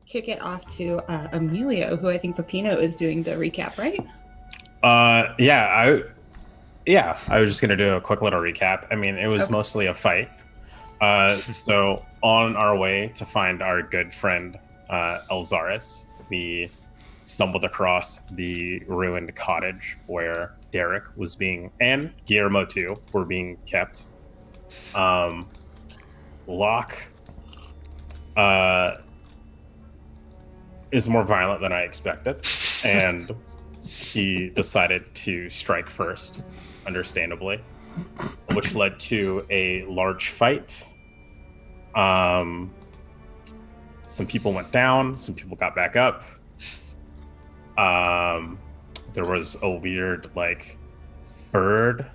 kick it off to Emilio, who I think Pepino is doing the recap, right? I was just gonna do a quick little recap. I mean, it was mostly a fight. So on our way to find our good friend Elxaris, we stumbled across the ruined cottage where Derek was being, and Guillermo too, were being kept. Lok is more violent than I expected, and he decided to strike first, understandably, which led to a large fight. Some people went down, some people got back up. There was a weird, bird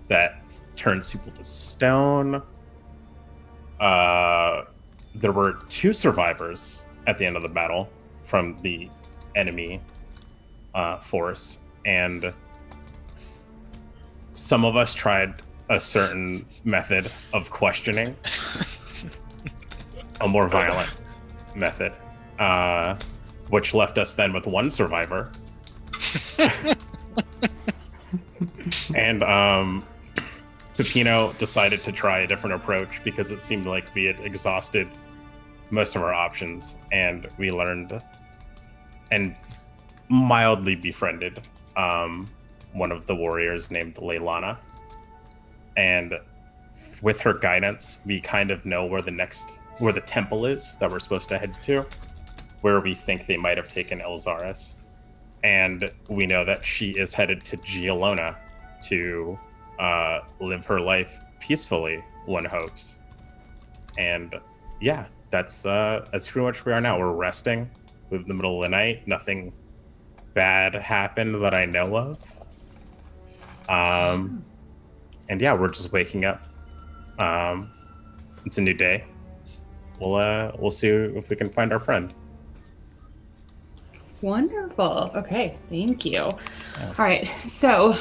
that turns people to stone. There were 2 survivors at the end of the battle from the enemy force, and some of us tried a certain method of questioning, a more violent method, which left us then with 1 survivor. And Pepino decided to try a different approach because it seemed like we had exhausted most of our options, and we learned and mildly befriended one of the warriors named Llennoc. And with her guidance, we kind of know where the temple is that we're supposed to head to, where we think they might have taken Elxaris. And we know that she is headed to Gialona to live her life peacefully, one hopes. And yeah, that's pretty much where we are now. We're resting in the middle of the night. Nothing bad happened that I know of. And yeah, we're just waking up. It's a new day. We'll see if we can find our friend. Wonderful. Okay, thank you. All right, so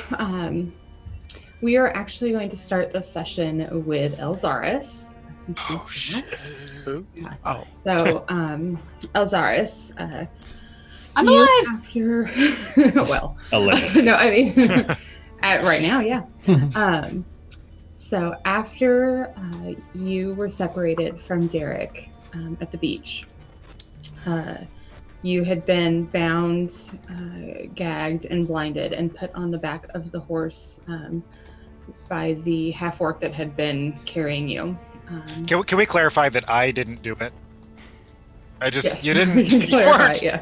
we are actually going to start the session with Elxaris. Oh, shit. Yeah. Oh. So, Elxaris, I'm alive! After, well, Allegedly. no, I mean, right now, yeah. So after you were separated from Derek at the beach, you had been bound, gagged, and blinded, and put on the back of the horse by the half-orc that had been carrying you. Can we clarify that I didn't do it? Yes, you didn't.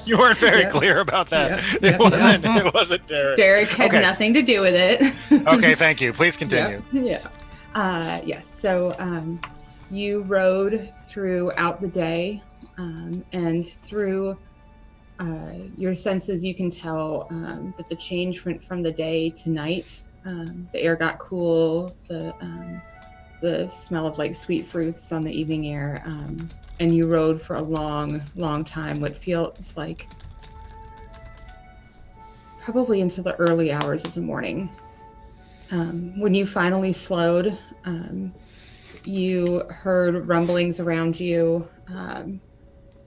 You weren't very clear about that. It wasn't Derek. Derek had nothing to do with it. Okay, thank you. Please continue. Yes. So you rode throughout the day, and through your senses, you can tell that the change from the day to night. The air got cool. The smell of sweet fruits on the evening air, and you rode for a long, long time. What feels like probably into the early hours of the morning. When you finally slowed, you heard rumblings around you,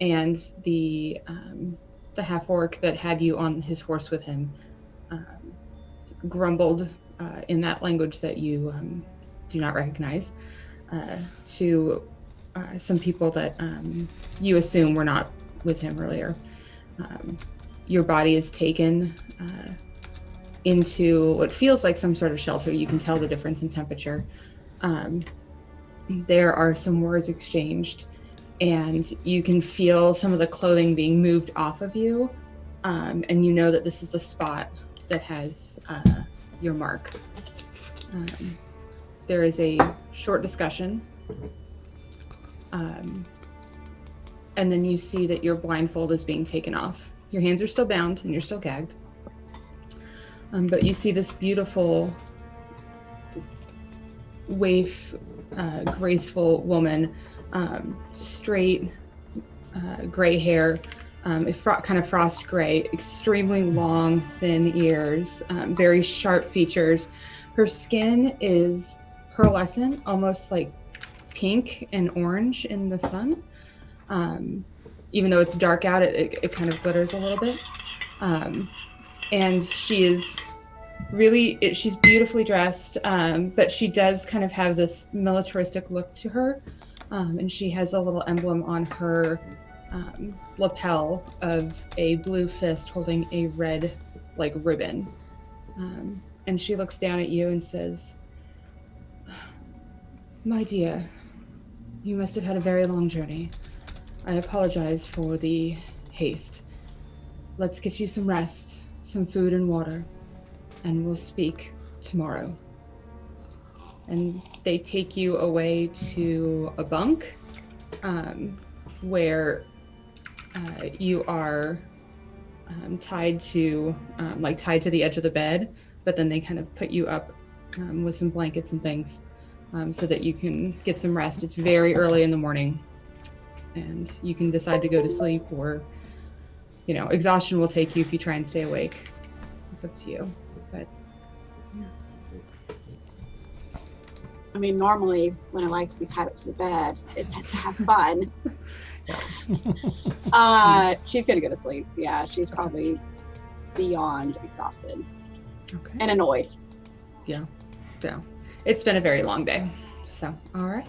and the half-orc that had you on his horse with him grumbled in that language that you do not recognize to some people that you assume were not with him earlier. Your body is taken into what feels like some sort of shelter. You can tell the difference in temperature. There are some words exchanged, and you can feel some of the clothing being moved off of you, and you know that this is the spot that has your mark. There is a short discussion, and then you see that your blindfold is being taken off. Your hands are still bound and you're still gagged. But you see this beautiful, waif, graceful woman, straight gray hair, kind of frost gray, extremely long, thin ears, very sharp features. Her skin is pearlescent, almost like pink and orange in the sun. even though it's dark out, it kind of glitters a little bit. And she is she's beautifully dressed, but she does kind of have this militaristic look to her. And she has a little emblem on her lapel of a blue fist holding a red, like, ribbon. And she looks down at you and says, "My dear, you must have had a very long journey. I apologize for the haste. Let's get you some rest, some food and water, and we'll speak tomorrow." And they take you away to a bunk where you are tied to the edge of the bed, but then they kind of put you up with some blankets and things so that you can get some rest. It's very early in the morning, and you can decide to go to sleep, or, you know, exhaustion will take you if you try and stay awake. It's up to you. But yeah. I mean, normally when I like to be tied up to the bed, it's to have fun. She's gonna go to sleep. Yeah, she's probably beyond exhausted. Okay. And annoyed. Yeah. It's been a very long day. So, all right.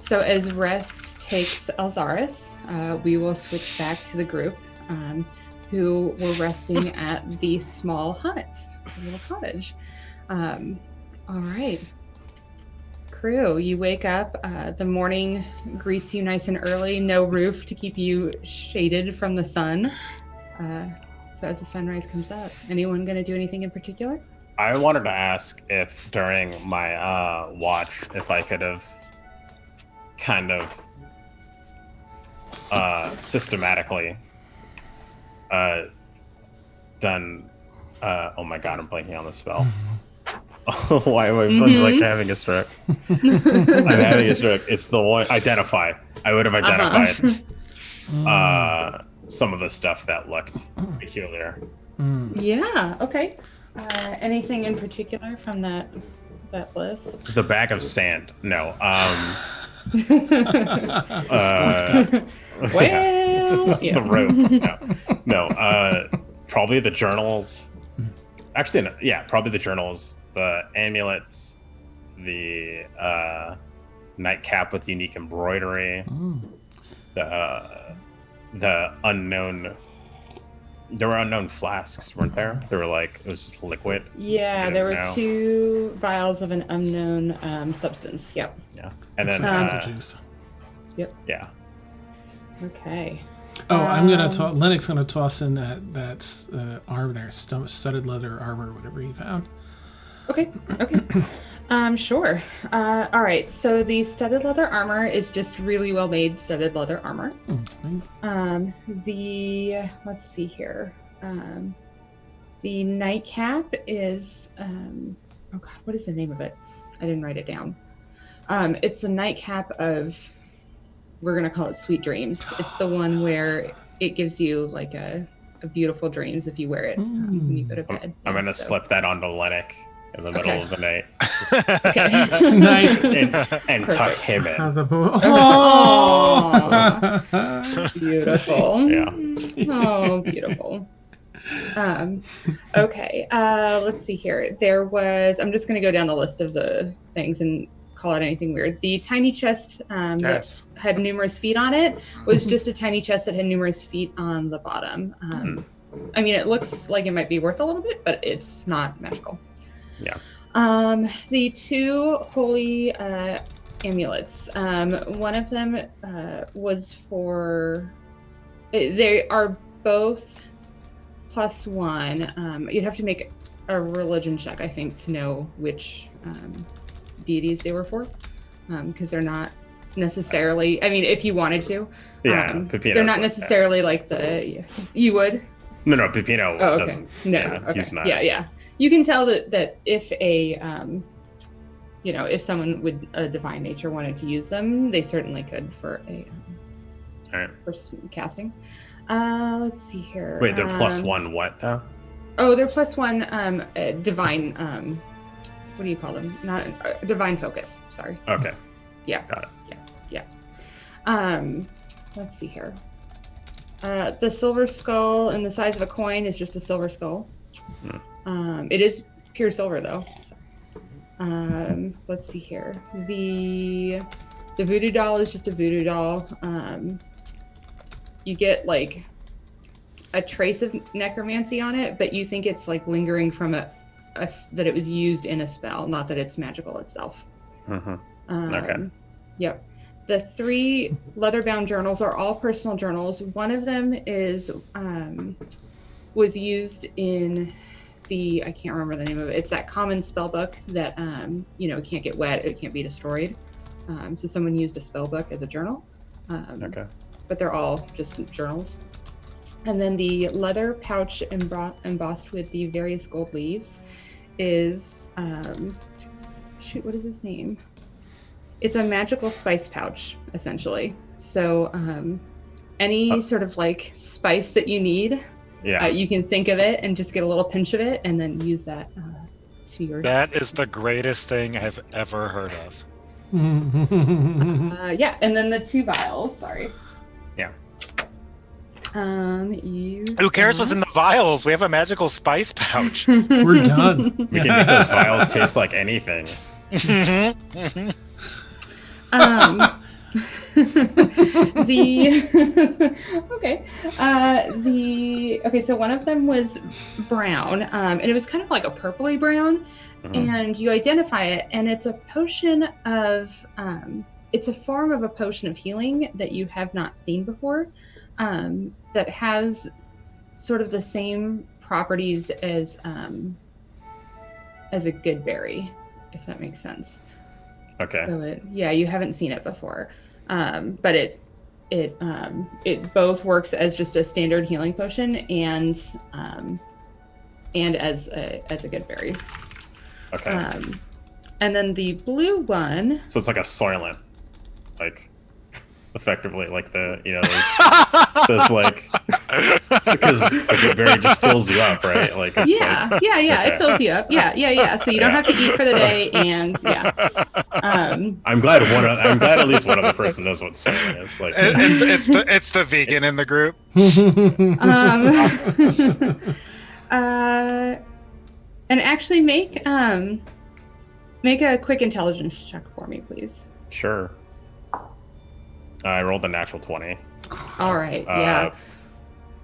So as rest takes Elxaris, we will switch back to the group who were resting at the small hut, the little cottage. All right. Crew, you wake up. The morning greets you nice and early. No roof to keep you shaded from the sun. So as the sunrise comes up, anyone going to do anything in particular? I wanted to ask if during my watch, if I could have kind of systematically done. Oh my god, I'm blanking on the spell. Why am I like having a stroke? I'm having a stroke. It's the one identify. I would have identified some of the stuff that looked peculiar. Yeah. Okay. Anything in particular from that list? The bag of sand. No. Well, yeah. The rope. No. Probably the journals. Actually, no, yeah, probably the journals, the amulets, the nightcap with unique embroidery, the unknown. There were unknown flasks, weren't there? They were like, it was just liquid. Yeah, there were 2 vials of an unknown substance. Yep. Yeah, and then juice. Yep. Yeah. Okay. Oh, I'm gonna Llenoc's gonna toss in that armor there, studded leather armor, whatever he found. Okay. Sure. All right. So the studded leather armor is just really well made studded leather armor. Let's see here. The nightcap is oh god, what is the name of it? I didn't write it down. It's the nightcap of, we're gonna call it Sweet Dreams. It's the one where it gives you like a beautiful dreams if you wear it when you go to bed. I'm gonna slip that onto Llennoc in the middle of the night. Nice. And tuck him in. Oh, beautiful. Yeah. Oh, beautiful. Okay. Let's see here. I'm just going to go down the list of the things and call it anything weird. The tiny chest that had numerous feet on it was just a tiny chest that had numerous feet on the bottom. I mean, it looks like it might be worth a little bit, but it's not magical. Yeah. The 2 holy amulets. One of them was for. They are both +1. You'd have to make a religion check, I think, to know which deities they were for, because they're not necessarily. I mean, if you wanted to. Yeah. Pepino. They're not necessarily like the. You would. No, Pepino okay. doesn't. No, yeah, okay. He's not. Yeah. You can tell that if a, if someone with a divine nature wanted to use them, they certainly could for a for casting. Let's see here. Wait, they're +1 what though? Oh, they're +1 divine. What do you call them? Not divine focus. Sorry. Okay. Yeah. Got it. Yeah. Let's see here. The silver skull and the size of a coin is just a silver skull. It is pure silver though. So, let's see here. The voodoo doll is just a voodoo doll. You get like a trace of necromancy on it, but you think it's like lingering from that it was used in a spell, not that it's magical itself. Okay. Yep. The 3 leather-bound journals are all personal journals. One of them was used in I can't remember the name of it. It's that common spell book that it can't get wet, it can't be destroyed. So someone used a spell book as a journal. Okay. But they're all just journals. And then the leather pouch embossed with the various gold leaves is what is his name? It's a magical spice pouch, essentially. So any sort of like spice that you need, you can think of it and just get a little pinch of it and then use that to your... That is the greatest thing I've ever heard of. Yeah, and then the 2 vials, sorry. Yeah. Who cares what's in the vials? We have a magical spice pouch. We're done. We can make those vials taste like anything. So one of them was brown, and it was kind of like a purpley brown, and you identify it, and it's a potion of it's a form of a potion of healing that you have not seen before, that has sort of the same properties as a good berry, if that makes sense. Okay. So you haven't seen it before, but it both works as just a standard healing potion and as a good berry. Okay. And then the blue one. So it's like a soylent, like effectively like those like because a good berry just fills you up, right? Like it's okay. It fills you up. Yeah. So you don't have to eat for the day, and I'm glad at least one other person knows what soylent is. Like it's the vegan in the group. And actually make a quick intelligence check for me, please. Sure. I rolled a natural 20. All right. Yeah.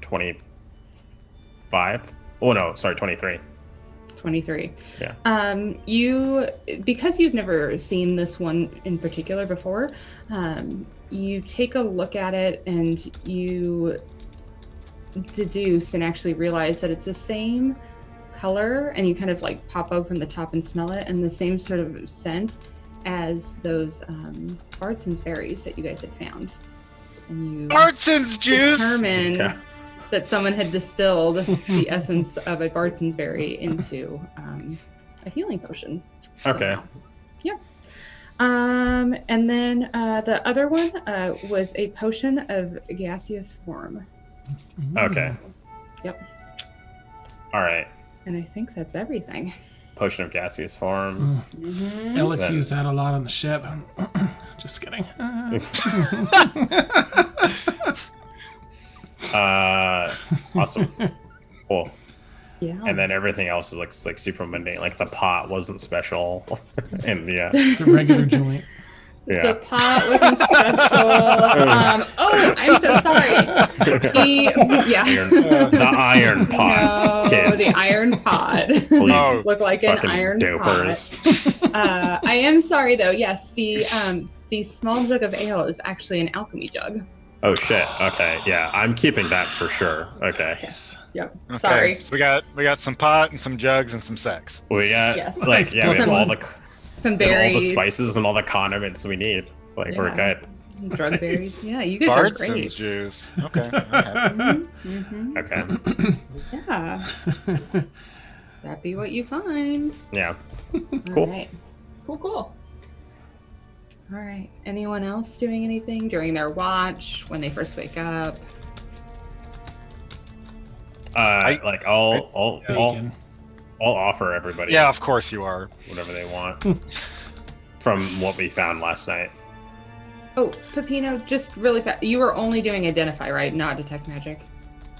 25. Oh no, sorry, 23. 23. Yeah. Because you've never seen this one in particular before, you take a look at it and you deduce and actually realize that it's the same color, and you kind of like pop open the top and smell it, and the same sort of scent as those Bartson's berries that you guys had found. And you Bartson's juice! Determined that someone had distilled the essence of a Bartson's berry into a healing potion. Okay. Yep. And then the other one was a potion of gaseous form. Okay. Yep. All right. And I think that's everything. Potion of gaseous form. Alex used that a lot on the ship. Just kidding. Awesome. Cool. Yeah. And then everything else is like super mundane. Like the pot wasn't special. And the regular joint. Yeah. The pot wasn't special. I'm so sorry. The iron pot. No, the iron pot. Looked like an iron dopers. Pot. I am sorry though. Yes, the small jug of ale is actually an alchemy jug. Oh shit. Okay. Yeah, I'm keeping that for sure. Okay. Yes. Yep. Okay. Sorry. So we got some pot and some jugs and some sex. We got we have some berries, all the spices and all the condiments we need. Like we're good. Drug berries. Yeah, you guys are great. Bartson's juice. Okay. Okay. Yeah. That be what you find. Yeah. Cool. All right. Cool. All right. Anyone else doing anything during their watch when they first wake up? I'll offer everybody. Yeah, of course you are. Whatever they want from what we found last night. Oh, Pepino, just really fast. You were only doing identify, right? Not detect magic.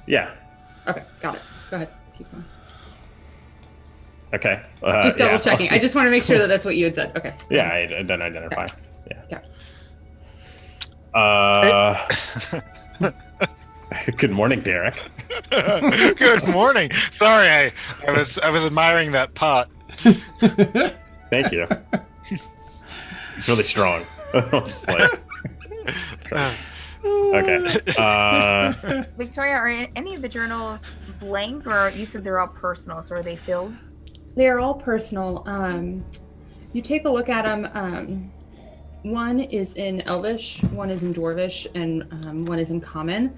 Yeah. Okay, got it. Go ahead. Keep going. Okay. Just double checking. I just want to make sure that that's what you had said. Okay. Yeah, I done identify. Okay. Yeah. Good morning, Derek. Good morning. Sorry, I was admiring that pot. Thank you. It's really strong. I'm just like. Okay. Victoria, are any of the journals blank, or you said they're all personal? So are they filled? They're all personal. You take a look at them. One is in Elvish, one is in Dwarvish, and one is in Common.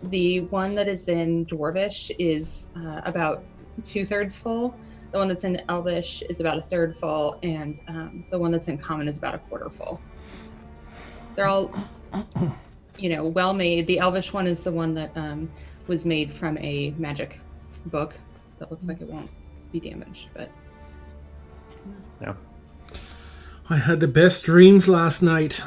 The one that is in Dwarvish is about 2/3 full. The one that's in Elvish is about 1/3 full, and the one that's in Common is about 1/4 full. They're all, well made. The Elvish one is the one that was made from a magic book that looks like it won't be damaged, but yeah. I had the best dreams last night.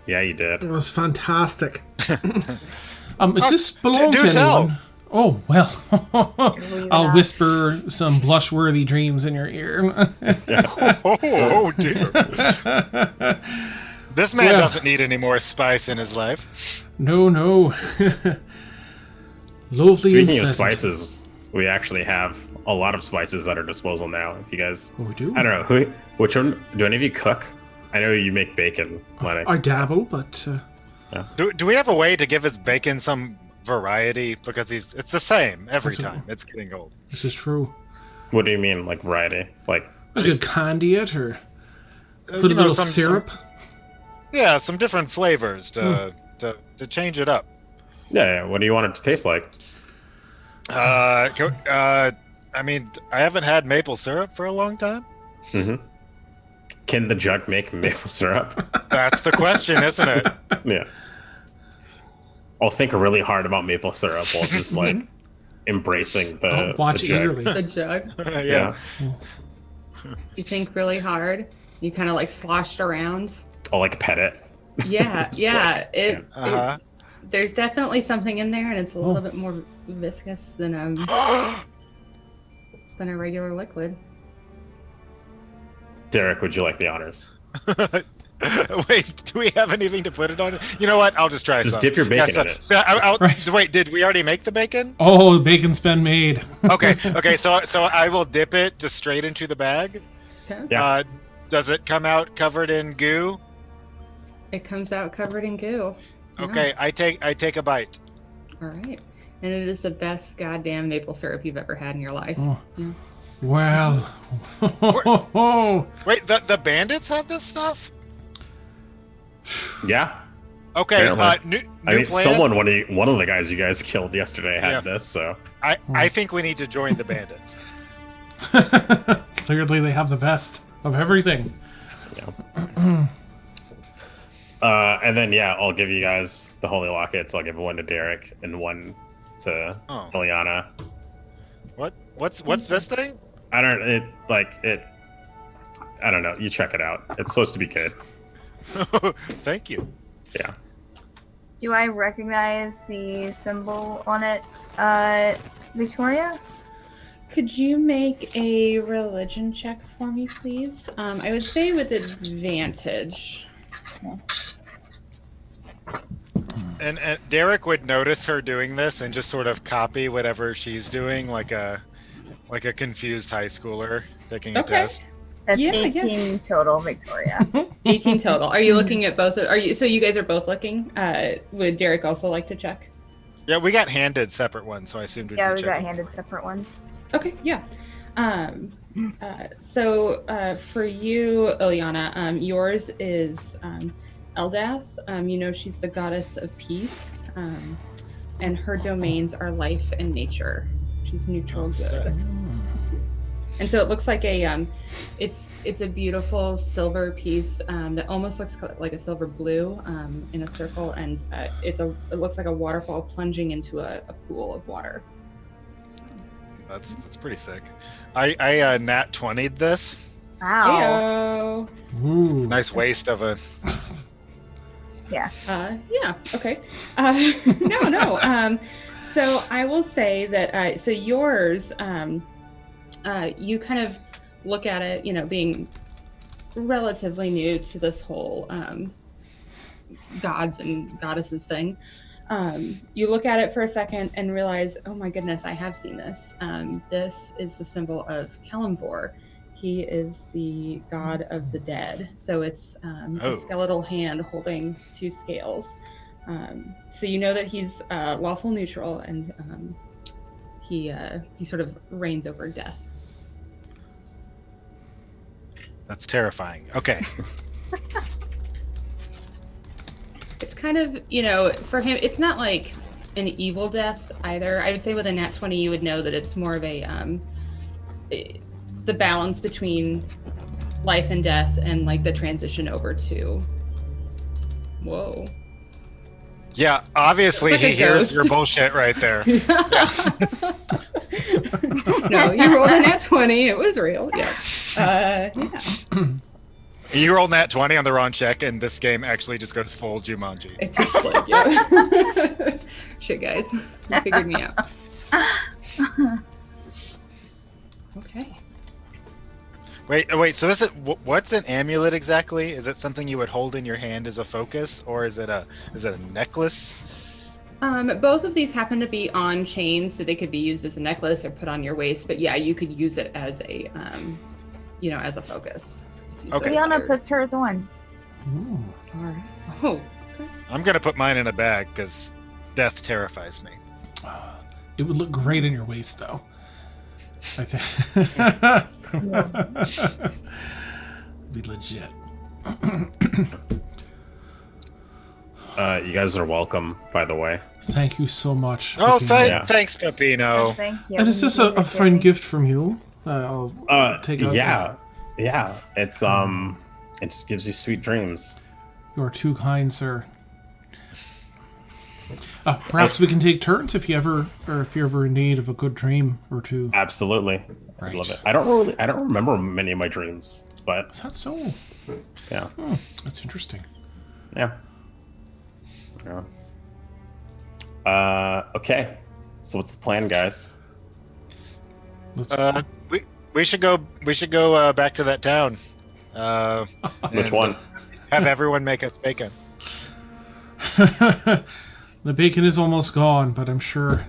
Yeah, you did. It was fantastic. Is this belong to anyone? Tell. Oh, well. I'll whisper some blush-worthy dreams in your ear. Oh, dear. This man doesn't need any more spice in his life. No. Lovely. Speaking of spices, we actually have a lot of spices at our disposal now. If you guys, we do. I don't know which one. Do any of you cook? I know you make bacon, Llennoc. I dabble, but. Do we have a way to give his bacon some variety? Because it's the same every time. It's getting old. This is true. What do you mean, like variety? Like just candy it, or put a little syrup? Some different flavors to change it up. Yeah. What do you want it to taste like? I mean, I haven't had maple syrup for a long time. Mm-hmm. Can the jug make maple syrup? That's the question, isn't it? Yeah. I'll think really hard about maple syrup while just like embracing the jug. The jug. Yeah. You think really hard. You kind of like sloshed around. I'll like pet it. Yeah, yeah. There's definitely something in there, and it's a little bit more viscous than a regular liquid. Derek, would you like the honors? Wait, do we have anything to put it on? You know what? I'll just try. Just dip your bacon in it. Right. Wait, did we already make the bacon? Oh, the bacon's been made. Okay. So I will dip it just straight into the bag. Okay. Yeah. Does it come out covered in goo? It comes out covered in goo. Okay, Yeah. I take a bite. All right. And it is the best goddamn maple syrup you've ever had in your life. Oh. Yeah. Well. Wait, the bandits have this stuff? Yeah. Okay. Apparently. New plan? someone, one of the guys you guys killed yesterday had this. So I think we need to join the bandits. Clearly, they have the best of everything. Yeah. And then I'll give you guys the holy lockets. I'll give one to Derek and one to Ileana. What's this thing? I don't know. You check it out. It's supposed to be good. Thank you. Yeah. Do I recognize the symbol on it, Victoria? Could you make a religion check for me, please? I would say with advantage. And Derek would notice her doing this and just sort of copy whatever she's doing, like a confused high schooler taking a test. That's 18 total, Victoria. 18 total. Are you looking at both? So you guys are both looking? Would Derek also like to check? Yeah, we got handed separate ones, so I assumed we'd be we checking. got handed separate ones. Okay, yeah. So for you, Ileana, yours is Eldath. She's the goddess of peace, and her domains are life and nature. She's neutral good. And so it looks like it's a beautiful silver piece that almost looks like a silver blue in a circle, and it looks like a waterfall plunging into a pool of water. So. That's pretty sick. I nat 20'd this. Wow. Heyo. Ooh. Nice waste of a. Yeah. Yeah. Okay. No. So I will say that. So yours, you kind of look at it, being relatively new to this whole gods and goddesses thing. You look at it for a second and realize, oh my goodness, I have seen this. This is the symbol of Kalimvor. He is the god of the dead. So it's a skeletal hand holding 2 scales. So you know that he's lawful neutral, and he sort of reigns over death. That's terrifying. Okay. It's kind of, for him, it's not like an evil death either. I would say with a nat 20, you would know that it's more of a the balance between life and death, and like the transition over to whoa. Yeah, obviously It's like he a hears ghost. your bullshit right there. No, you rolled a nat 20. It was real. Yeah. Yeah. You rolled nat 20 on the wrong check, and this game actually just goes full Jumanji. It's just like, yeah. Shit, guys. You figured me out. Okay. Wait. So this is what's an amulet exactly? Is it something you would hold in your hand as a focus, or is it a necklace? Both of these happen to be on chains, so they could be used as a necklace or put on your waist. But yeah, you could use it as a, as a focus. Okay. Liana puts hers on. Ooh. All right. Oh. I'm gonna put mine in a bag because death terrifies me. It would look great in your waist, though. I think. Be legit. You guys are welcome, by the way. Thank you so much. Oh, Yeah. thanks, Pepino. Thank you. And is this a fine gift from you? I'll take out. Yeah. It's it just gives you sweet dreams. You're too kind, sir. Perhaps we can take turns if you're ever in need of a good dream or two. Absolutely. Right. I love it. I don't remember many of my dreams, but Is that so? yeah. That's interesting. Yeah. Okay. So what's the plan, guys? Let's We should go back to that town. Which and one? Have everyone make us bacon. The bacon is almost gone, but I'm sure.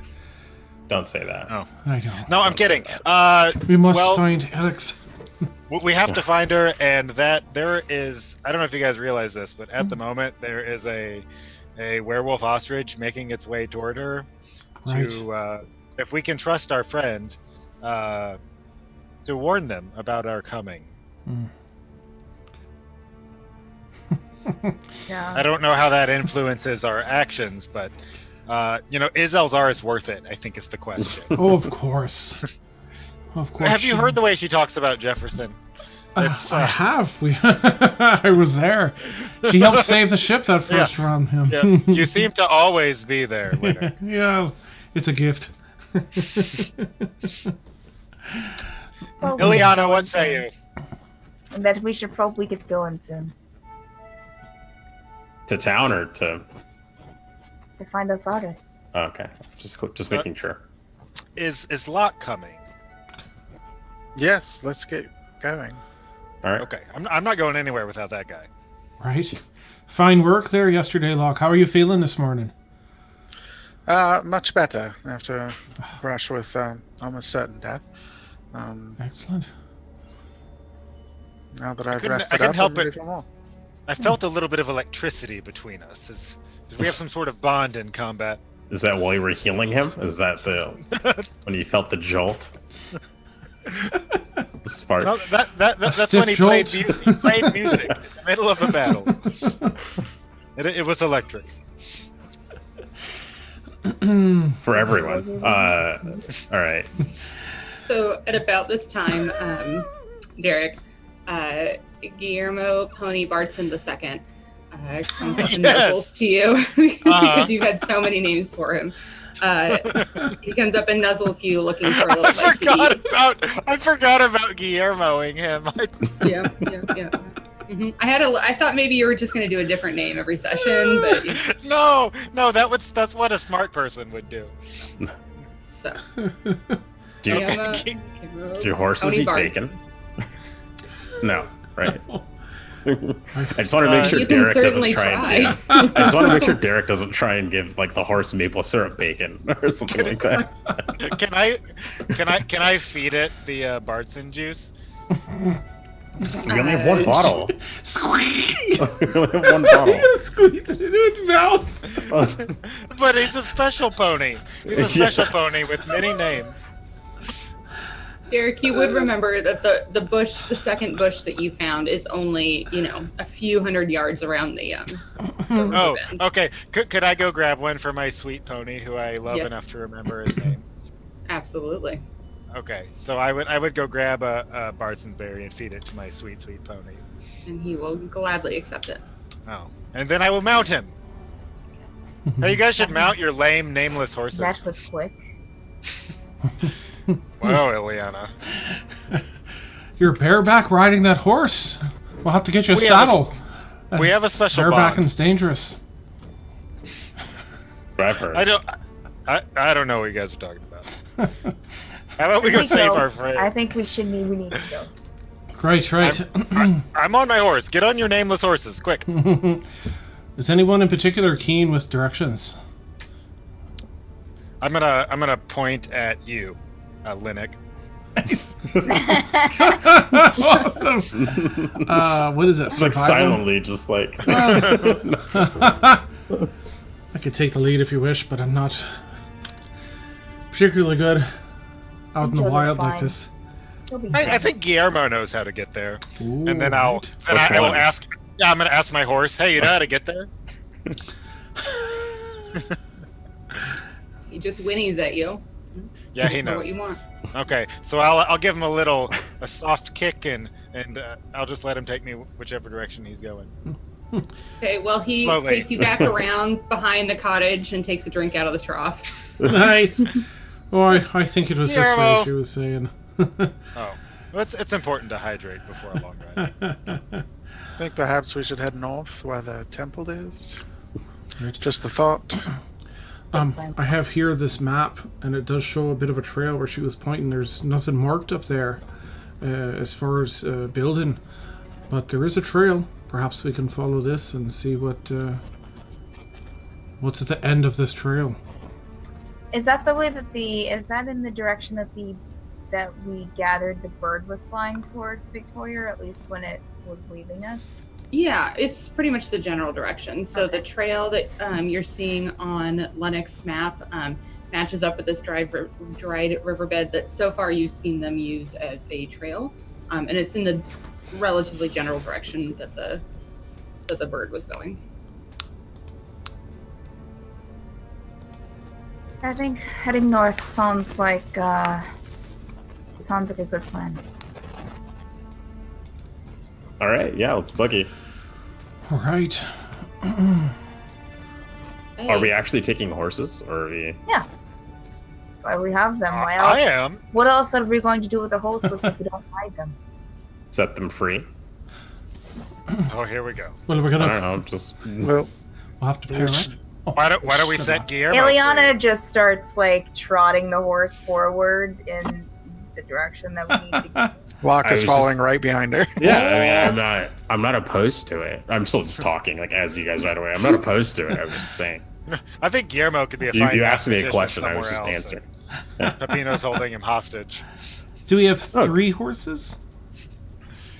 Don't say that. Oh. I know. No, I'm Don't say kidding. We must well- find Alex. We have to find her, and that there is. I don't know if you guys realize this, but at the moment there is a werewolf ostrich making its way toward her. Right. To if we can trust our friend, to warn them about our coming. Yeah. I don't know how that influences our actions, but is Elxaris worth it? I think is the question. Oh, of course. Of course. Have you heard the way she talks about Jefferson? It's, I have. I was there. She helped save the ship that first round. Yeah, you seem to always be there, Llennoc. Yeah, it's a gift. Well, Ileana, what say you? and that we should probably get going soon To town or to? to find Elxaris. Okay, just making sure. Is Lok coming? Yes, let's get going. All right. Okay, I'm not going anywhere without that guy. Right. Fine work there yesterday, Locke. How are you feeling this morning? Much better after a brush with almost certain death. Excellent. Now that I've couldn't- rested I couldn't up, help I'm ready it. for more. I felt a little bit of electricity between us. Does we have some sort of bond in combat? Is that while you were healing him? Is that when you felt the jolt? The spark. No, that's stiff when he played, jolt. he played music in the middle of a battle. It was electric. For everyone. All right. So at about this time, Derek, Guillermo Pony Bartson II comes up and Yes. nuzzles to you because you've had so many names for him. He comes up and nuzzles you, looking for a little bite to eat. I forgot about Guillermoing him. Yeah. I thought maybe you were just going to do a different name every session, but No, that's what a smart person would do. so. Do do horses Tony eat Bart. bacon? No, right? I just want to make sure You can Derek doesn't certainly try and try. give. I just want to make sure Derek doesn't try and give like the horse maple syrup bacon or something like that. Can I feed it the Bartson juice? We only have one bottle. Squeeze! We only have one bottle. Squeeze it into its mouth. But he's a special pony. He's a special pony with many names. Derek, you would remember that the second bush that you found is only, a few hundred yards around the Oh, river bend. okay. Could I go grab one for my sweet pony, who I love Yes. enough to remember his name? Absolutely. Okay, so I would go grab a Bartson's berry and feed it to my sweet pony. And he will gladly accept it. Oh, and then I will mount him. Hey, you guys should mount your lame, nameless horses. That was quick. Wow, Ileana. You're bareback riding that horse. We'll have to get you a We have a- saddle. We have a special Bareback bond. and's dangerous. I've heard. I don't know what you guys are talking about. How about we go save our friend? I think we need to go. Right. I'm on my horse. Get on your nameless horses, quick. Is anyone in particular keen with directions? I'm gonna point at you, Llennoc. Nice. Awesome. What is it? It's like silently, just like. I could take the lead if you wish, but I'm not particularly good out in the You'll be wild like fine. this. He'll be I fine. think Guillermo knows how to get there. Ooh, And then right. I will one? ask. Yeah, I'm gonna ask my horse. Hey, you know how to get there? He just whinnies at you. Yeah, he For knows. what you want. Okay, so I'll give him a soft kick and I'll just let him take me whichever direction he's going. Okay, well, he Slowly. takes you back around behind the cottage and takes a drink out of the trough. Nice. Oh, I think it was this way Guillermo. she was saying. Oh, well, it's important to hydrate before a long ride. I think perhaps we should head north where the temple is. Right. Just the thought. I have here this map, and it does show a bit of a trail where she was pointing. There's nothing marked up there as far as building, but there is a trail. Perhaps we can follow this and see what's at the end of this trail. Is that the way that is that in the direction that we gathered the bird was flying towards Victoria, or at least when it was leaving us? Yeah, it's pretty much the general direction. So Okay. the trail that you're seeing on Lennoc's map matches up with this dried riverbed that so far you've seen them use as a trail, and it's in the relatively general direction that the bird was going. I think heading north sounds like a good plan. All right, yeah, let's boogie. All right. Hey, Are we actually taking horses, or are we? That's why we have them. Why I else? am. What else are we going to do with the horses if we don't ride them? Set them free? Oh, here we go. Well, we're I gonna don't know, just Well, we'll have to pay right. Why don't we set Guillermo Ileana free? just starts like trotting the horse forward in the direction that we need to go. Locke I is was following just- right behind her. yeah. I mean, I'm not opposed to it. I'm still just talking like as you guys ride away. I'm not opposed to it. I was just saying. I think Guillermo could be a You fine asked me a mathematician question. I was just somewhere answering. else, and Pepino's holding him hostage. Do we have Oh. 3 horses?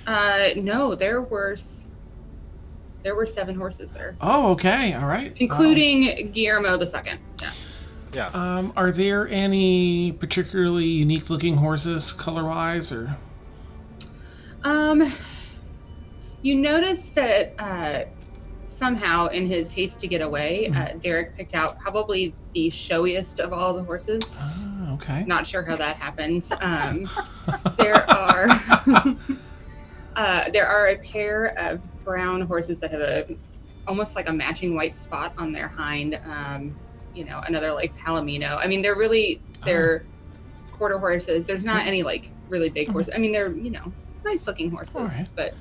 no, there were 7 horses there, Oh, okay. All right. including Guillermo the second. Yeah. Are there any particularly unique-looking horses, color-wise, or? You notice that somehow, in his haste to get away, Derek picked out probably the showiest of all the horses. Oh, okay. Not sure how that happened. There are there are a pair of brown horses that have almost like a matching white spot on their hind. Another like palomino. I mean, they're quarter horses. There's not any like really big horses. I mean, they're nice looking horses, Alright. but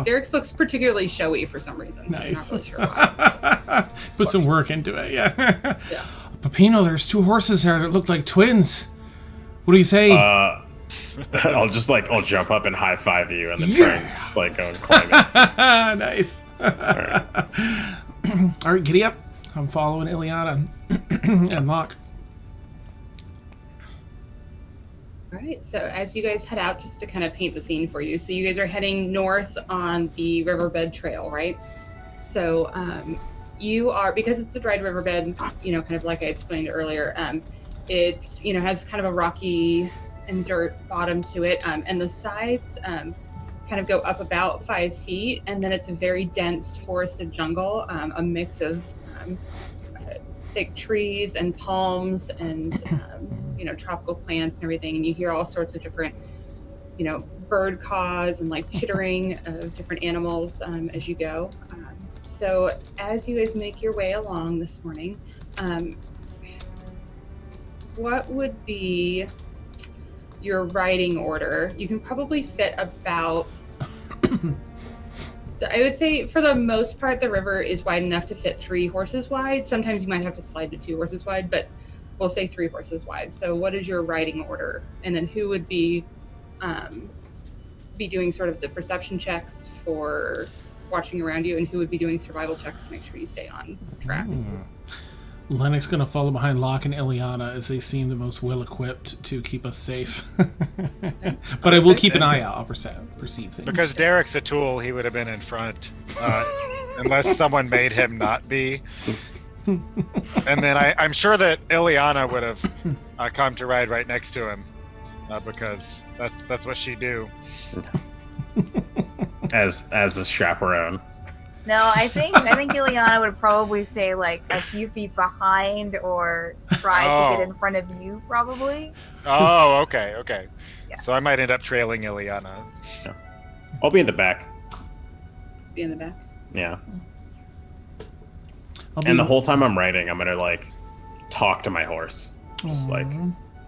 Derek's looks particularly showy for some reason. Nice. I'm not really sure why. Put some work into it, yeah. Yeah. Pepino, there's 2 horses there that look like twins. What do you say? I'll jump up and high five you and then try and go and climb it. Nice. Alright. All right, giddy up. I'm following Llennoc and Lok. All right, so as you guys head out, just to kind of paint the scene for you, so you guys are heading north on the riverbed trail, right? So you are, because it's a dried riverbed, kind of like I explained earlier, it's, has kind of a rocky and dirt bottom to it, and the sides kind of go up about 5 feet, and then it's a very dense forested jungle, a mix of thick trees and palms and tropical plants and everything, and you hear all sorts of different bird caws and like chittering of different animals as you go. So as you guys make your way along this morning, what would be your riding order? You can probably fit about I would say for the most part, the river is wide enough to fit 3 horses wide. Sometimes you might have to slide to 2 horses wide, but we'll say 3 horses wide. So what is your riding order? And then who would be doing sort of the perception checks for watching around you, and who would be doing survival checks to make sure you stay on track? Lennoc's going to follow behind Lok and Llennoc as they seem the most well-equipped to keep us safe. But I will keep an eye out. I'll perceive things. Because Derek's a tool, he would have been in front, unless someone made him not be. And then I'm sure that Llennoc would have come to ride right next to him, because that's what she do. As a chaperone. No, I think Llennoc would probably stay like a few feet behind or try to get in front of you, probably. Oh, okay. Yeah. So I might end up trailing Llennoc. Yeah. I'll be in the back. Be in the back. Yeah. And the whole time I'm riding, I'm gonna talk to my horse. Just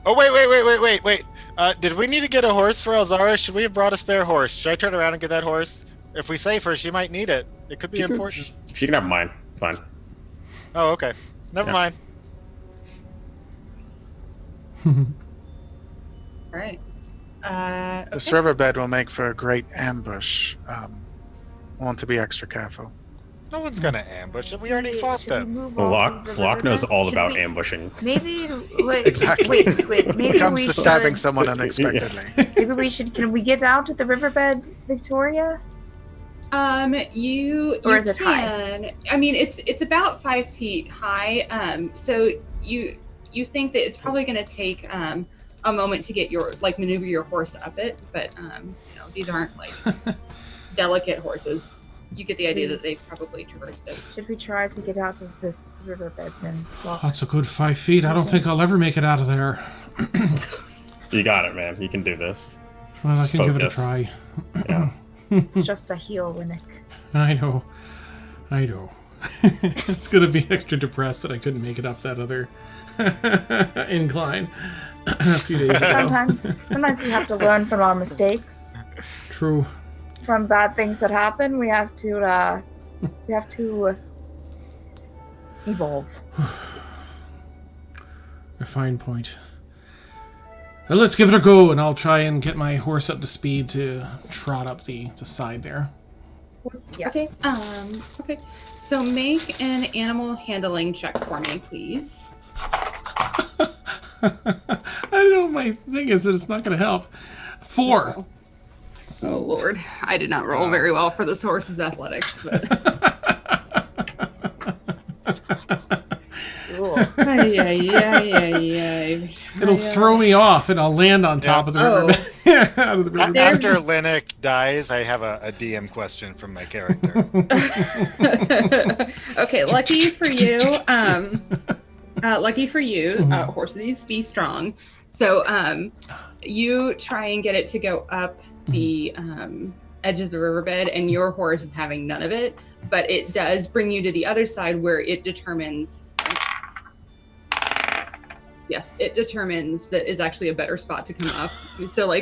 Oh, wait. Did we need to get a horse for Elxaris? Should we have brought a spare horse? Should I turn around and get that horse? If we save her, she might need it. It could be important. She can have mine. It's fine. Oh, okay. Never mind. All right. This riverbed will make for a great ambush. Want to be extra careful. No one's gonna ambush it. We already fought them. Lok knows all about ambushing. Maybe Exactly. Wait. Maybe It comes we to stabbing should- someone unexpectedly. Maybe we should. Can we get out to the riverbed, Victoria? You Or is it can. high? I mean, it's about 5 feet high. So you think that it's probably going to take a moment to get your maneuver your horse up it, but these aren't delicate horses. You get the idea that they've probably traversed it. Should we try to get out of this riverbed then? Well, That's a good 5 feet. I don't think I'll ever make it out of there. You got it, man. You can do this. Well, I Just can give it a focus. try. Yeah. it's just a heel, Llennoc. I know. It's going to be extra depressed that I couldn't make it up that other incline a few days ago. Sometimes we have to learn from our mistakes. True. From bad things that happen, we have to evolve. A fine point. Well, let's give it a go, and I'll try and get my horse up to speed to trot up the side there. Yeah. Okay. Okay. So make an animal handling check for me, please. I don't know. My thing is that it's not going to help. 4. Oh Lord, I did not roll very well for this horse's athletics. But... It'll throw me off, and I'll land on top of the riverbed. Out of the riverbed. After Llennoc dies, I have a DM question from my character. Okay, lucky for you. Horses be strong. So you try and get it to go up the edge of the riverbed, and your horse is having none of it, but it does bring you to the other side where it determines that is actually a better spot to come up. So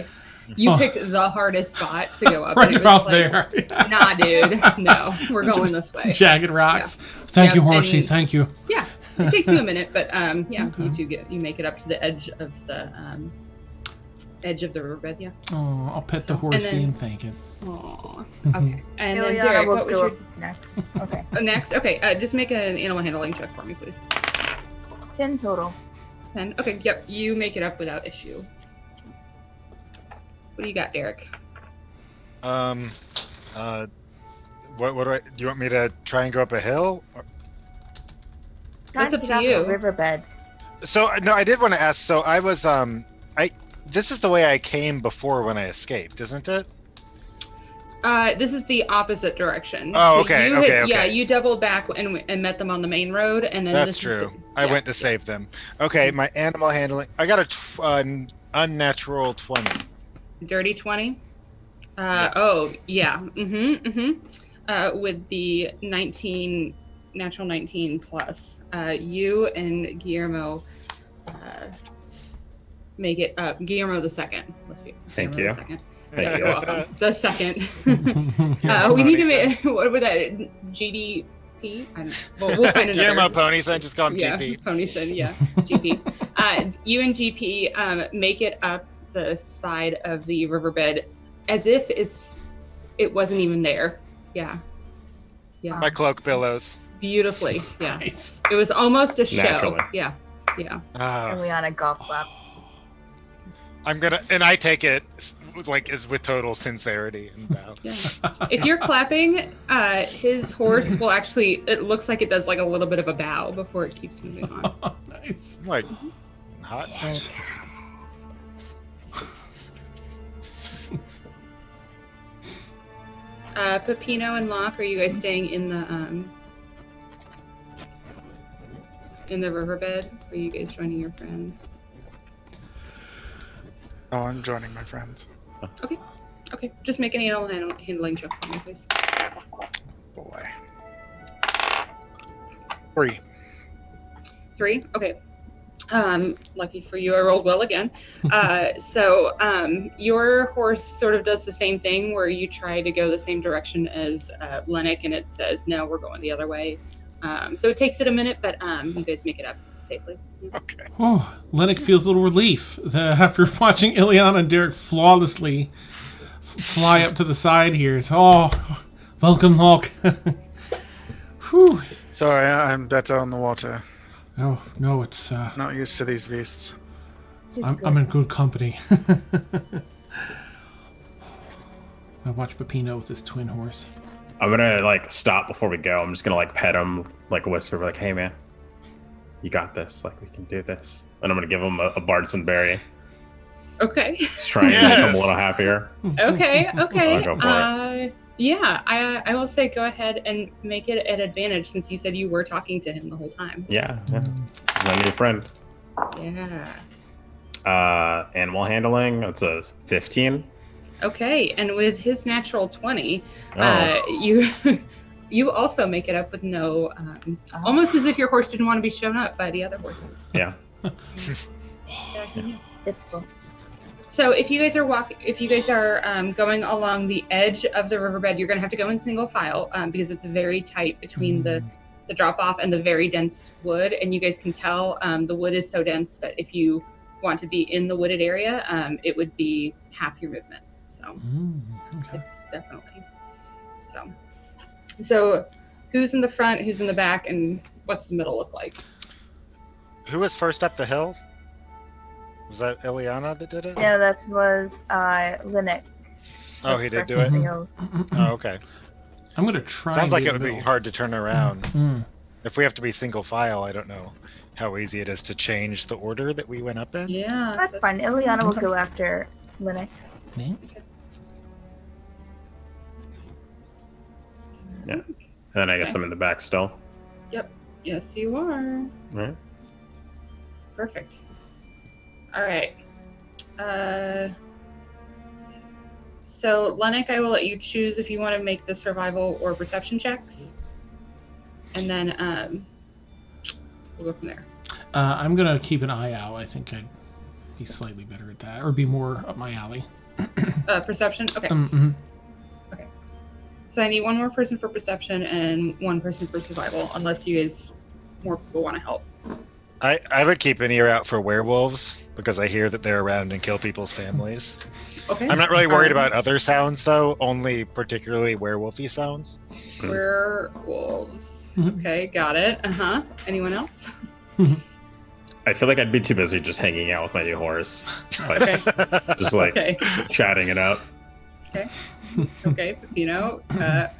You picked the hardest spot to go up. Right and it was about like, there. Nah, dude. No, we're going this way. Jagged rocks. Thank you, Yep, Horsey. and- Thank you. Yeah, it takes you a minute, but yeah, Okay. you make it up to the edge of the riverbed. Yeah. Oh, I'll pet the And horsey then- and thank it. Aw. Okay. And then Ileana Derek, will what was go your up next. Okay. next? Okay, just make an animal handling check for me, please. 10 total. 10. Okay. Yep. You make it up without issue. What do you got, Derek? What do you want me to try and go up a hill? That's Trying up get to out you. the riverbed. So no, I did want to ask. So I was this is the way I came before when I escaped, isn't it? This is the opposite direction. Oh, So okay, you okay. Yeah, you doubled back and met them on the main road, and then That's this true. Is I went to save them. Okay, my animal handling. I got an unnatural 20. Dirty 20. Yeah. Oh yeah. With the 19, natural 19 plus, you and Guillermo make it up. Guillermo the second. Let's be. Thank Guillermo you. The second. Thank You're welcome. The second. Yeah, We need to Pony make what was that? GDP. We'll find another. Guillermo Ponyson, just call him Yeah, GP. Ponyson, yeah, GP. You and GP make it up the side of the riverbed as if it wasn't even there. Yeah, yeah, My cloak billows. beautifully. Yeah, Nice. it was almost a show. Naturally. Yeah, yeah. Ah, Ileana golf claps. and I take it as with total sincerity and bow. Yeah. If you're clapping, his horse will actually. It looks like it does like a little bit of a bow before it keeps moving on. Nice. I'm like hot. Pepino and Locke, are you guys staying in the riverbed? Or are you guys joining your friends? Oh, I'm joining my friends. Okay, just make an animal handling check for me, please. Boy. 3. 3? Okay. Lucky for you, I rolled well again. So your horse sort of does the same thing where you try to go the same direction as Llennoc, and it says, no, we're going the other way. So it takes it a minute, but you guys make it up safely. Okay. Oh, Llennoc feels a little relief after watching Ileana and Derek flawlessly fly up to the side here. It's, welcome, Lok. Whew. Sorry, I'm better on the water. Oh, no, it's, Not used to these beasts. I'm in good company. I watch Pepino with his twin horse. I'm gonna stop before we go. I'm just gonna pet him, whisper, hey man, you got this. We can do this. And I'm gonna give him a Bardson berry. Okay. Just try and make him a little happier. Okay. I'll go for Yeah, I will say go ahead and make it an advantage since you said you were talking to him the whole time. Yeah. He's my new friend. Yeah. Animal handling. That's a 15. Okay, and with his natural 20, Oh. you also make it up with no, almost as if your horse didn't want to be shown up by the other horses. Yeah. Yeah, he knew. Difficult. So if you guys are going along the edge of the riverbed, you're going to have to go in single file because it's very tight between the drop off and the very dense wood, and you guys can tell the wood is so dense that if you want to be in the wooded area, it would be half your movement. So Okay. it's definitely so who's in the front, who's in the back, and what's the middle look like? Who was first up the hill? Was that Ileana that did it? No, that was Llennoc. Oh, he did do it? Oh, okay. I'm going to try. Sounds and like do it the would be middle. hard to turn around. Mm. If we have to be single file, I don't know how easy it is to change the order that we went up in. Yeah, That's fine. Ileana will go after Llennoc. Me? Yeah. And then I guess Okay. I'm in the back still. Yes, you are. Right. Perfect. All right. So Llennoc, I will let you choose if you want to make the survival or perception checks, and then we'll go from there. I'm going to keep an eye out. I think I'd be slightly better at that, or be more up my alley. Perception? Okay. mhm. So I need one more person for perception and one person for survival, unless you guys, more people want to help. I would keep an ear out for werewolves because I hear that they're around and kill people's families. Okay. I'm not really worried about other sounds though, only particularly werewolfy sounds. Werewolves. Mhm. Okay, got it. Anyone else? I feel like I'd be too busy just hanging out with my new horse. Like, just like Okay. chatting it up. Okay, Pepino,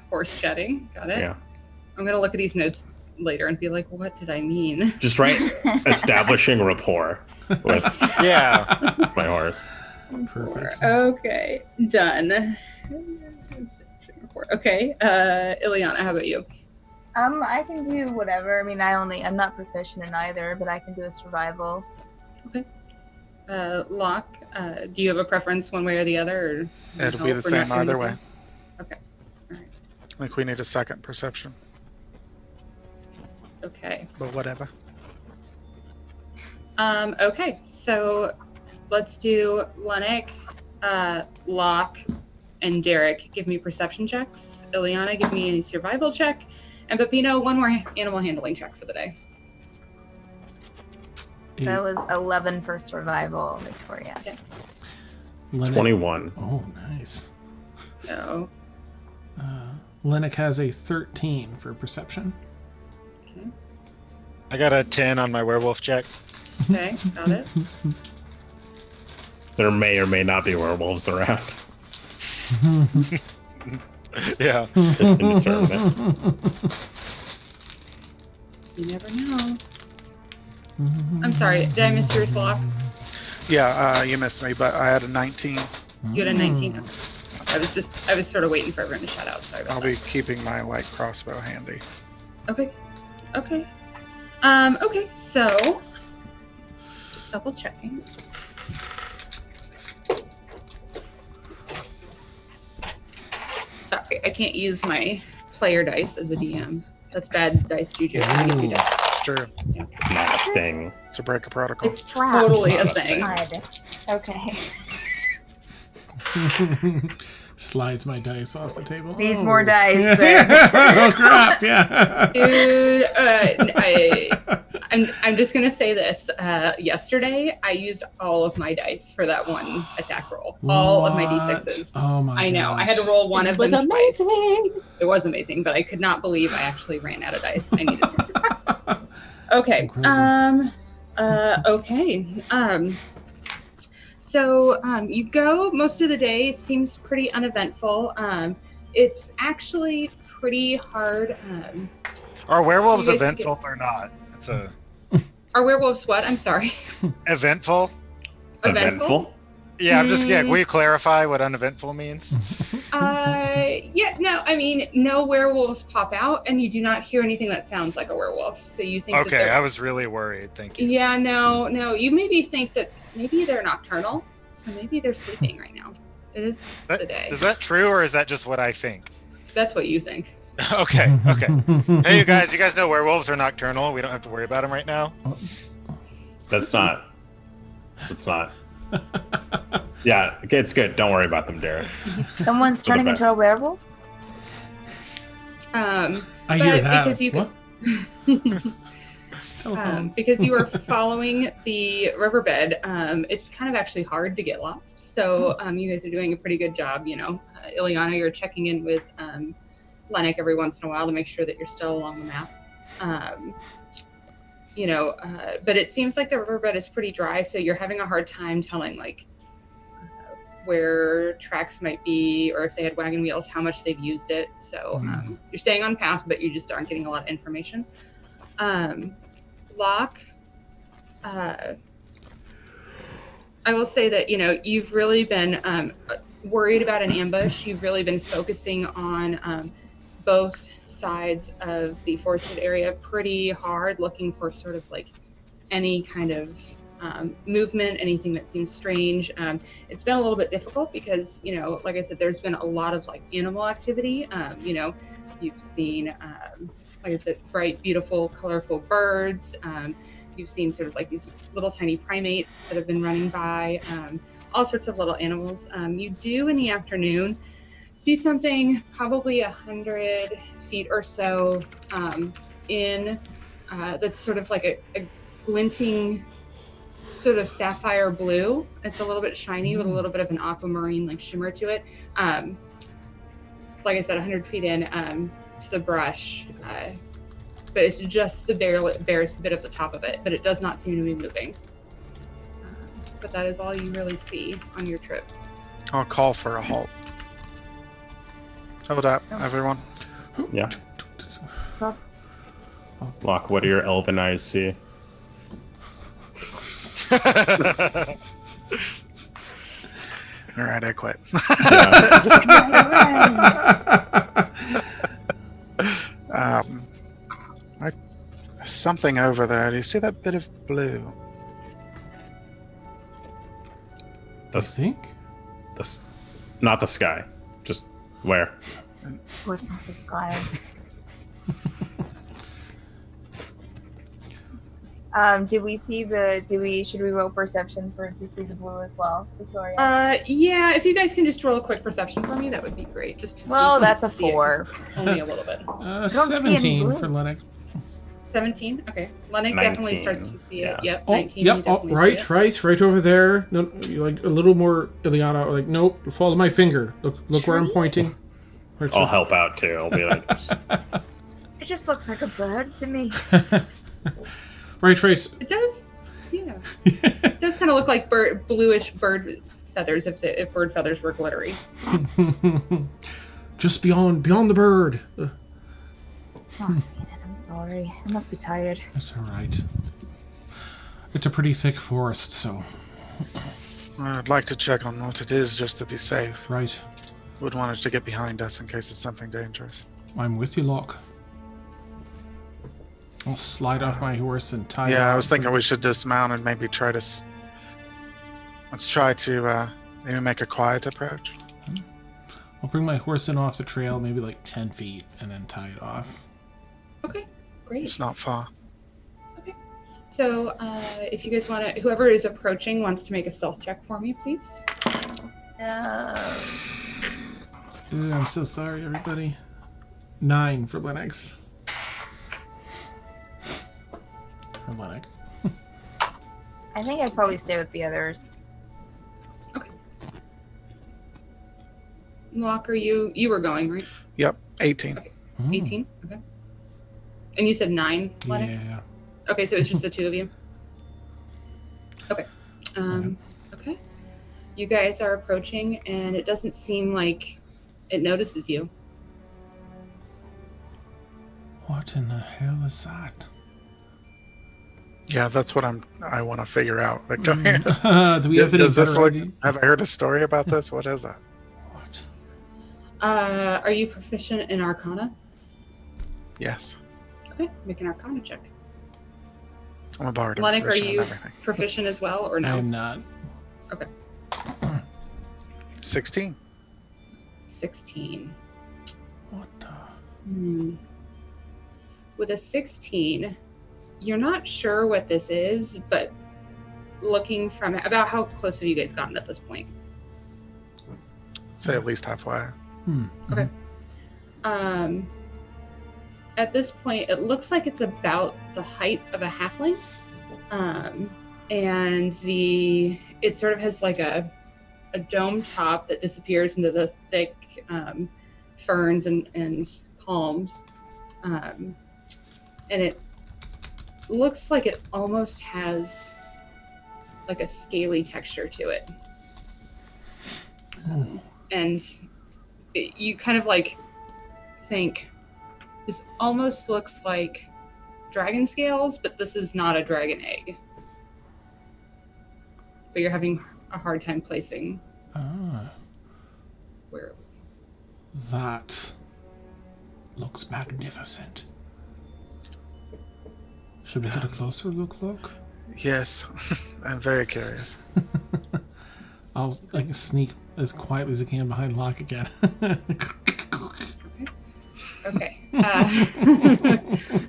horse chatting. Got it. Yeah. I'm gonna look at these notes later and be like, what did I mean? Just establishing rapport with Yeah. my horse. Perfect. Okay, done. Okay, Ileana, how about you? I can do whatever. I mean, I'm not proficient in either, but I can do a survival. Locke, do you have a preference one way or the other? Or It'll be the same either way. Okay. All right. I think we need a second perception, Okay. but whatever. Okay, so let's do Llennoc, Locke, and Derek. Give me perception checks. Ileana, give me a survival check. And Pepino, one more animal handling check for the day. That was 11 for survival, Victoria. Llennoc- 21. Oh, nice. No. Llennoc has a 13 for perception. Okay. I got a 10 on my werewolf check. Okay, got it. There may or may not be werewolves around. Yeah. It's indeterminate. You never know. I'm sorry, did I miss yours, Locke? Yeah, you missed me, but I had a 19. You had a 19? Okay. I was sort of waiting for everyone to shout out. Sorry about I'll that. be keeping my light crossbow handy. Okay. Okay, so just double checking. Sorry, I can't use my player dice as a DM. That's bad dice juju. I give you dice. It's true. It's not a thing. It's a break of protocol. It's trapped. Totally a Not a thing. Okay. Slides my dice off the table. Needs Oh. more dice Yeah. there. Oh crap! Yeah. Dude, I'm just gonna say this. Yesterday, I used all of my dice for that one attack roll. All of my d6s. Oh my! I know. gosh. I had to roll one It of was them twice. amazing. It was amazing, but I could not believe I actually ran out of dice. I needed more. Okay. Incredible. Okay. So you go most of the day. Seems pretty uneventful. It's actually pretty hard. Are werewolves You guys eventful or not? It's a Are werewolves what? I'm sorry. eventful. Eventful? Yeah, I'm just Will you clarify what uneventful means? Yeah, no, I mean, no werewolves pop out, and you do not hear anything that sounds like a werewolf. So you think Okay, that I was really worried. Thank you. yeah, no, you maybe think that maybe they're nocturnal, so maybe they're sleeping right now. It is the day. Is that true or is that just what I think? That's what you think. Okay. Hey, you guys know werewolves are nocturnal. We don't have to worry about them right now. That's not. Yeah, it's good. Don't worry about them, Derek. Someone's For the turning best. into a werewolf? I but hear that. because you What? Telephone. because you are following the riverbed, it's kind of actually hard to get lost. So you guys are doing a pretty good job. Ileana, you're checking in with Llennoc every once in a while to make sure that you're still along the map. But it seems like the riverbed is pretty dry, so you're having a hard time telling where tracks might be, or if they had wagon wheels, how much they've used it. So you're staying on path, but you just aren't getting a lot of information. Locke, I will say that you've really been worried about an ambush. You've really been focusing on both sides of the forested area pretty hard, looking for sort of any kind of movement, anything that seems strange. It's been a little bit difficult because like I said, there's been a lot of animal activity. You've seen like I said, bright, beautiful, colorful birds. You've seen sort of these little tiny primates that have been running by. all sorts of little animals. You do in the afternoon see something probably 100 feet or so in that's sort of like a glinting sort of sapphire blue. It's a little bit shiny with a little bit of an aquamarine like shimmer to it. Like I said, 100 feet in to the brush, but it's just the barest bit of the top of it, but it does not seem to be moving. But that is all you really see on your trip. I'll call for a halt. Hold up, everyone. Yeah. Locke, what do your elven eyes see? All right, I quit. Something over there. Do you see that bit of blue? Not the sky. Just where? Of course not the sky. Should we roll perception to see the blue as well, Victoria? Yeah, if you guys can just roll a quick perception for me, that would be great. Just to Well, see, that's a see it. 4. Only a little bit. don't see any 17 blue. for Llennoc. 17? Okay. Llennoc 19, definitely starts to see it. yeah. Yep, Oh, 19. you yep. Oh, definitely see right, it. right over there. No, like a little more, Ileana. Like, nope. Follow my finger. Look where I'm pointing. Right I'll to- help out too. I'll be like, It just looks like a bird to me. Right. It does, yeah. It does kind of look like bluish bird feathers if bird feathers were glittery. Just beyond the bird. Oh, seen it. I'm sorry. I must be tired. That's all right. It's a pretty thick forest, so I'd like to check on what it is just to be safe. right. Would want it to get behind us in case it's something dangerous. I'm with you, Locke. I'll slide off my horse and tie. Yeah, it I was up. thinking we should dismount and maybe try to. Let's try to maybe make a quiet approach. I'll bring my horse in off the trail, maybe like 10 feet, and then tie it off. Okay, great. It's not far. So if you guys want to, whoever is approaching wants to make a stealth check for me, please. Ooh, I'm so sorry, everybody. 9 for Llennoc. For Llennoc. I think I'd probably stay with the others. Walker, you were going, right? Yep, 18. 18? Okay. And you said 9, Llennoc? Yeah. Okay, so it's just the two of you. Okay. Okay. You guys are approaching, and it doesn't seem like it notices you. What in the hell is that? Yeah, that's what I want to figure out. Victoria. Do we have any Does this better look? idea? Have I heard a story about this? What is that? What? Are you proficient in Arcana? Yes, Okay, make an Arcana check. I'm a bard. I'm Llennoc, are proficient in you everything. proficient as well, or I no? am not. 16. 16. What the? With a 16, you're not sure what this is, but looking from about how close have you guys gotten at this point? Say at least halfway. Okay. At this point, it looks like it's about the height of a halfling, and it sort of has like a dome top that disappears into the thick ferns and palms, and it looks like it almost has like a scaly texture to it, and you kind of like think this almost looks like dragon scales, but this is not a dragon egg. But you're having a hard time placing where. That looks magnificent. Should we get a closer look? Yes, I'm very curious. I'll like sneak as quietly as I can behind Locke again. Okay.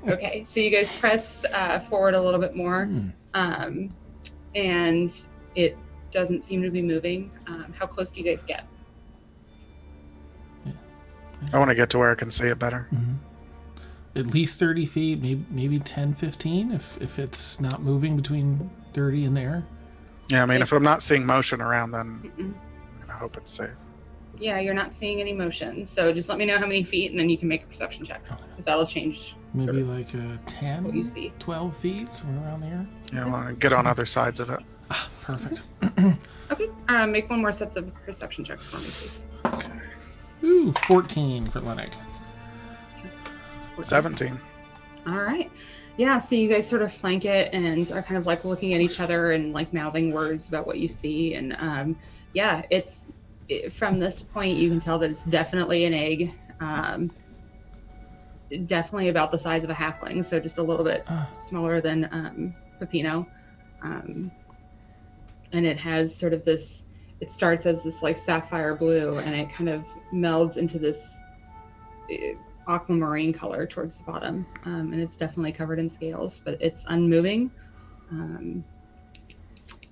Okay. So you guys press forward a little bit more, and it doesn't seem to be moving. How close do you guys get? I want to get to where I can see it better. At least 30 feet, maybe 10, 15, if it's not moving between 30 and there. Yeah, I mean, if I'm not seeing motion around, then I'm going to hope it's safe. Yeah, you're not seeing any motion. So just let me know how many feet, and then you can make a perception check. Because that'll change Maybe sort of like 10, what you see. 12 feet, somewhere around there. Yeah, I want to get on other sides of it. Ah, perfect. Okay, make one more set of perception checks for me, please. Okay. Ooh, 14 for Llennoc. 17. All right. Yeah, so you guys sort of flank it and are kind of like looking at each other and like mouthing words about what you see. And yeah, from this point, you can tell that it's definitely an egg. Definitely about the size of a halfling, so just a little bit smaller than Pepino. And it has sort of this, it starts as this like sapphire blue, and it kind of melds into this aquamarine color towards the bottom, and it's definitely covered in scales, but it's unmoving.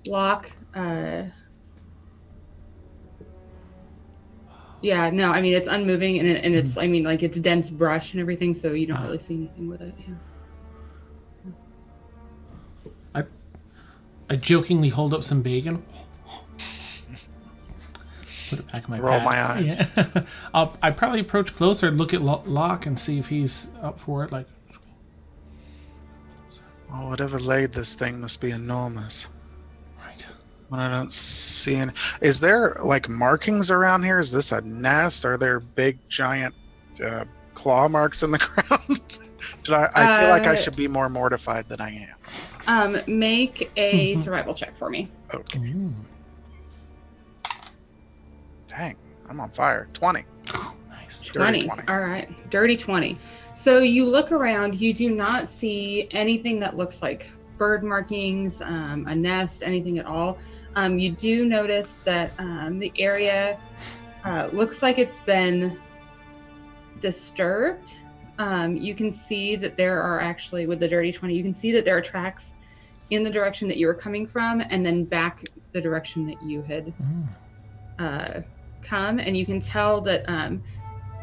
Lok, yeah, no, I mean, it's unmoving, and it's, I mean, like, it's dense brush and everything, so you don't really see anything with it. Yeah. I jokingly hold up some bacon. Put it back in my Roll pack. my eyes. Yeah. I probably approach closer and look at Lok and see if he's up for it. Like, Well, whatever laid this thing must be enormous. right. When I don't see any. Is there like markings around here? Is this a nest? Are there big giant claw marks in the ground? I feel like I should be more mortified than I am. Make a survival check for me. Okay. Ooh. Dang, I'm on fire. 20. Nice. 20. 20. All right. Dirty 20. So you look around, you do not see anything that looks like bird markings, a nest, anything at all. You do notice that the area looks like it's been disturbed. You can see that there are actually, with the dirty 20, you can see that there are tracks in the direction that you were coming from, and then back the direction that you had come. And you can tell that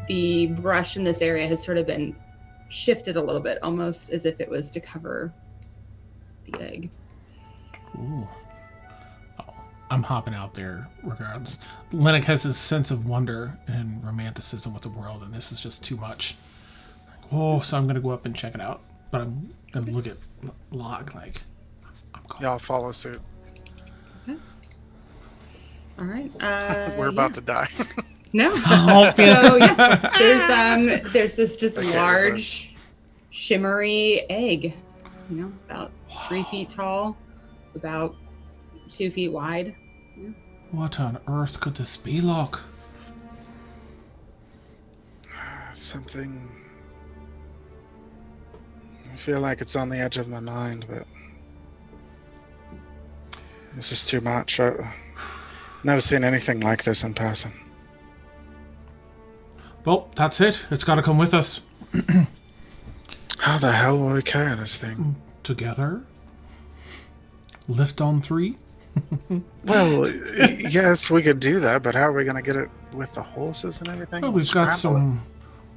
the brush in this area has sort of been shifted a little bit, almost as if it was to cover the egg. Ooh. Oh, I'm hopping out there regardless. Llennoc has this sense of wonder and romanticism with the world, and this is just too much. Oh, so I'm going to go up and check it out. But I'm going to look at Lok like, I'm going. Yeah, I'll follow suit. All right. We're about to die. No. Oh, So yeah, there's this just Okay, large, shimmery egg. You know, about 3 feet tall, about 2 feet wide. What on earth could this be, Lok? Something. I feel like it's on the edge of my mind, but this is too much. I've never seen anything like this in person. Well, that's it. It's got to come with us. How the hell will we carry this thing? Together? Lift on 3? Well, yes, we could do that, but how are we going to get it with the horses and everything? Well, We'll we've got scramble it. some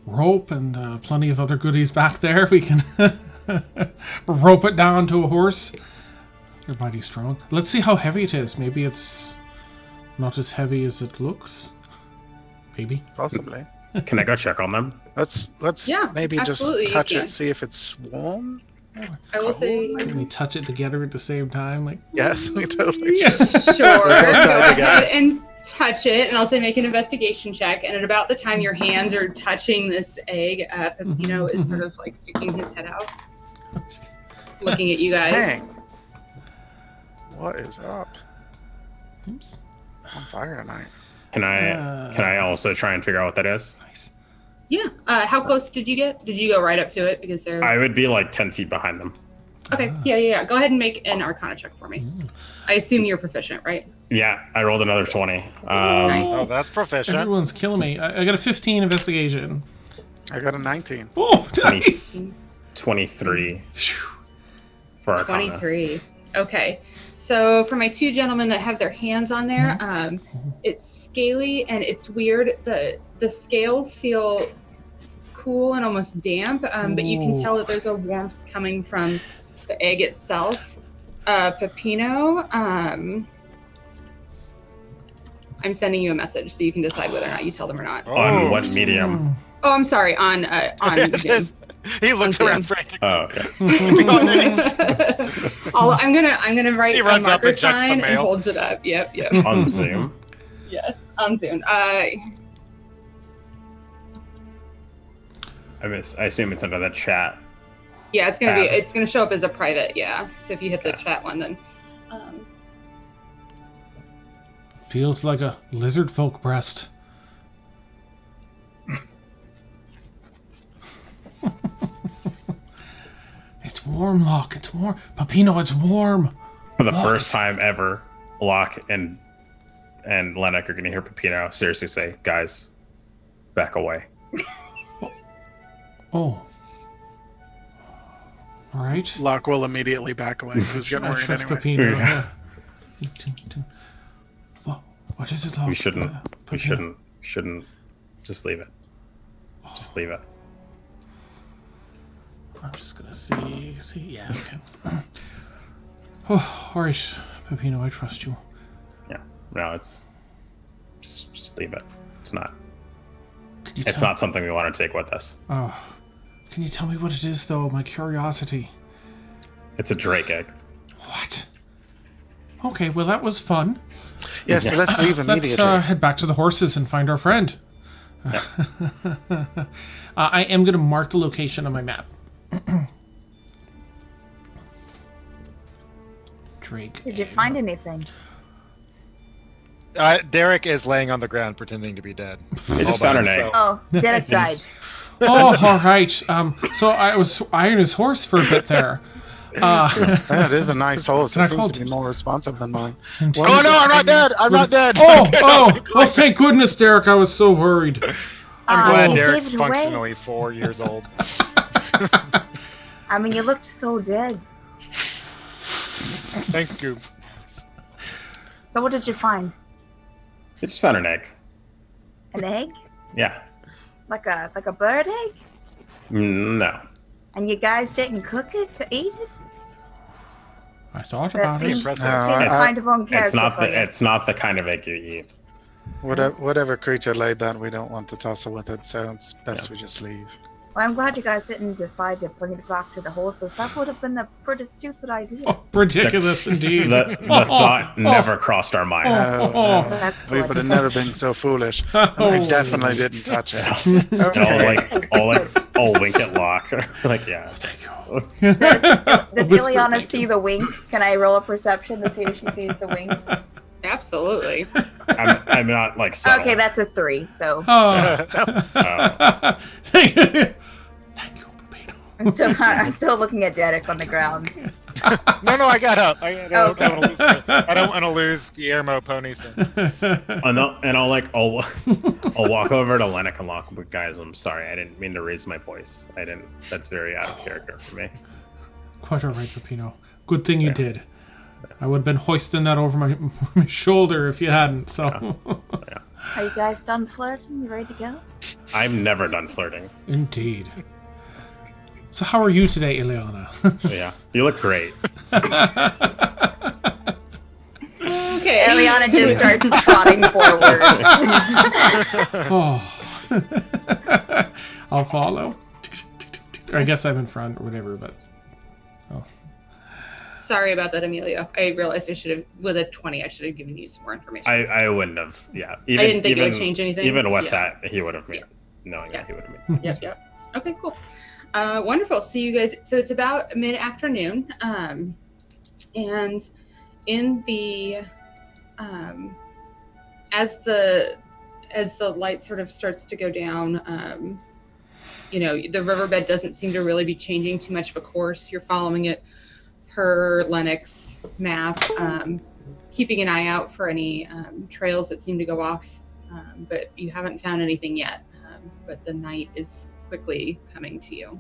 rope and plenty of other goodies back there. We can rope it down to a horse. You're mighty strong. Let's see how heavy it is. Maybe it's not as heavy as it looks. Maybe. Possibly. Can I go check on them? Let's Yeah, maybe absolutely, just you touch can. it, see if it's warm. I will say, Cold, Can we touch it together at the same time? Like, Yes, we totally Yeah. should. sure, go die together. ahead and touch it, and I'll say make an investigation check. And at about the time your hands are touching this egg, Pepino is sort of like sticking his head out, looking at you guys. Dang. What is up? oops. I'm on fire tonight. Can I also try and figure out what that is? Nice. Yeah. How close did you get? Did you go right up to it? Because they're I would be like 10 feet behind them. okay. Yeah. Go ahead and make an Arcana check for me. Ooh. I assume you're proficient, right? Yeah, I rolled another 20. Nice. Oh, that's proficient. Everyone's killing me. I got a 15 investigation. I got a 19. Oh, nice. 23 for Arcana. 23. Okay. So for my two gentlemen that have their hands on there, it's scaly and it's weird. The scales feel cool and almost damp, but you can tell that there's a warmth coming from the egg itself. Pepino, I'm sending you a message so you can decide whether or not you tell them or not. On what medium? Oh, I'm sorry. On Zoom. He looks On around Zoom. frantically. Oh, okay. I'm gonna write He a runs up marker and checks the sign and mail. holds it up. Yep. On Zoom. Yes, on Zoom. I assume it's under the chat. Yeah, it's gonna show up as a private. Yeah. So if you hit the chat one, then. Feels like a lizard folk breast. It's warm, Lok. It's warm. Pepino, it's warm. For the first time ever, Lok and Llennoc are going to hear Pepino seriously say, "Guys, back away." Oh. All right. Locke will immediately back away. Who's getting worried Trust anyway? Pepino. Yeah. What is it, Lok? We shouldn't. We Pepino. shouldn't. Just leave it. Just leave it. I'm just gonna see. Yeah, okay. Oh, all right, Pepino, I trust you. Yeah. No, it's just leave it. It's not. Can you It's tell- not something we want to take with us. Oh, can you tell me what it is, though? My curiosity. It's a drake egg. What? Okay, well that was fun. Yeah, so let's leave immediately. Let's head back to the horses and find our friend. Yeah. I am gonna mark the location on my map. Drake. Did you find anything? Derek is laying on the ground pretending to be dead. They just found an egg. Oh, Derek died. Oh, all right. So I was eyeing his horse for a bit there. That is a nice horse. Can I It seems call to be it- more responsive than mine. Oh no, I'm not dead! I'm not dead! Oh, thank goodness, Derek. I was so worried. I'm glad you Derek's gave it away. functionally 4 years old. I mean, you looked so dead. Thank you. So what did you find? They just found an egg. An egg? Yeah. Like a bird egg? No. And you guys didn't cook it to eat it? I thought That about seems, it. impressive. seems kind of uncharacter for you. It's not the kind of egg you eat. Whatever creature laid that, we don't want to tussle with it, so it's best we just leave. Well, I'm glad you guys didn't decide to bring it back to the horses. That would have been a pretty stupid idea. Oh, ridiculous indeed. The thought never crossed our mind. No, no. That's We good. would have never been so foolish. I definitely didn't touch it. And I'll Okay. I'll wink at Locke. Like, yeah. Thank you. Does Whisper Ileana thank see you. the wink? Can I roll a perception to see if she sees the wink? Absolutely. I'm not like subtle. Okay, that's a 3. So Oh. Thank you, Pepino. I'm still looking at Derek on the ground. No, I got up. I don't Okay. want to lose. I don't want to lose Guillermo Ponyson. I'll walk over to Llennoc and Lok. But guys, I'm sorry. I didn't mean to raise my voice. I didn't. That's very out of character for me. Quite all right, Pepino. Good thing you did. I would have been hoisting that over my shoulder if you hadn't. So, Are you guys done flirting? You ready to go? I'm never done flirting. indeed. So, how are you today, Ileana? Yeah, you look great. Okay. Eliana just starts trotting forward. Oh, I'll follow. Or I guess I'm in front or whatever, but Sorry about that, Emilio. I realized I should have, with a 20, I should have given you some more information. I wouldn't have. Yeah, I didn't think it would change anything. Even with Yeah. that, he would have made. Knowing that, he would have made. Sense. Yep. Okay, cool. Wonderful. So you guys, so it's about mid-afternoon, and in the, as the light sort of starts to go down, the riverbed doesn't seem to really be changing too much of a course. You're following it per Lennoc's map, keeping an eye out for any trails that seem to go off, but you haven't found anything yet. But the night is quickly coming to you.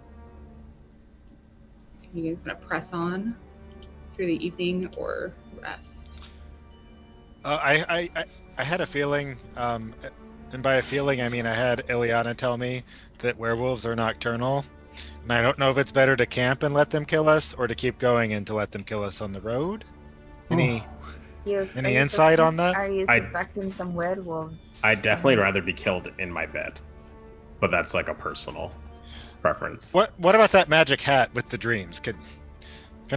You guys gonna press on? through the evening or rest? I had a feeling, and by a feeling I mean I had Ileana tell me that werewolves are nocturnal, and I don't know if it's better to camp and let them kill us, or to keep going and to let them kill us on the road. Any insight on that? Are you suspecting some werewolves? I'd definitely rather be killed in my bed, but that's like a personal preference. What about that magic hat with the dreams? Can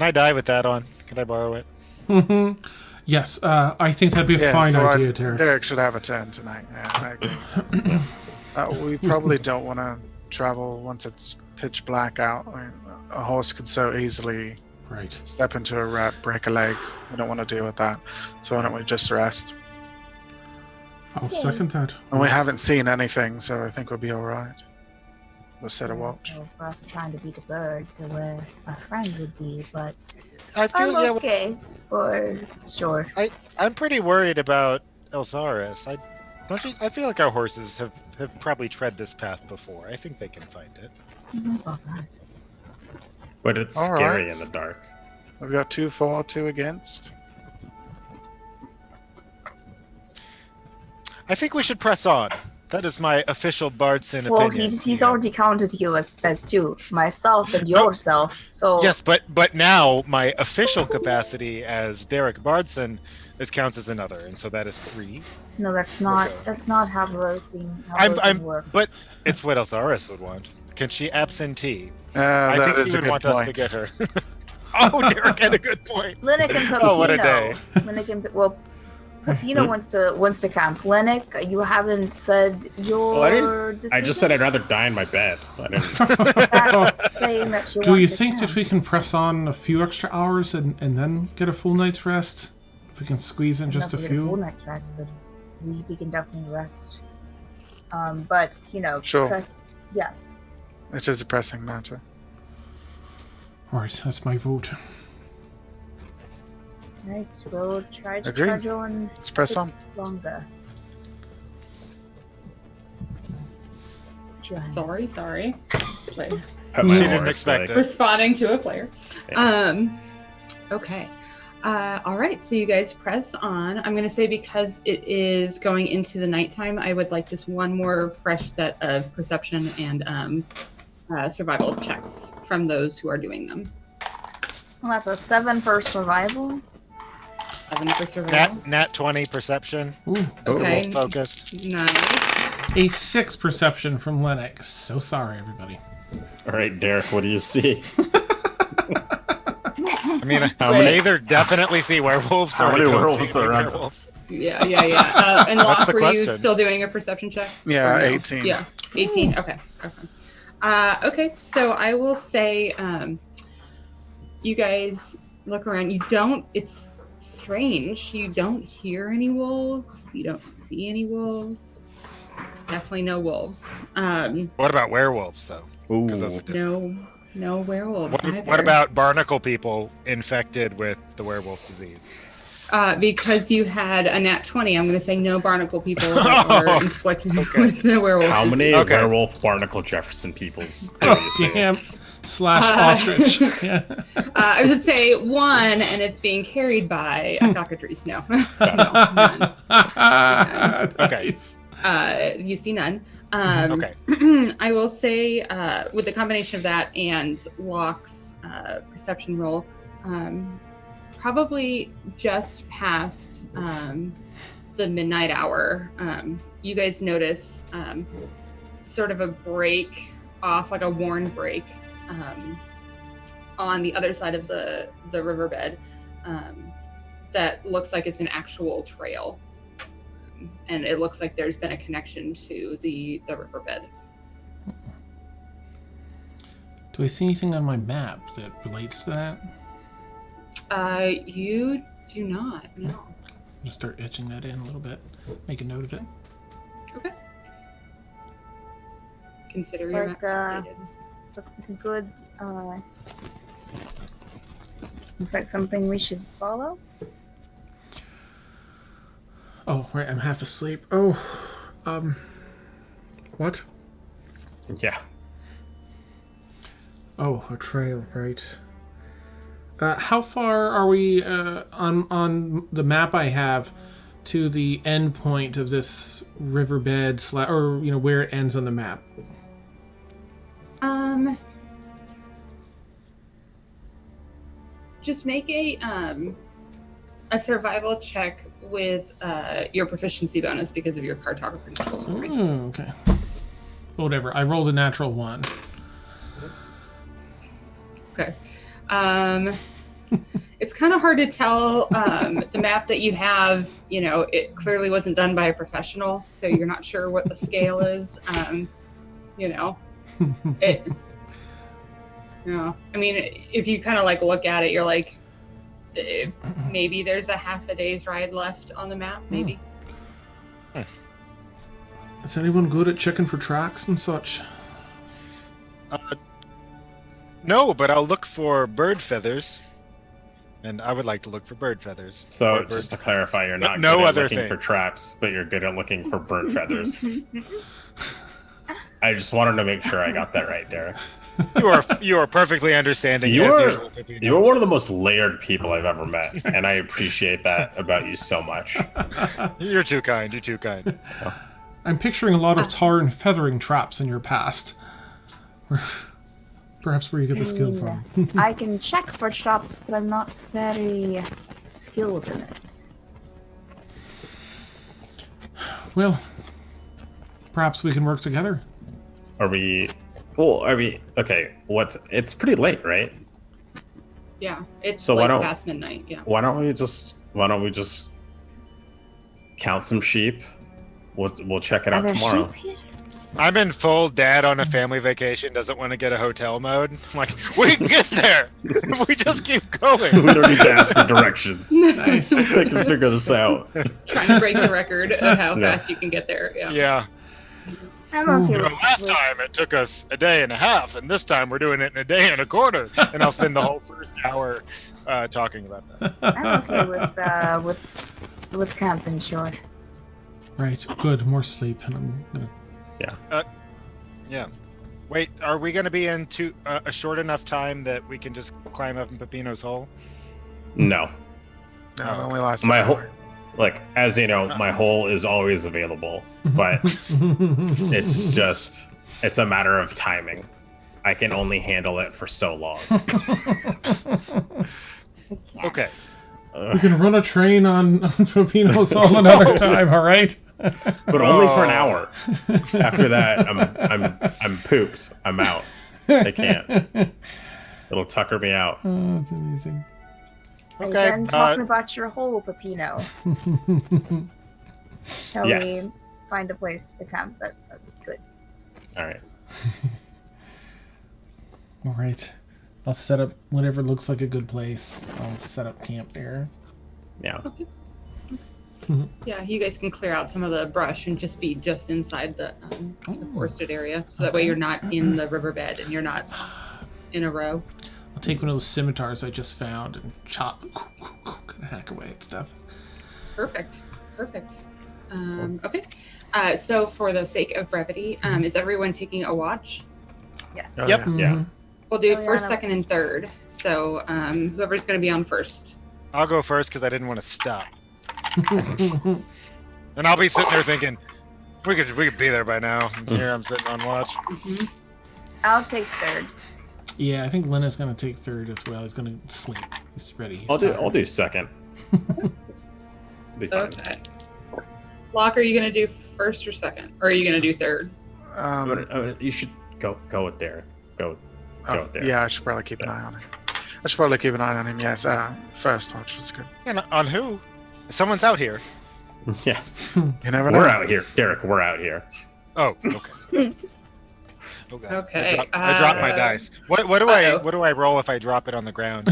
I die with that on? Can I borrow it? Mm-hmm. Yes, I think that'd be a fine idea, Derek. Derek should have a turn tonight. Yeah, I agree. We probably don't want to travel once it's pitch black out. I mean, a horse could so easily step into a rut, break a leg. We don't want to deal with that. So why don't we just rest? I'll second that. And we haven't seen anything, so I think we'll be all right. We'll set a watch. So for us, we're trying to beat a bird to where our friend would be, but I'm okay for sure. I'm pretty worried about Elxaris. I feel like our horses have probably tread this path before. I think they can find it. But it's all scary right. in the dark. We've got 2 for, 2 against. I think we should press on. That is my official Bardson opinion. Well, he's already counted you as two, myself and yourself. So yes, but now my official capacity as Derek Bardson counts as another, and so that is 3. No, that's not. That's not how roasting works. But it's what Elxaris would want. Can she absentee? I think she would want us to get her. Oh, Derek had a good point. Llennoc and Pepino. Oh, what a day. Llennoc and Pepino wants to camp. Llennoc, you haven't said your decision. I just said I'd rather die in my bed. I didn't. That's saying that you Do want you to think camp. that we can press on a few extra hours and then get a full night's rest? If we can squeeze in just a Not to get full few? night's rest, but we can definitely rest. But Sure. Yeah. It is a pressing matter. Alright, that's my vote. Right, we'll try to Agreed. trudge on Let's press on. longer. Sorry. Player. Put my She didn't horse, expect like, it. Responding to a player. Yeah. Okay. All right, so you guys press on. I'm going to say because it is going into the nighttime, I would like just one more fresh set of perception and survival checks from those who are doing them. Well, that's a 7 for survival. 7 for survival. Nat 20 perception. Ooh, Okay. Focused. Nice. a 6 perception from Llennoc. So sorry, everybody. All right, Derek, what do you see? I mean, How I many- either definitely see werewolves or How I many don't werewolves see are around werewolves. Yeah. And What's Locke, the were you question? still doing a perception check? Yeah, Or no? 18. Yeah, 18. Okay. Okay, so I will say you guys look around. It's strange. You don't hear any wolves. You don't see any wolves. Definitely no wolves. What about werewolves, though? Because those are different. No werewolves What either. about barnacle people infected with the werewolf disease? Because you had a nat 20, I'm going to say no barnacle people that were inflicted with the werewolf. How many Okay. werewolf barnacle Jefferson peoples do you see? Damn. Slash ostrich. Yeah. I was going to say 1, and it's being carried by a cockatrice. No. No, none. Okay. Nice. You see none. Okay. I will say, with the combination of that and Locke's perception roll, probably just past the midnight hour, you guys notice sort of a break off, like a worn break, on the other side of the riverbed that looks like it's an actual trail. And it looks like there's been a connection to the riverbed. Do I see anything on my map that relates to that? You do not, no. I'm gonna start etching that in a little bit. Make a note of it. Okay. Consider your Like, map updated. This looks like a good. Looks like something we should follow. Oh, right, I'm half asleep. Oh, what? Yeah. Oh, a trail, right. How far are we on the map I have to the end point of this riverbed, or where it ends on the map? Just make a survival check with your proficiency bonus because of your cartography skills. Okay. Whatever. I rolled a natural 1. Okay. It's kind of hard to tell. The map that you have, it clearly wasn't done by a professional, so you're not sure what the scale is. It. I mean, if you kind of look at it, you're like, maybe there's a half a day's ride left on the map, maybe. Is anyone good at checking for tracks and such? No, but I'll look for bird feathers. And I would like to look for bird feathers. So, just to clarify, you're not no good at other looking for things. traps, but you're good at looking for bird feathers. I just wanted to make sure I got that right, Derek. You are perfectly understanding. You as are usual, Pepino. You're one of the most layered people I've ever met, and I appreciate that about you so much. You're too kind. You're too kind. I'm picturing a lot of tar and feathering traps in your past. Perhaps where you get the skill from. I can check for traps, but I'm not very skilled in it. Well, perhaps we can work together. Okay, it's pretty late, right? Yeah, it's So past midnight. Yeah. Why don't we just count some sheep? We'll check it Are out there tomorrow. sheep here? I'm in full dad on a family vacation, doesn't want to get a hotel mode. I'm like, we can get there if we just keep going. We don't need to ask for directions. Nice. I can figure this out. Trying to break the record of how Yeah. fast you can get there. Yeah. Yeah. I'm okay You know, with last time it took us a day and a half, and this time we're doing it in a day and a quarter. And I'll spend the whole first hour talking about that. I'm okay with camping, sure. Right, good. More sleep, and I'm gonna... Yeah. Wait, are we going to be in a short enough time that we can just climb up in Pepino's hole? No. No, it only lasts My an whole, hour. as you know, my hole is always available, but it's a matter of timing. I can only handle it for so long. I can't. Okay. We can run a train on Pepino's all another time, all right? But only for an hour. After that, I'm pooped. I'm out. I can't. It'll tucker me out. Oh, that's amazing. Are you Okay, done talking about your hole, Pepino? Shall Yes. we find a place to camp? That's good. All right. All right. I'll set up whatever looks like a good place. I'll set up camp there. Yeah. Yeah, you guys can clear out some of the brush and just be inside the forested area, so that way you're not in the riverbed and you're not in a row. I'll take one of those scimitars I just found and chop, kind of hack away at stuff. Perfect. Okay. So for the sake of brevity, is everyone taking a watch? Yes. Oh, Yep. yeah. Yeah. We'll do Oh, yeah, first, no. second, and third. So whoever's going to be on first. I'll go first because I didn't want to stop. And I'll be sitting there thinking, we could be there by now. And here I'm sitting on watch. Mm-hmm. I'll take third. Yeah, I think Lenna's gonna take third as well. He's gonna sleep. He's ready. He's I'll tired. do second. Be fine. Okay. Locke, are you going to do first or second? Or are you going to do third? You should go with Derek. Go with Derek. Yeah, I should probably keep an eye on him. I should probably keep an eye on him. Yes, first watch is good. And on who? Someone's out here. Yes. You never know. We're out here, Derek. We're out here. Oh, okay. Okay. Okay, I dropped my dice. What do uh-oh. I roll if I drop it on the ground?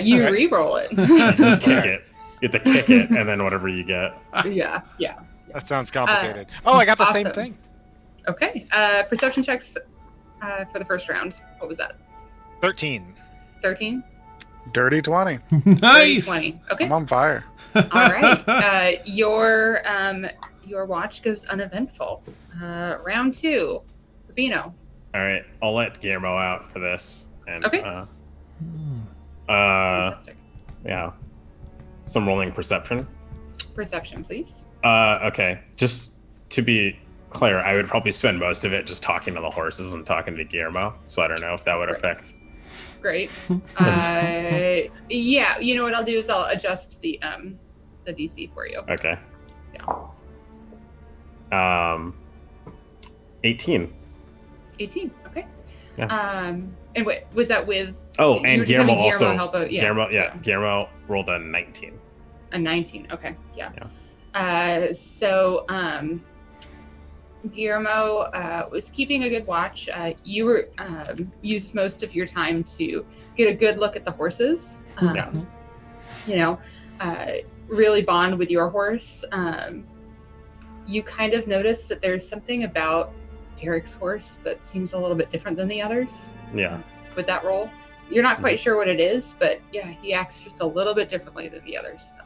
You re-roll it. Just kick it. You have to kick it, and then whatever you get. Yeah. That sounds complicated. I got the same awesome. thing. Okay. Perception checks for the first round. What was that? 13. 13? Dirty 20. Nice. 20. Okay. I'm on fire. All right. Your watch goes uneventful. Round 2. Pepino. All right, I'll let Guillermo out for this. And, Okay. Fantastic. Yeah. Some rolling perception. Perception, please. Okay. Just to be clear, I would probably spend most of it just talking to the horses and talking to Guillermo. So I don't know if that would affect. Great. Yeah, you know what I'll do is I'll adjust the DC for you. Okay. Yeah. 18. 18. Okay. Yeah. And wait, was that with? Oh, you and were just Guillermo having also. help out? Yeah. Guillermo rolled a 19. A 19. Okay. Yeah. So Guillermo was keeping a good watch. You were used most of your time to get a good look at the horses. You know, really bond with your horse. You kind of notice that there's something about Derek's horse that seems a little bit different than the others. Yeah. With that role, you're not quite sure what it is, but yeah, he acts just a little bit differently than the others. So.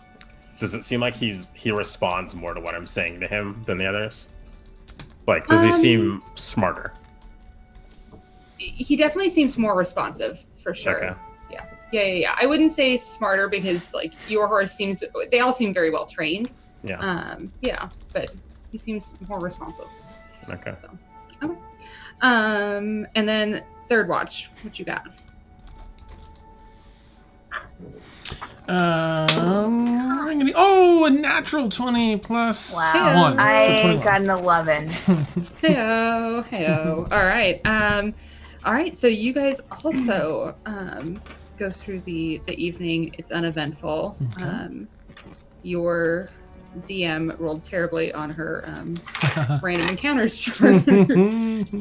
Does it seem like he responds more to what I'm saying to him than the others? Like, does he seem smarter? He definitely seems more responsive, for sure. Okay. Yeah. I wouldn't say smarter because, like, your horse they all seem very well trained. Yeah. Yeah, but he seems more responsive. Okay. So, okay. And then third watch, what you got? A natural 20 plus Wow. 1. I So got an 11. Heyo. All right. So you guys also go through the evening. It's uneventful. Okay. Your DM rolled terribly on her random encounters chart,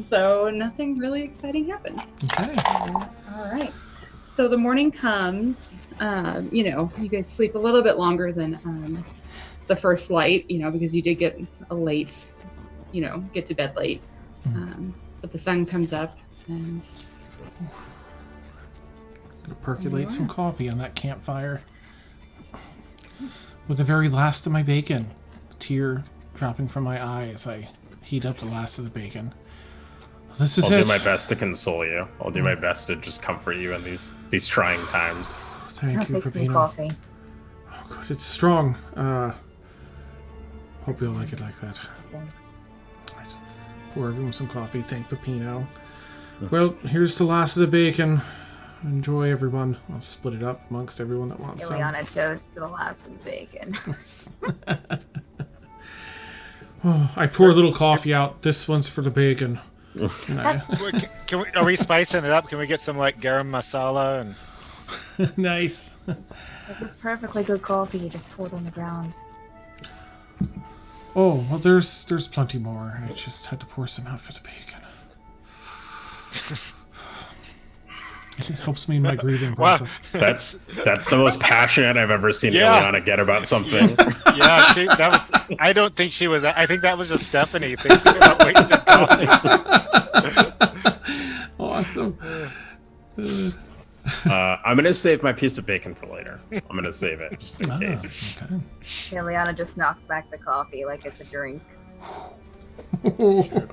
so nothing really exciting happened. Okay. All right. So the morning comes. You guys sleep a little bit longer than the first light. Because you did get a late. Get to bed late. But the sun comes up and. Gonna percolate some coffee on that campfire. With the very last of my bacon, a tear dropping from my eye as I heat up the last of the bacon. This is I'll it. do my best to console you. I'll do my best to just comfort you in these trying times. Thank I'll you, take some Pepino. coffee. Oh, good. It's strong. Hope you'll like it like that. Thanks. Right. Pour everyone some coffee. Thank Pepino. Well, here's the last of the bacon. Enjoy, everyone. I'll split it up amongst everyone that wants some. Ileana chose to the last of the bacon. Oh, I pour a little coffee out. This one's for the bacon. Are we spicing it up? Can we get some like garam masala and? Nice. It was perfectly good coffee. You just poured on the ground. Oh, well, there's plenty more. I just had to pour some out for the bacon. It helps me in my grieving Wow. process. That's the most passionate I've ever seen Ileana get about something. Yeah, that was. I don't think she was. I think that was just Stephanie thinking about wasted coffee. Awesome. I'm gonna save my piece of bacon for later. I'm gonna save it just in case. Okay. Ileana just knocks back the coffee like it's a drink. I'm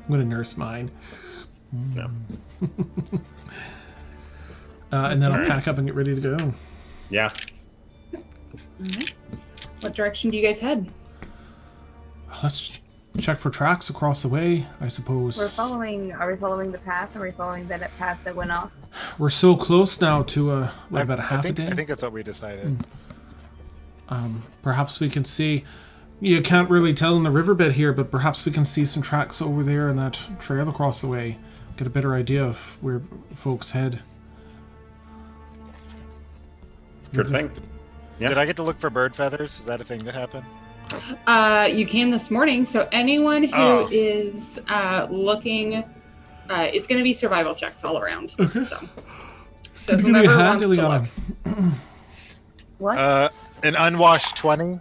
gonna nurse mine. Yeah. And then I'll Alright. pack up and get ready to go. Yeah. What direction do you guys head? Let's check for tracks across the way, I suppose. Are we following the path? Are we following that path that went off? We're so close now to about a half I think, a day. I think that's what we decided. Perhaps we can see. You can't really tell in the riverbed here, but perhaps we can see some tracks over there in that trail across the way. Get a better idea of where folks head. Good thing. Yeah. Did I get to look for bird feathers? Is that a thing that happened? You came this morning, so anyone who is Oh. looking, it's going to be survival checks all around. Okay. So Could you give me a whoever hand, wants to Ileana? look. What? An unwashed 20.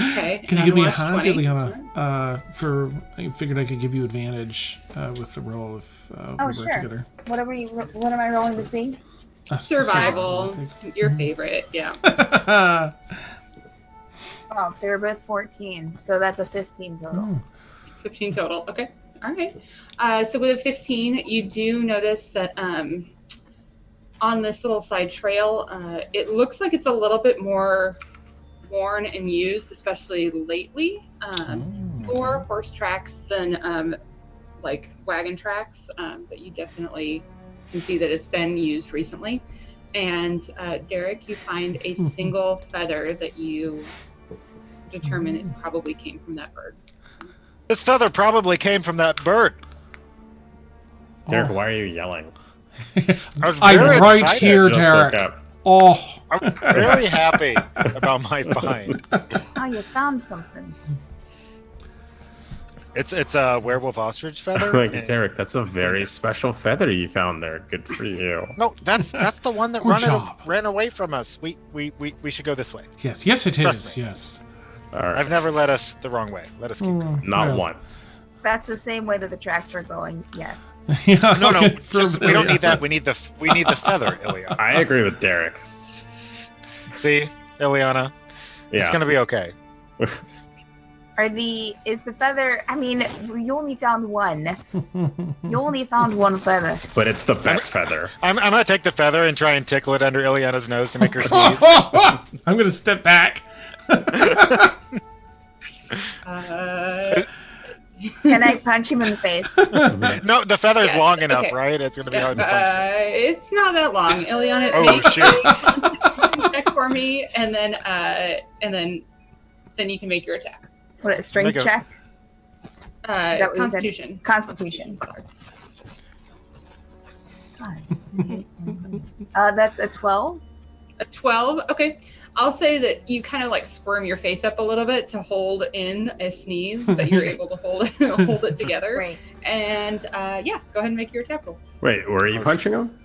Okay. Can you give me a unwashed hand, 20? Ileana? I figured I could give you advantage with the roll if we work sure. together. What am I rolling to see? Survival, your favorite, yeah. Oh, they're both 14, so that's a 15 total. 15 total. Okay. All right. So with a 15, you do notice that on this little side trail, it looks like it's a little bit more worn and used, especially lately. More horse tracks than like wagon tracks, but you definitely can see that it's been used recently. And Derek, you find a single feather that you determine it probably came from that bird. This feather probably came from that bird. Derek, why are you yelling? I'm right excited. here, Just Derek. look up. Oh, I was very happy about my find. Oh, you found something. It's a werewolf ostrich feather. Like, and- Derek, that's a very special feather you found there. Good for you. No, that's the one that Good job. ran away from us. We should go this way. yes, it Trust is. me. Yes. All right. I've never led us the wrong way. Let us keep going. Not well. once. That's the same way that the tracks were going. Yes. Yeah, No, okay, we don't need that. We need the feather, Ileana. I agree with Derek. See, Ileana, Yeah. it's gonna be okay. Is the feather? I mean, you only found one. You only found one feather. But it's the best feather. I'm gonna take the feather and try and tickle it under Ileana's nose to make her sneeze. I'm gonna step back. Can I punch him in the face? No, the feather's Yes, long enough, okay. right? It's gonna be hard to punch. It's not that long. Ileana, Oh, make shoot. a constitution check for me, and then you can make your attack. What, a strength Make a- check? that what you said? Constitution. Constitution. That's a 12. A 12. Okay. I'll say that you kind of like squirm your face up a little bit to hold in a sneeze, but you're able to hold it together. Great. And yeah, go ahead and make your attack roll. Wait, were you punching him?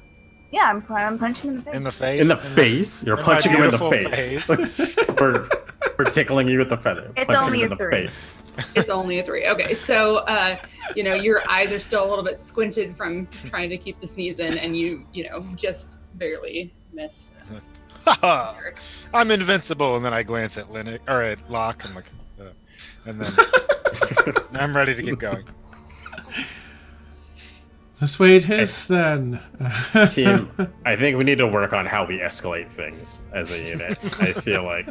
Yeah, I'm punching him in the face. In the face. In the face? You're in punching my him in the beautiful face. We're tickling you with the feather. It's Punching only him a in the 3. face. It's only a 3. Okay, so your eyes are still a little bit squinted from trying to keep the sneeze in, and you just barely miss. Derek. I'm invincible, and then I glance at Llennoc or at Lok, and like, and then I'm ready to keep going. This way it is then. Team, I think we need to work on how we escalate things as a unit. I feel like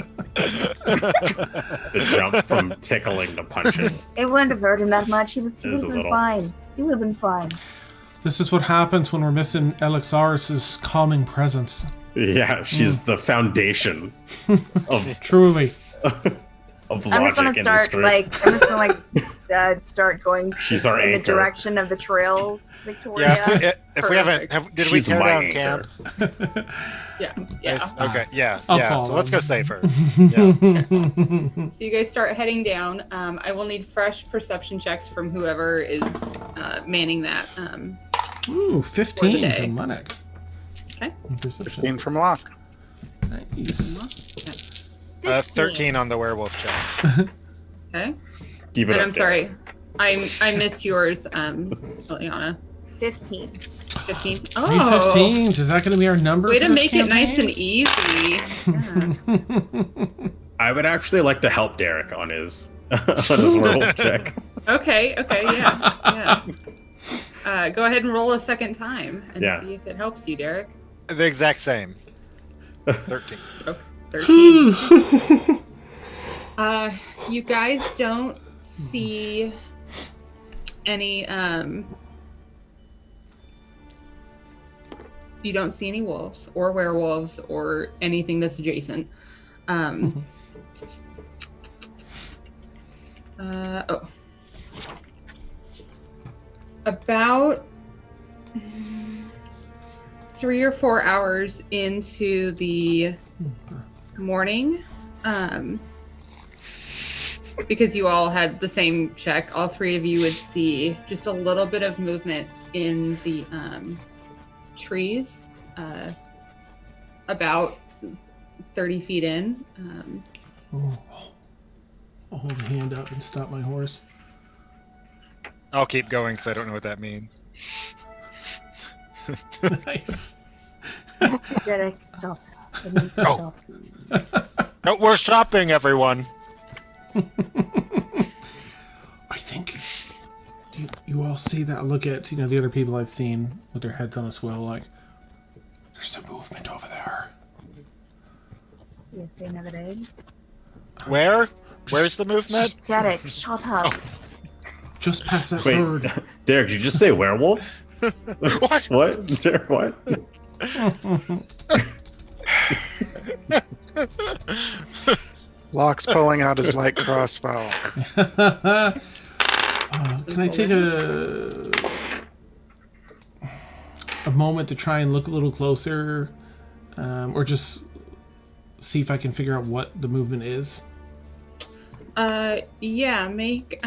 the jump from tickling to punching. It wouldn't have hurt him that much. He would It have is a been little. fine. He would have been fine. This is what happens when we're missing Elxaris' calming presence. Yeah, she's the foundation of Truly. of I'm just gonna logic in start this group. start going She's our in the anchor. direction of the trails, Victoria. Yeah, if we haven't, did we She's tear my down anchor. camp? Yeah. Yes, okay, yeah, I'll yeah. follow. So let's go safer. Yeah. So you guys start heading down. I will need fresh perception checks from whoever is manning that. Ooh, 15 day. from Llennoc. Okay. Perception. 15 from Lok. Nice. 13 on the werewolf check. Okay. Keep it And up I'm sorry, I missed yours, Liliana. 15. 15. 3 Oh, 15s. Is that going to be our number? way for to this make it nice and campaign? easy. Yeah. I would actually like to help Derek on his werewolf check. Okay. Yeah. Go ahead and roll a second time and Yeah. see if it helps you, Derek. The exact same. 13. 13. You guys don't see any you don't see any wolves or werewolves or anything that's adjacent. About 3 or 4 hours into the morning, because you all had the same check, all 3 of you would see just a little bit of movement in the trees, about 30 feet in. Oh. I'll hold a hand up and stop my horse. I'll keep going because I don't know what that means. Nice. Derek, stop. It needs to Oh. stop. Oh, we're shopping, everyone. I think. Do you all see that? Look at the other people I've seen with their heads on a swivel. Like, There's some movement over there. You see another egg? Where? Where's the movement? Derek, shut up. Just past that Wait, bird. Derek, did you just say werewolves? What? What? Derek, what? Locke's pulling out his light crossbow. Can I take a moment to try and look a little closer, or just see if I can figure out what the movement is? Yeah, make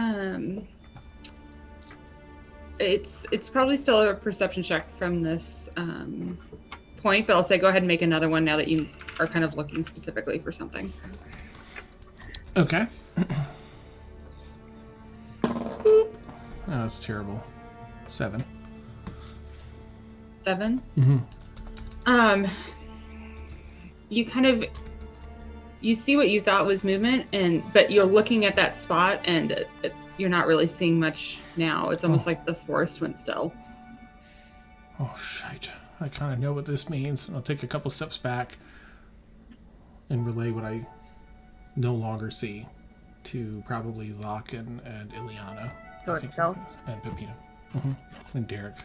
it's probably still a perception check from this point, but I'll say go ahead and make another one now that you are kind of looking specifically for something. Okay. Boop. Oh, that's terrible. 7. 7. Mm-hmm. You see what you thought was movement, but you're looking at that spot and you're not really seeing much now. It's almost like the forest went still. Oh, shite. I kind of know what this means. I'll take a couple steps back and relay what I no longer see to probably Locke and Ileana. So it's stealth? And Pepino. Mm-hmm. And Derek,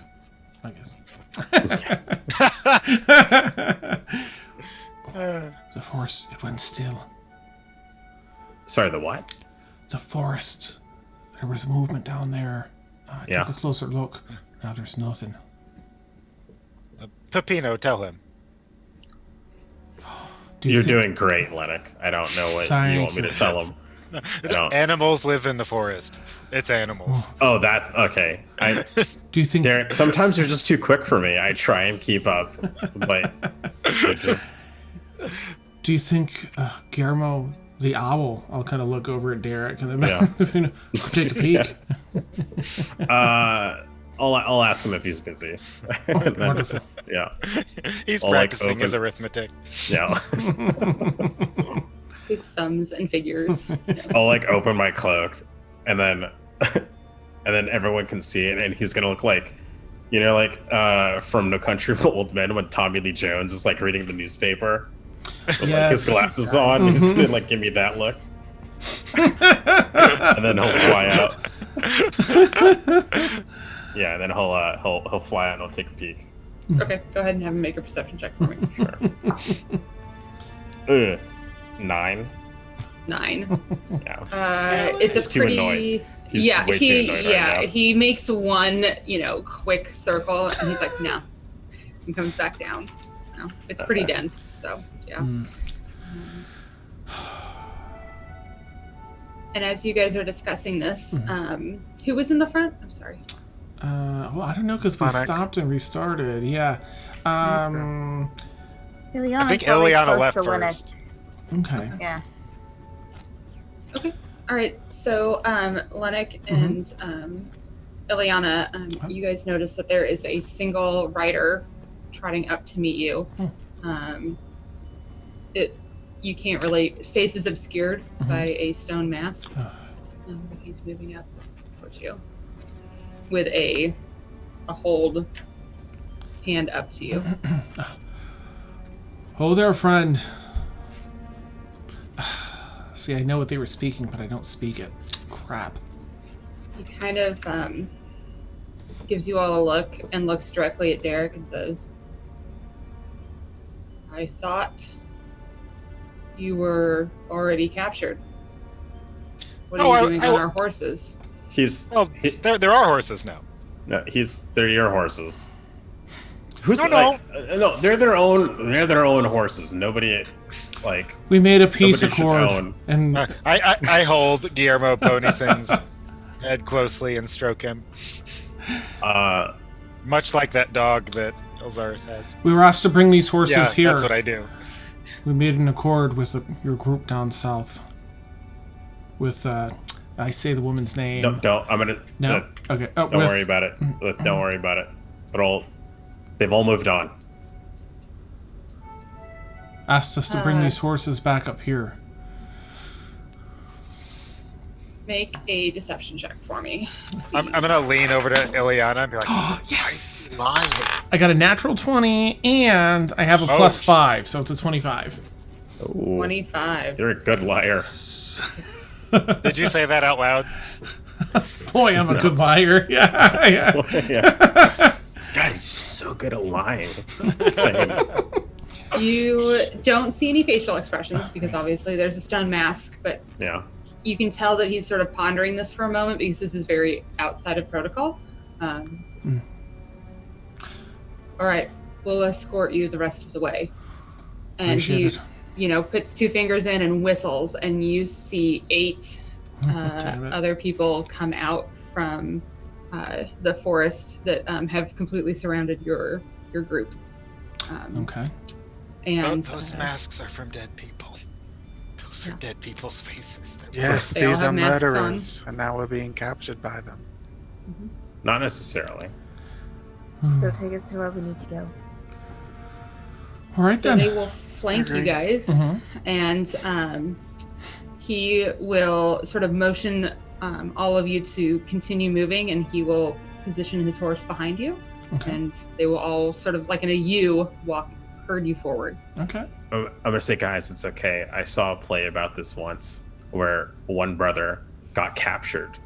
I guess. The forest, it went still. Sorry, the what? The forest. There was movement down there. I took a closer look. Now there's nothing. Pepino, tell him. You're doing great, Llennoc. I don't know what you want me to tell him. Animals live in the forest. It's animals. Oh, that's okay. Do you think, Derek? Sometimes you're just too quick for me. I try and keep up, but you're just. Do you think Guillermo the owl? I'll kind of look over at Derek and then take a peek. I'll ask him if he's busy. Oh, wonderful. Yeah. He's I'll, practicing his arithmetic. Yeah. His sums and figures. I'll open my cloak, and then everyone can see it, and he's gonna look like, from No Country for Old Men when Tommy Lee Jones is reading the newspaper with his glasses on. Mm-hmm. He's gonna give me that look, and then he'll fly out. Yeah, and then he'll fly out and he'll take a peek. Okay, go ahead and have him make a perception check for me. Sure. 9. 9. Yeah. It's too annoyed. He's way too annoyed right now. He makes one, quick circle, and he's like, no, and comes back down. No, it's pretty dense, so yeah. And as you guys are discussing this, who was in the front? I'm sorry. Well, I don't know because we stopped and restarted. Yeah. Ileana's I think probably Ileana close left to first. Llennoc. Okay. Yeah. Okay. All right. So, Llennoc and Ileana, you guys notice that there is a single rider trotting up to meet you. You can't really. Face is obscured by a stone mask. But he's moving up towards you with a hold hand up to you. Oh there, friend. See, I know what they were speaking, but I don't speak it. Crap. He kind of gives you all a look and looks directly at Derek and says, I thought you were already captured. What are you doing on our horses? There are horses now. No, they're your horses. Who's No. no, they're their own horses. Nobody we made a peace accord, and I hold Guillermo Ponison's head closely and stroke him. Much like that dog that Elxaris has. we were asked to bring these horses here. That's what I do. We made an accord with your group down south. With I say the woman's name. Don't. I'm gonna. No. Okay. Don't worry about it. Don't worry about it. They've all moved on. Asked us to bring these horses back up here. Make a deception check for me. I'm gonna lean over to Ileana and be like, Oh, yes! Yes. Lying. I got a natural 20, and I have a Oh, plus 5, so it's a 25. Ooh, 25. you're a good liar. Did you say that out loud? Boy, I'm a good liar. Yeah. Yeah. God, he's so good at lying. It's insane. You don't see any facial expressions because obviously there's a stone mask, but Yeah. you can tell that he's sort of pondering this for a moment because this is very outside of protocol. All right, we'll escort you the rest of the way. And Appreciate he, it. puts 2 fingers in and whistles, and you see 8 Damn it. other people come out from the forest that have completely surrounded your group. Okay. And Those masks are from dead people. Those are dead people's faces. Yes, They all these have are masks on. murderers, and now we're being captured by them. Not necessarily. Go take us to where we need to go. All right, so then. they will flank you Agree. guys, Mhm. and he will sort of motion all of you to continue moving, and he will position his horse behind you, Okay. and they will all sort of like in a U herd you forward. Okay. I'm gonna say, guys, it's okay. I saw a play about this once where one brother got captured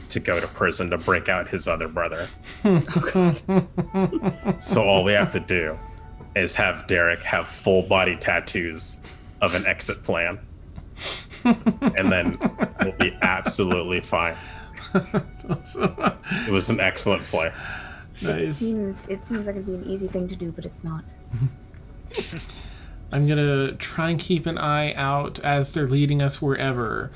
to go to prison to break out his other brother. So all we have to do is have Derek have full body tattoos of an exit plan. And then we'll be absolutely fine. It was an excellent play. It Nice. seems like it'd be an easy thing to do, but it's not. I'm gonna try and keep an eye out as they're leading us wherever.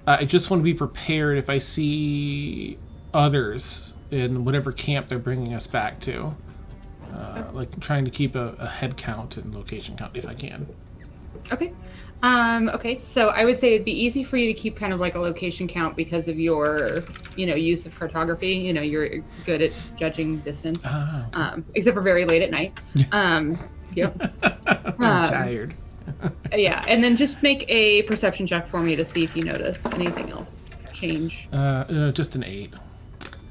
I just want to be prepared if I see others in whatever camp they're bringing us back to. Like trying to keep a head count and location count if I can. Okay. Okay, so I would say it'd be easy for you to keep kind of like a location count because of your, use of cartography. You're good at judging distance, except for very late at night. Yep. I'm tired. Yeah, and then just make a perception check for me to see if you notice anything else change. Just an 8.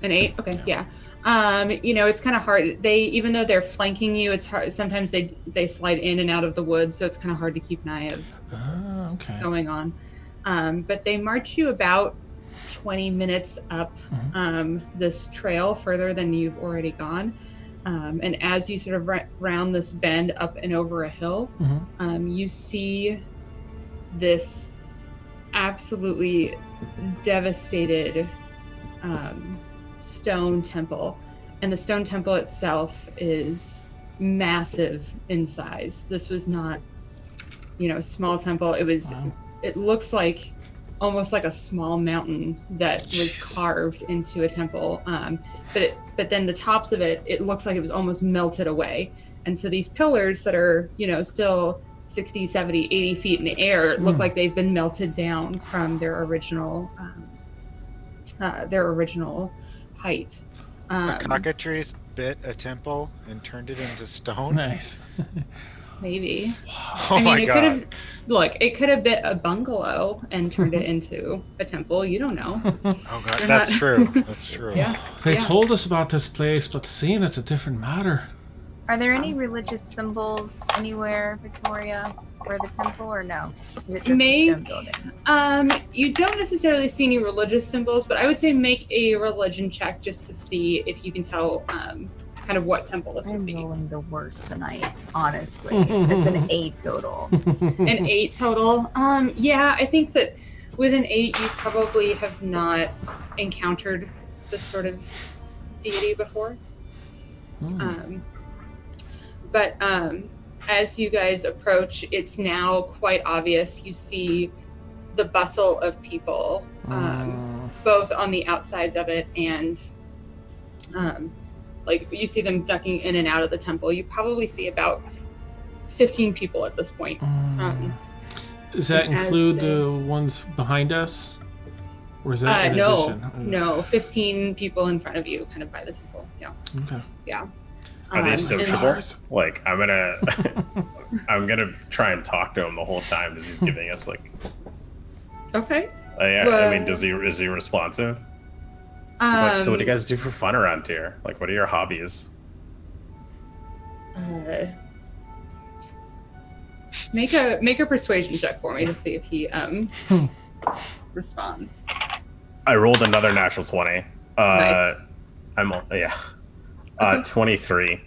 An 8? Okay, yeah. It's kind of hard. Even though they're flanking you, it's hard. Sometimes they slide in and out of the woods, so it's kind of hard to keep an eye of what's Okay. going on. But they march you about 20 minutes up this trail further than you've already gone. And as you sort of round this bend up and over a hill, you see this absolutely devastated stone temple. And the stone temple itself is massive in size. This was not, a small temple. It was, it looks like almost like a small mountain that was carved into a temple. But then the tops of it looks like it was almost melted away. And so these pillars that are, still 60, 70, 80 feet in the air look like they've been melted down from their original height. The cockatrice bit a temple and turned it into stone. Nice. Maybe. Oh my god! It could have bit a bungalow and turned it into a temple. You don't know. Oh god, They're that's not- true. That's true. Yeah. They Yeah. told us about this place, but seeing it's a different matter. Are there any religious symbols anywhere, Victoria, for the temple, or no? Is it just a stone building? You don't necessarily see any religious symbols, but I would say make a religion check just to see if you can tell kind of what temple this would I'm be. rolling the worst tonight, honestly. It's an 8 total. An 8 total. Yeah, I think that with an 8, you probably have not encountered this sort of deity before. But as you guys approach, it's now quite obvious. You see the bustle of people, both on the outsides of it and you see them ducking in and out of the temple. You probably see about 15 people at this point. Does that as include they- the ones behind us? Or is that in no, addition? no, 15 people in front of you, kind of by the temple. Yeah, Okay. yeah. Are they and- sociable? Like, I'm gonna try and talk to him the whole time as he's giving us Okay. yeah. Well- I mean, is he responsive? So what do you guys do for fun around here? Like, what are your hobbies? Make a persuasion check for me to see if he responds. I rolled another natural 20. Nice. 23.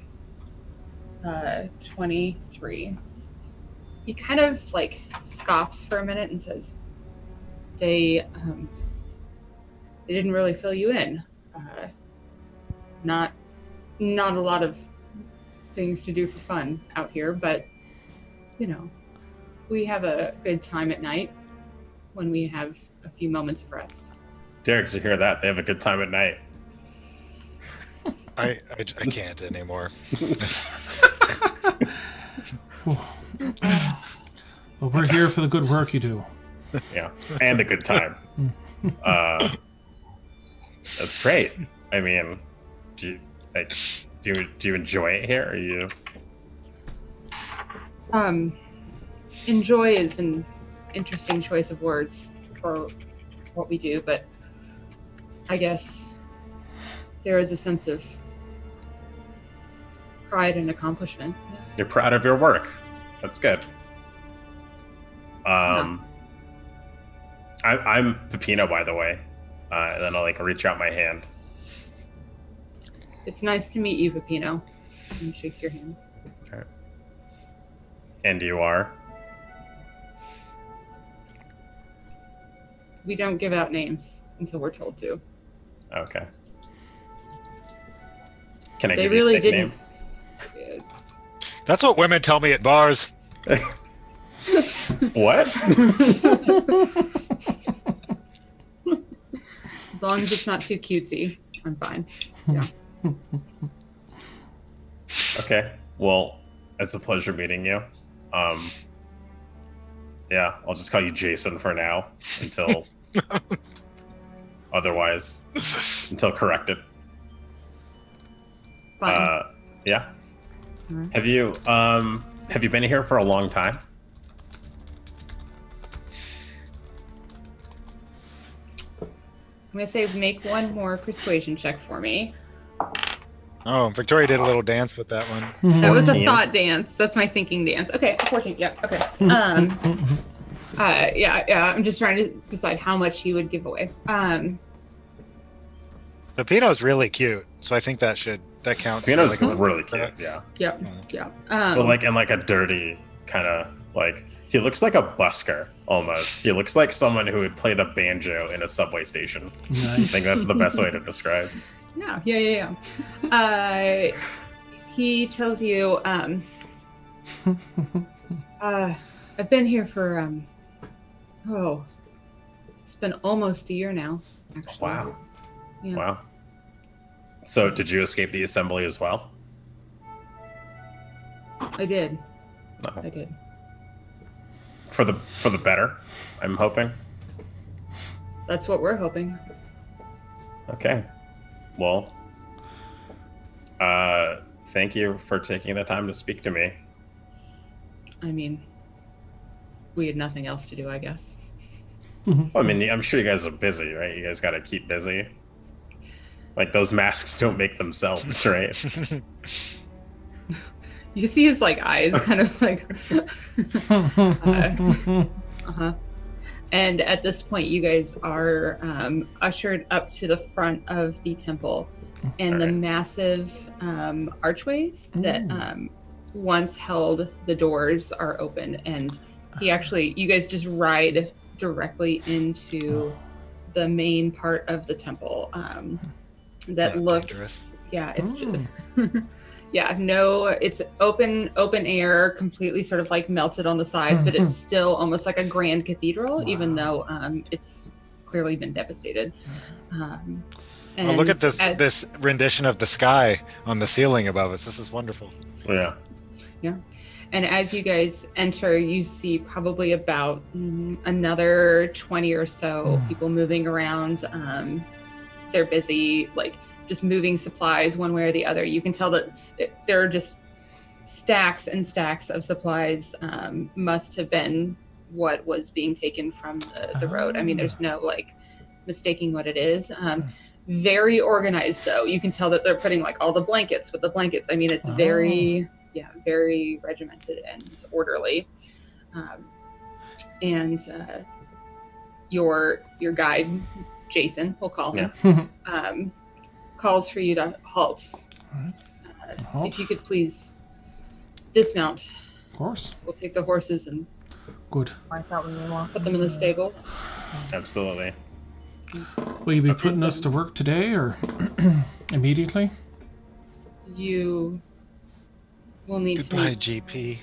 23. He kind of like scoffs for a minute and says, They didn't really fill you in. Not a lot of things to do for fun out here, but you know, we have a good time at night when we have a few moments of rest. Derek, did you hear that? They have a good time at night. I can't anymore. Well, we're here for the good work you do. Yeah, and a good time. That's great. I mean, do you enjoy it here? Or you? Enjoy is an interesting choice of words for what we do, but I guess there is a sense of pride and accomplishment. You're proud of your work. That's good. I'm Pepino, by the way. And then I'll reach out my hand. It's nice to meet you, Pepino. And he shakes your hand. Okay. And you are? We don't give out names until we're told to. Okay. Can I They give really you a nickname? didn't. That's what women tell me at bars. What? As long as it's not too cutesy, I'm fine. Yeah. Okay. Well, it's a pleasure meeting you. Yeah, I'll just call you Jason for now until otherwise, until corrected. Fine. Yeah. Alright. Have you been here for a long time? I'm gonna say make one more persuasion check for me. Oh, Victoria did a little dance with that one. That was a 14. thought dance. That's my thinking dance. Okay, 14. Yeah. Okay. Yeah. I'm just trying to decide how much he would give away. Pepino's really cute, so I think that counts. Pepino's for really cute. Yeah. Yep. Yeah. But in a dirty kind of he looks like a busker almost. He looks like someone who would play the banjo in a subway station. Nice. I think that's the best way to describe. Yeah. He tells you, I've been here for, it's been almost a year now, actually. Wow. Yeah. Wow. So did you escape the assembly as well? I did. No. I did. For the better, I'm hoping. That's what we're hoping. Okay. Well, thank you for taking the time to speak to me. I mean, we had nothing else to do, I guess. Well, I mean, I'm sure you guys are busy, right? You guys got to keep busy. Those masks don't make themselves, right? You see his eyes kind of And at this point, you guys are ushered up to the front of the temple, and the Alright. massive archways that once held the doors are open, and you guys just ride directly into the main part of the temple that looks dangerous. Yeah, it's just it's open air, completely sort of melted on the sides, but it's still almost like a grand cathedral, even though it's clearly been devastated. And Look at this rendition of the sky on the ceiling above us. This is wonderful. Yeah. And as you guys enter, you see probably about another 20 or so people moving around. They're busy, just moving supplies one way or the other. You can tell that there are just stacks and stacks of supplies. Must have been what was being taken from the road. I mean, there's no mistaking what it is. Very organized, though. You can tell that they're putting all the blankets with the blankets. I mean, it's very very regimented and orderly. And your guide, Jason, we'll call him, calls for you to halt. Halt. If you could please dismount. Of course. We'll take the horses and Good. I thought we were put them in the stables. Absolutely. Will you be putting us to work today or immediately? You will need Goodbye, to meet GP.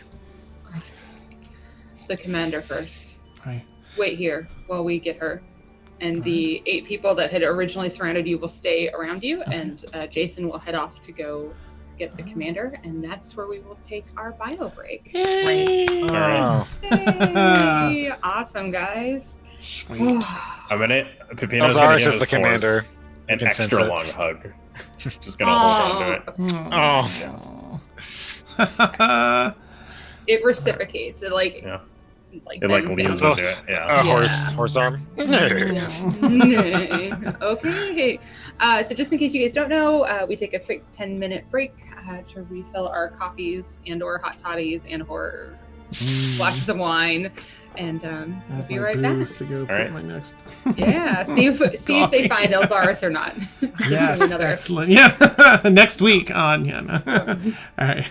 the commander first. Right. Wait here while we get her. And the 8 people that had originally surrounded you will stay around you, and Jason will head off to go get the commander, and that's where we will take our bio break. Oh. Hey, awesome, guys. Sweet. Pepino's gonna Elxaris give is his the commander. horse an can sense extra it. long hug. Just gonna hold on to it. Oh. It reciprocates. It like It like bends leans down. into it. Yeah. Horse arm. Okay. So just in case you guys don't know, we take a quick 10-minute break to refill our coffees and or hot toddies and or glasses of wine, and we'll be right back. To go put right. my next. Yeah, see if they find Elxaris or not. Yes, Another- excellent. Yeah, next week on. Yeah. No. All right.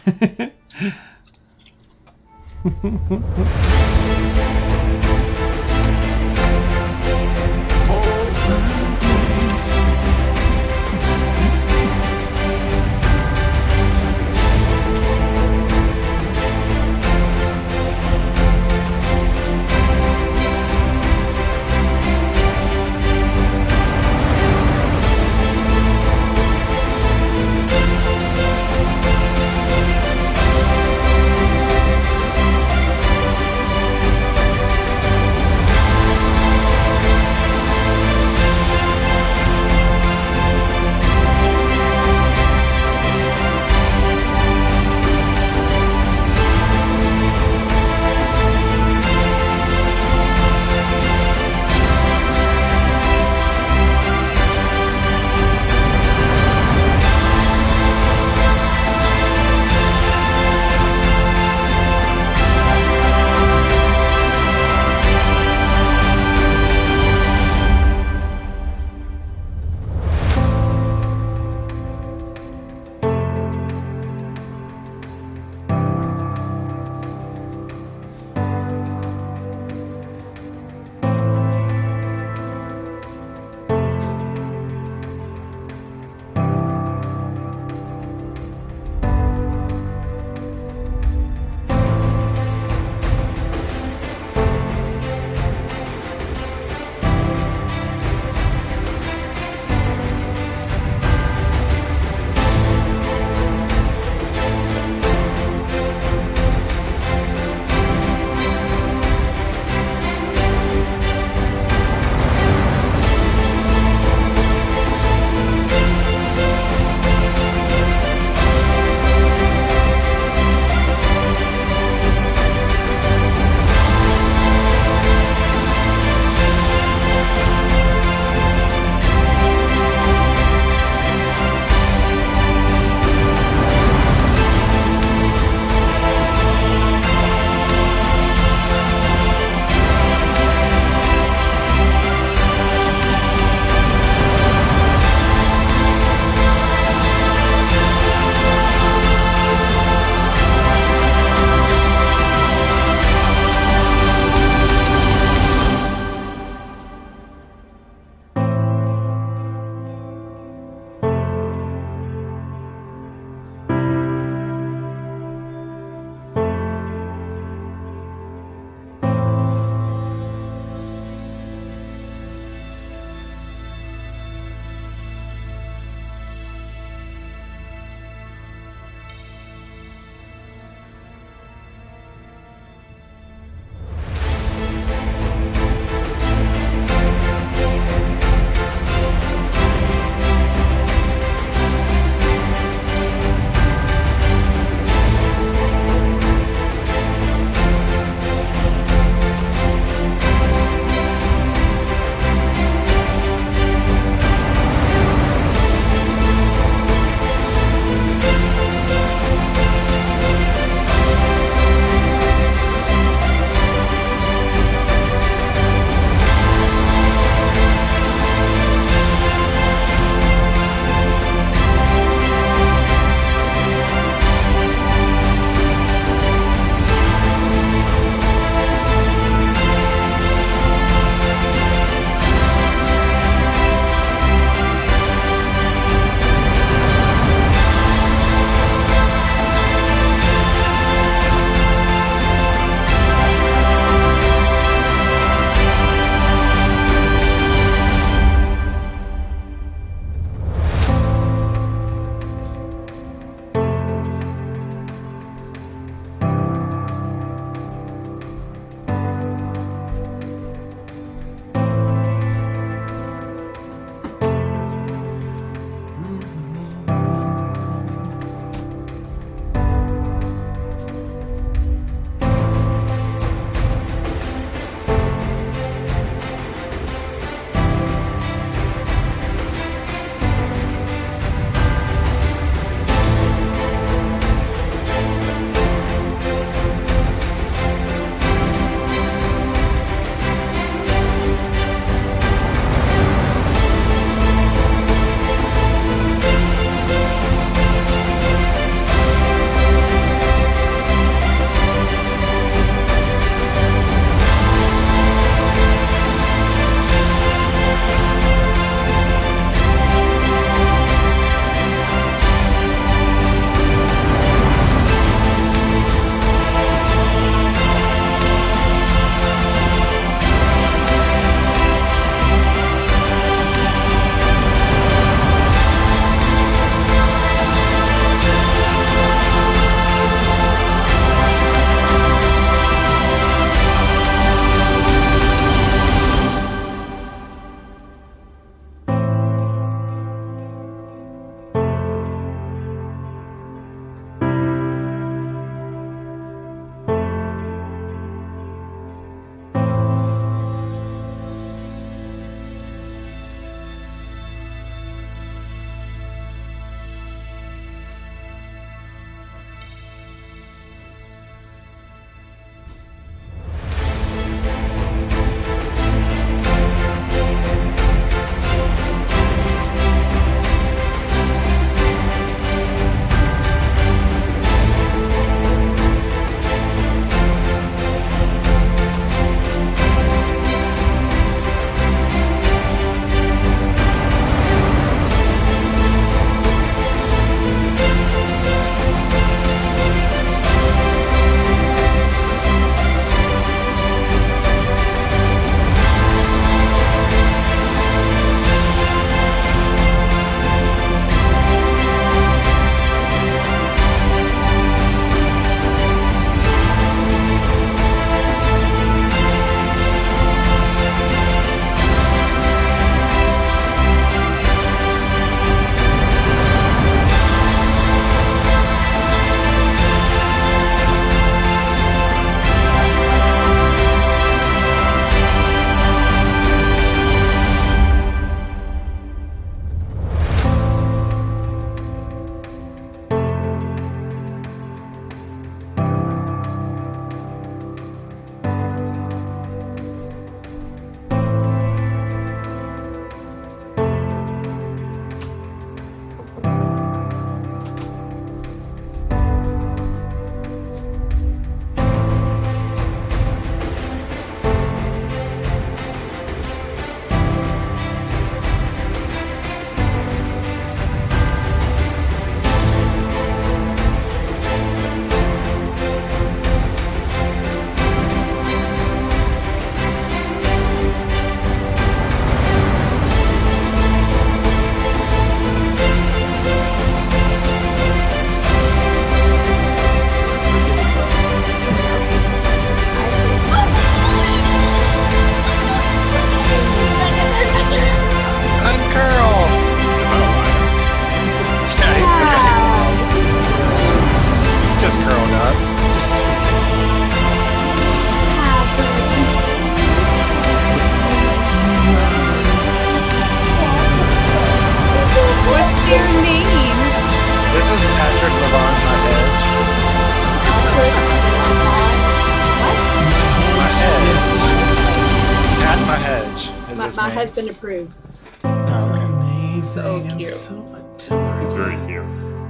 husband approves. Amazing. So and cute. so adorable. It's very cute.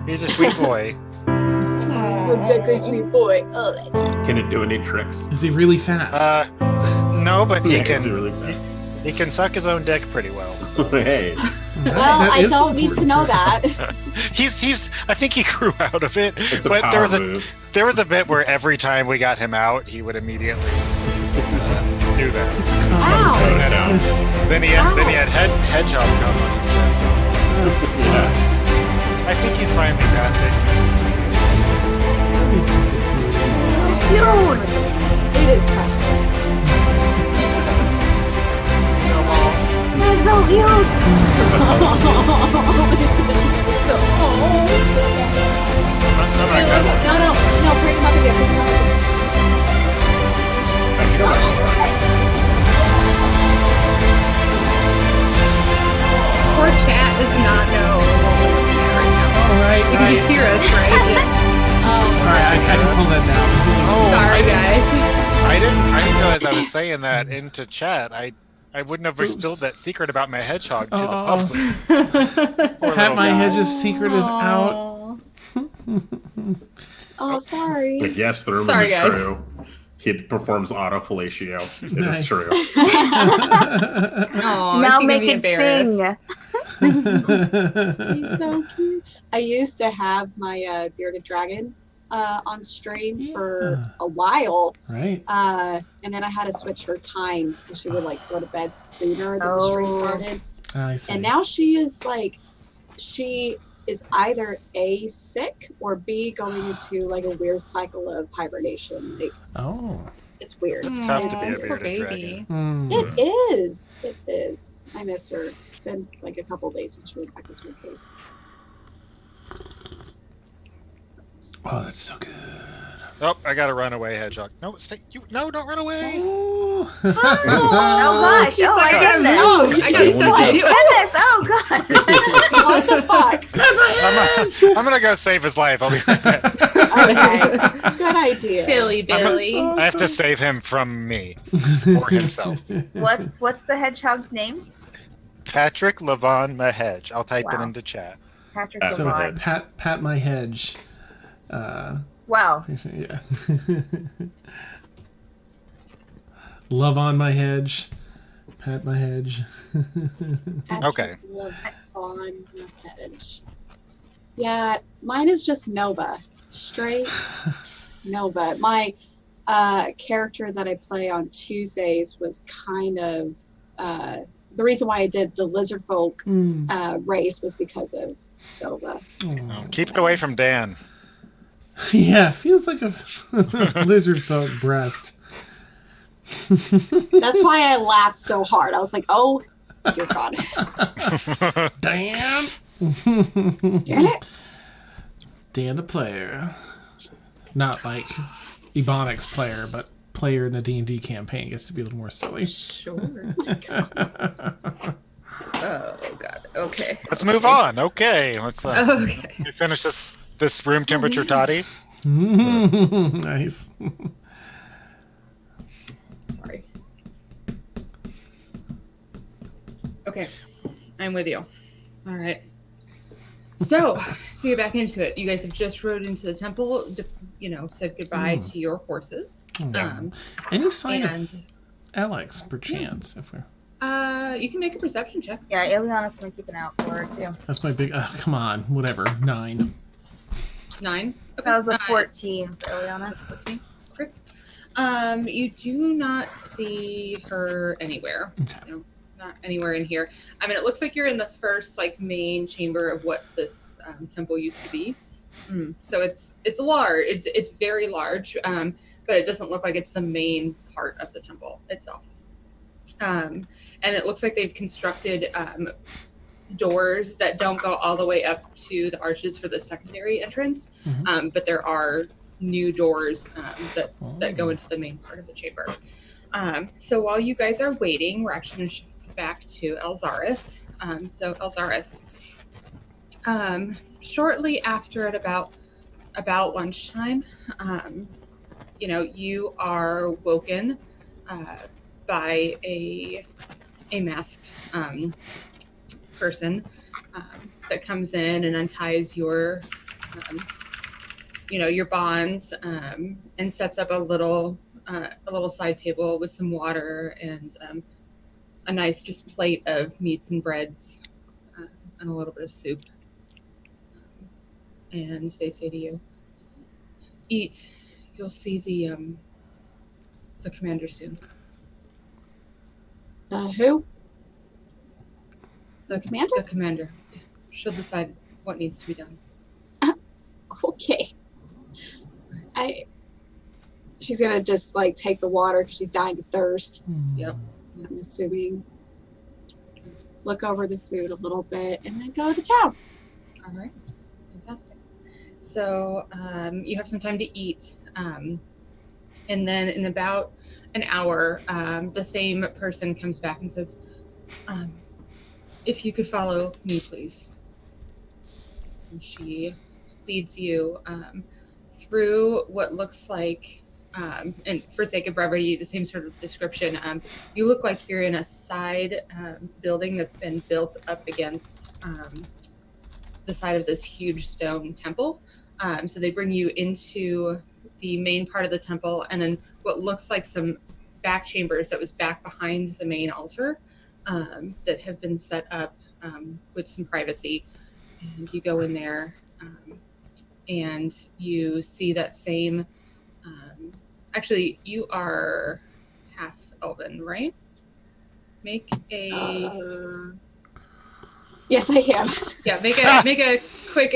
He's a sweet boy. Oh, Jack is sweet boy. Oh, Can it do any tricks? Is he really fast? No, but he Yeah, can. it's really fast. He can suck his own dick pretty well. So. Hey. well, That I is don't need to important. know that. He's. I think he grew out of it. It's a but power move. there was a bit where every time we got him out, he would immediately do that. Ow. Tone down. Then he had hedgehog come on his chest. Yeah. I think he's finally past it. Cute. It is precious. They're so cute. No, bring him up again. Bring him up again. Poor chat does not know what we're looking at right now. All right. You can just hear us, right? Yeah. Oh, All right, I can pull that down. Oh, Sorry, guys. I didn't realize I was saying that into chat. I wouldn't have spilled that secret about my hedgehog to the public. Poor Pat little My guy. Hedge's secret is out. Aw. oh, sorry. Like, yes, the rumors Sorry, are guys. true. He performs autofellatio. It Nice. is true. Aw, Now she make can be it embarrassed. sing. He's so cute. I used to have my bearded dragon on stream for a while. Right. And then I had to switch her times because she would like go to bed sooner than the stream Oh. started. I see. And now she is either A, sick, or B, going into like a weird cycle of hibernation. Like, Oh. it's weird. It's tough to be a Poor bearded baby. dragon. Hmm. It is. It is. I miss her. It's been like a couple days since she went back into her cave. Oh, that's so good. Oh, I got a runaway hedgehog. No, stay. No, don't run away. Oh. Oh gosh! She's Oh like, my I gotta goodness! move. I got Yeah, stuff what to do do. Goodness! Oh god! What the fuck? I'm gonna go save his life. I'll be right back. Okay. Good idea. Silly Billy. I have to save him from me or himself. What's the hedgehog's name? Patrick Levon Mahedge. I'll type it Wow. into chat. Patrick So So Levine. Pat My Hedge. Wow. Yeah. Love on my hedge. Pat my hedge. Okay. Love on the hedge. Yeah, mine is just Nova. Straight Nova. My character that I play on Tuesdays was kind of the reason why I did the lizard folk race was because of Nova. Aw. Keep it away from Dan. Yeah, feels like a lizard folk breast. That's why I laughed so hard. I was like, oh dear God. Dan. Get it? Dan the player. Not like Ebonics player, but player in the D&D campaign gets to be a little more silly. Sure. Oh god. Okay. Let's move on. Okay. Let's Okay. finish this room temperature toddy. Nice. Sorry. Okay. I'm with you. All right. So, to get back into it, you guys have just rode into the temple, said goodbye to your horses. Any sign And of Alex, perchance? If we're... you can make a perception check. Yeah, Ileana's gonna keep an eye out for her too. That's my big... come on, whatever. 9. 9. Okay. That was a 14 for Ileana. 14. Okay. You do not see her anywhere. Okay. No, not anywhere in here. I mean, it looks like you're in the first main chamber of what this temple used to be. So it's large. It's very large, but it doesn't look like it's the main part of the temple itself. And it looks like they've constructed doors that don't go all the way up to the arches for the secondary entrance, but there are new doors that go into the main part of the chamber. So while you guys are waiting, we're actually going to shift back to Elxaris. So Elxaris, shortly after at about lunchtime, you are woken by a a masked person that comes in and unties your your bonds, and sets up a little side table with some water and a nice just plate of meats and breads, and a little bit of soup. And they say to you, "Eat. You'll see the commander soon." Who? The commander? The commander. She'll decide what needs to be done. Okay. She's gonna just like take the water because she's dying of thirst. Yep. I'm assuming. Look over the food a little bit and then go to town. All right. Fantastic. So you have some time to eat. And then in about an hour, the same person comes back and says, "If you could follow me, please." And she leads you through what looks like, and for sake of brevity, the same sort of description. You look like you're in a side building that's been built up against the side of this huge stone temple. So they bring you into the main part of the temple, and then what looks like some back chambers that was back behind the main altar, that have been set up with some privacy. And you go in there, and you see that same. Actually, you are half elven, right? Make a. Yes, I am. Yeah, make a quick.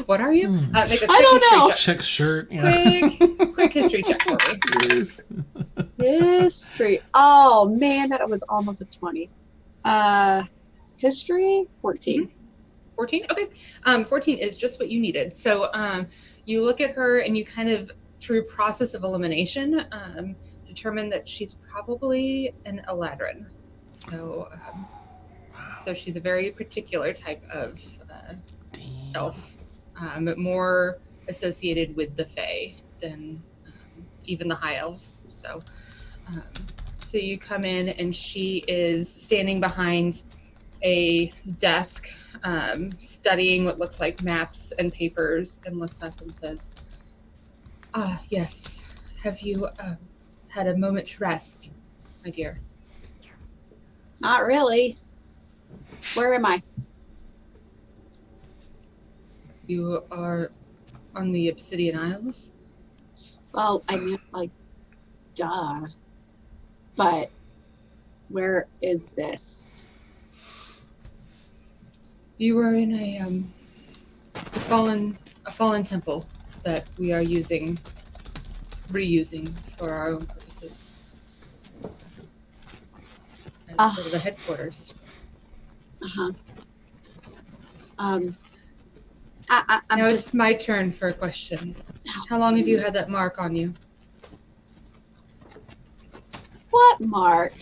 What are you? Make a quick I don't history know. check. Check shirt. Yeah. Quick history check for me. Yes. History. Oh man, that was almost a 20. History 14. 14? Okay. 14 is just what you needed. So you look at her and you kind of, through process of elimination, determine that she's probably an Eladrin. So so she's a very particular type of elf, more associated with the Fae than even the high elves. So so you come in and she is standing behind a desk, studying what looks like maps and papers, and looks up and says, yes. Have you had a moment to rest, my dear?" Not really. Where am I? "You are on the Obsidian Isles?" Well, I mean, like, duh. But where is this? "You were in a fallen temple that we are reusing for our own purposes. That's sort of the headquarters." Uh-huh. I'm Now just... it's my turn for a question. How long have you had that mark on you? What mark?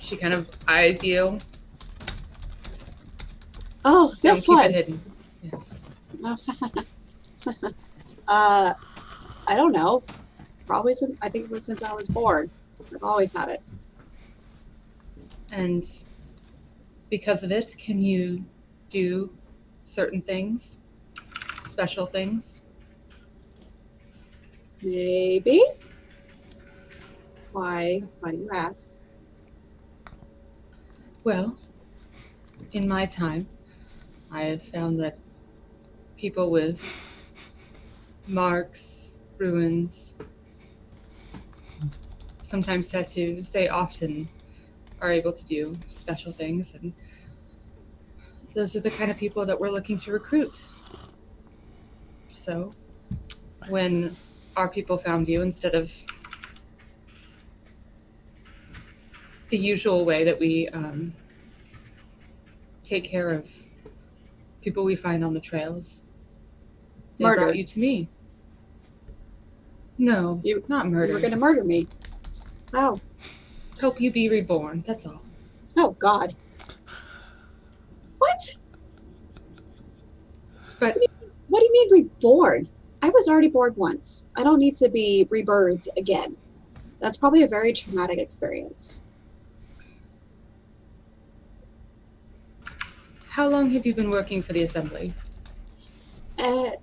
She kind of eyes you. Oh, this Don't keep one. it hidden. Yes. I don't know. Probably since, I think it was since I was born. I've always had it. And because of it, can you do certain things? Special things? Maybe. Why do you ask? Well, in my time, I have found that people with marks, ruins, sometimes tattoos, they often are able to do special things, and those are the kind of people that we're looking to recruit. So when our people found you, instead of the usual way that we take care of people we find on the trails, they Murder. brought you to me. No, not murder. You were going to murder me. Oh. Hope you be reborn, that's all. Oh, God. What? But What do you mean reborn? I was already born once. I don't need to be rebirthed again. That's probably a very traumatic experience. How long have you been working for the assembly? I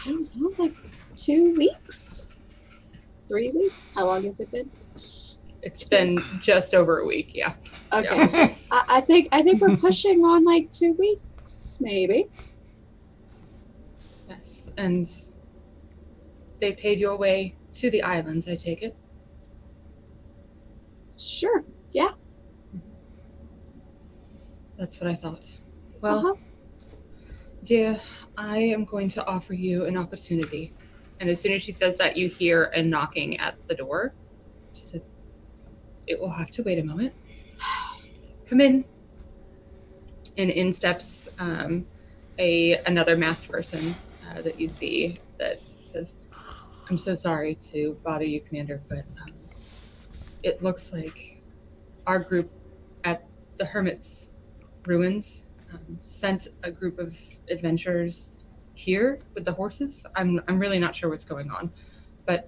don't know, like 2 weeks? 3 weeks? How long has it been? It's been just over a week, yeah. Okay. I think we're pushing on like 2 weeks, maybe. Yes, and they paid your way to the islands, I take it? Sure. Yeah. That's what I thought. Well, Uh-huh. dear, I am going to offer you an opportunity. And as soon as she says that, you hear a knocking at the door. She said, it will have to wait a moment. Come in. And in steps another masked person that you see that says, I'm so sorry to bother you, Commander, but it looks like our group at the Hermit's ruins sent a group of adventurers here with the horses. I'm really not sure what's going on, but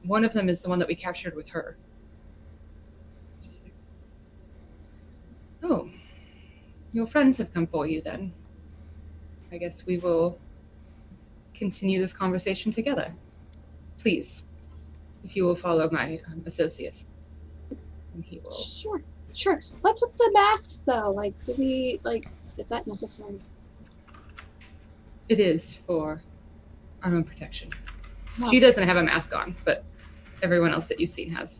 one of them is the one that we captured with her. Just like, oh, your friends have come for you then. I guess we will continue this conversation together. Please, if you will follow my associate, and he will. Sure. What's with the masks though? Like, is that necessary? It is for our own protection. Oh. She doesn't have a mask on, but everyone else that you've seen has.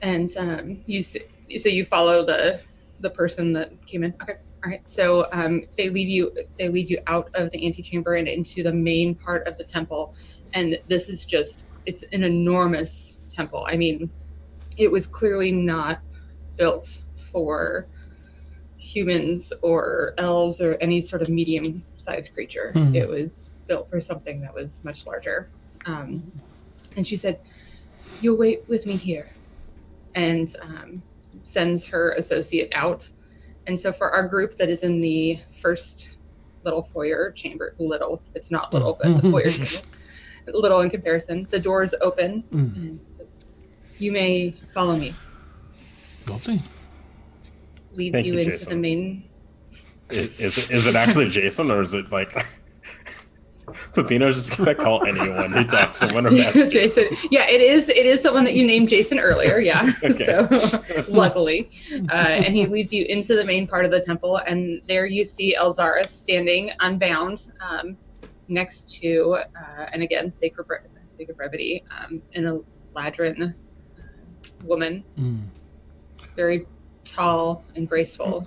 And you follow the person that came in. Okay, all right. So they lead you out of the antechamber and into the main part of the temple. And this is it's an enormous temple. I mean, it was clearly not built for humans or elves or any sort of medium-sized creature. Hmm. It was built for something that was much larger. And she said, you'll wait with me here. And sends her associate out. And so for our group that is in the first little foyer chamber, it's not little, but the foyer chamber, little in comparison, the doors open and it says, you may follow me. Lovely. Leads Thank you you, into Jason. the main. Is it actually Jason, or is it like Pepino's just gonna call anyone who talks to one of that? Jason. Yeah, it is someone that you named Jason earlier. Yeah. Okay. So luckily, and he leads you into the main part of the temple, and there you see Elxaris standing unbound next to, and again, sake for brevity, in a Ladrin woman, very tall and graceful.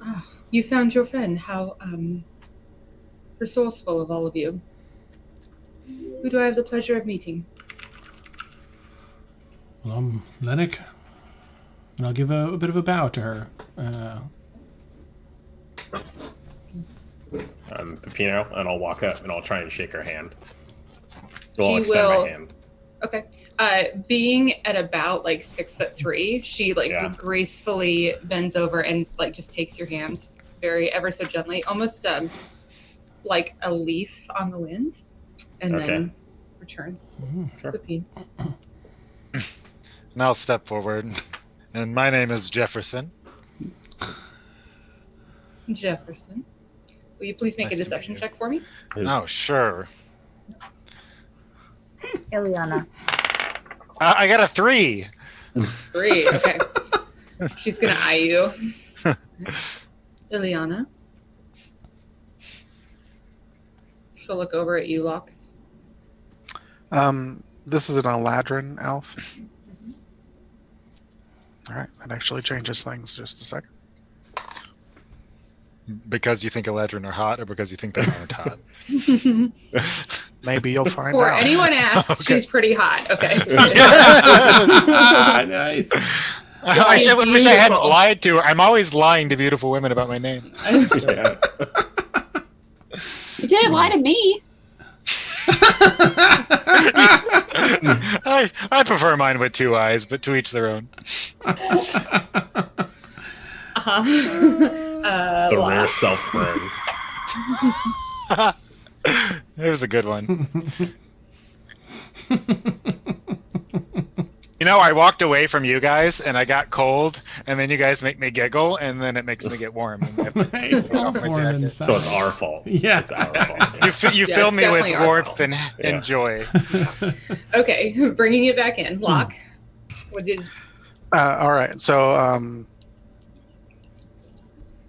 Oh, you found your friend. How resourceful of all of you. Who do I have the pleasure of meeting? Well, I'm Llennoc, and I'll give a bit of a bow to her. I'm Pepino, and I'll walk up and I'll try and shake her hand. She I'll extend will- my hand. Okay. Being at about like 6'3", she gracefully bends over and just takes your hand ever so gently, almost like a leaf on the wind, and then returns. Sure. Pepino. And I'll step forward. And my name is Jefferson. Jefferson. Will you please make Nice a to meet deception you. check for me? Oh, sure. Ileana. I got a 3. 3. Okay. She's gonna eye you. Ileana. She'll look over at you, Lok. This is an Eladrin elf. All right, that actually changes things. Just a second. Because you think Eladrin are hot, or because you think they aren't hot? Maybe you'll find Before out. anyone asks, Okay. she's pretty hot. Okay. Nice. I She's wish I hadn't beautiful. lied to her. I'm always lying to beautiful women about my name. Yeah. You didn't lie to me. I prefer mine with 2 eyes, but to each their own. Uh-huh. The Lok. rare self burn. It was a good one. You know, I walked away from you guys and I got cold, and then you guys make me giggle, and then it makes me get warm. And I have to Nice. take off my Warm jacket. inside. So it's our fault. Yeah. It's our fault. You Yeah, fill it's me with definitely our warmth fault. and Yeah. joy. Okay, bringing it back in. Locke, what did? All right. So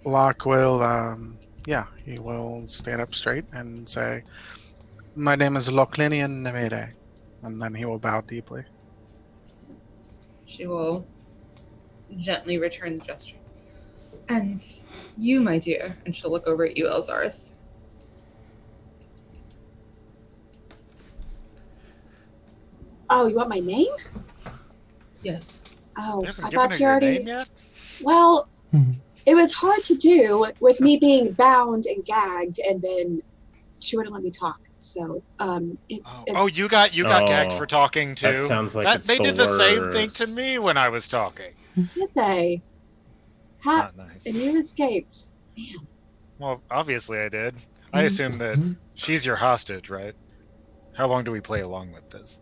Locke will, he will stand up straight and say, "My name is Locklinian Nemere," and then he will bow deeply. She will gently return the gesture. And you, my dear, and she'll look over at you, Elxaris. Oh, you want my name? Yes. Oh, You haven't I given thought her you your already. name yet? Well, Hmm. it was hard to do with me being bound and gagged, and then she wouldn't let me talk. So, it's. Oh, you got gagged Oh, for talking too. That sounds like it's they the did the same thing to worst. me when I was talking. Did they? Not nice. And you escaped. Well, obviously I did. I assume that she's your hostage, right? How long do we play along with this?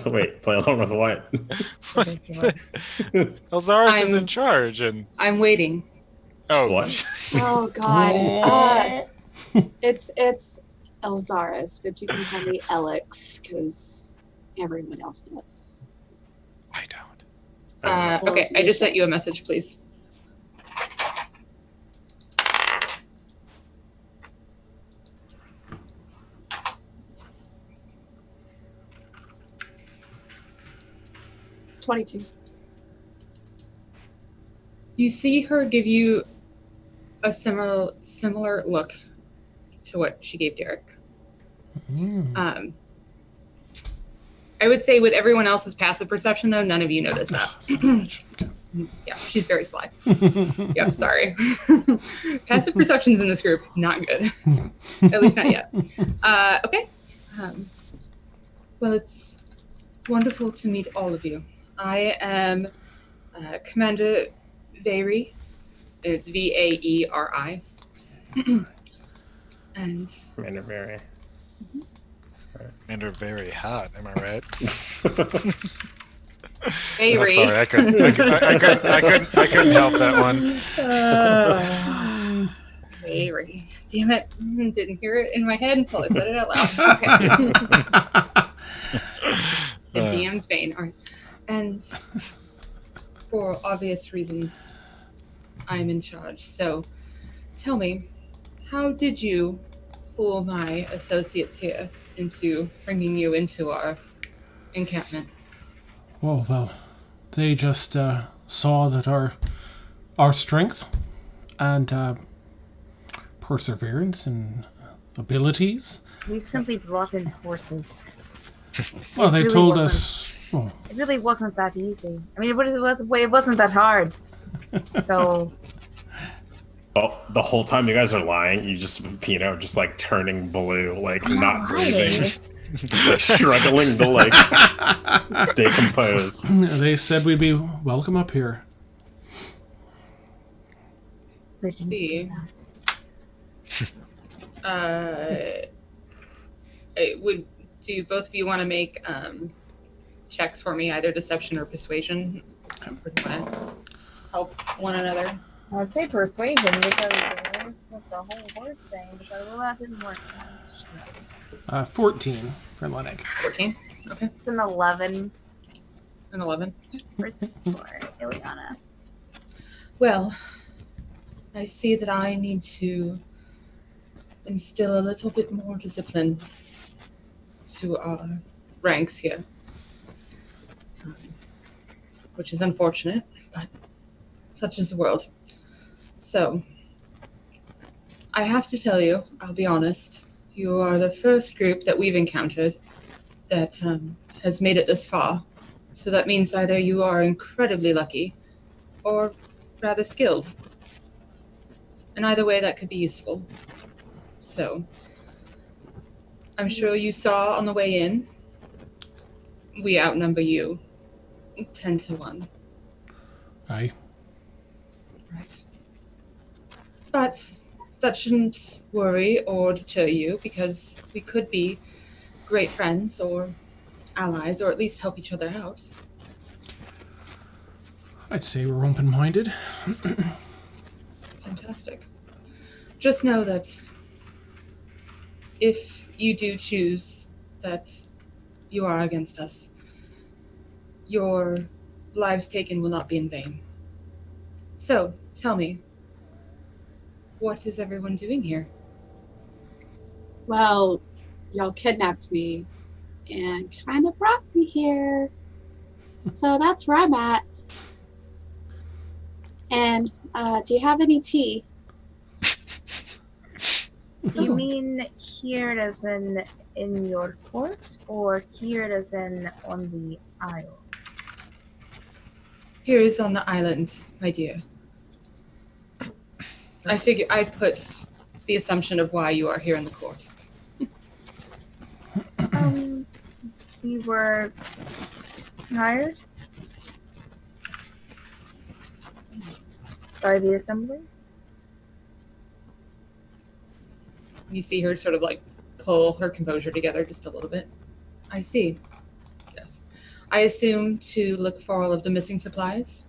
Wait, play along with what? Ridiculous. Elxaris is I'm- in charge, and I'm waiting. oh, What? Oh God. It's Elxaris, but you can call me Alex because everyone else does. I don't. Okay, I just sent you a message, please. $22. You see her give you a similar look to what she gave Derek. Mm. I would say with everyone else's passive perception, though, none of you notice that. Savage. Okay. Yeah, she's very sly. Yep, sorry. Passive perceptions in this group, not good. At least not yet. Okay. Well, it's wonderful to meet all of you. I am Commander Vaeri. It's Vaeri. And Commander Vaeri. And they're very hot. Am I right? Vaeri. Oh, sorry, I couldn't help that one. Vaeri. Damn it. Didn't hear it in my head until I said it out loud. Okay. The DM's vein. All right. And for obvious reasons, I'm in charge. So tell me, how did you fool my associates here into bringing you into our encampment? Oh, well, they just saw that our strength and perseverance and abilities. We simply brought in horses. Well, they really told wasn't. us. Oh, It really wasn't that easy. I mean, it wasn't that hard. So Oh, the whole time you guys are lying, you just Pepino just like turning blue, like I'm not not breathing, lying. just like struggling to like stay composed. they said we'd be welcome up here. they didn't say that. Do both of you want to make checks for me, either deception or persuasion? Or do you want to help one another? I'd say persuasion because with the whole word thing, because well, that didn't work. 14 for Llennoc. 14. Okay. It's an 11 An 11. for Ileana. Well, I see that I need to instill a little bit more discipline to our ranks here, which is unfortunate, but such is the world. So, I have to tell you, I'll be honest, you are the first group that we've encountered that has made it this far. So that means either you are incredibly lucky or rather skilled. And either way, that could be useful. So, I'm sure you saw on the way in, we outnumber you 10 to 1. Aye. Right. But that shouldn't worry or deter you, because we could be great friends or allies, or at least help each other out. I'd say we're open-minded. Fantastic. Just know that if you do choose that you are against us, your lives taken will not be in vain. So, tell me, what is everyone doing here? Well, y'all kidnapped me and kind of brought me here. So that's where I'm at. And do you have any tea? You mean here as in your fort, or here as in on the isle? Here is on the island, my dear. I figure I put the assumption of why you are here in the court. We were hired by the assembly. You see her sort of like pull her composure together just a little bit. I see. Yes. I assume to look for all of the missing supplies.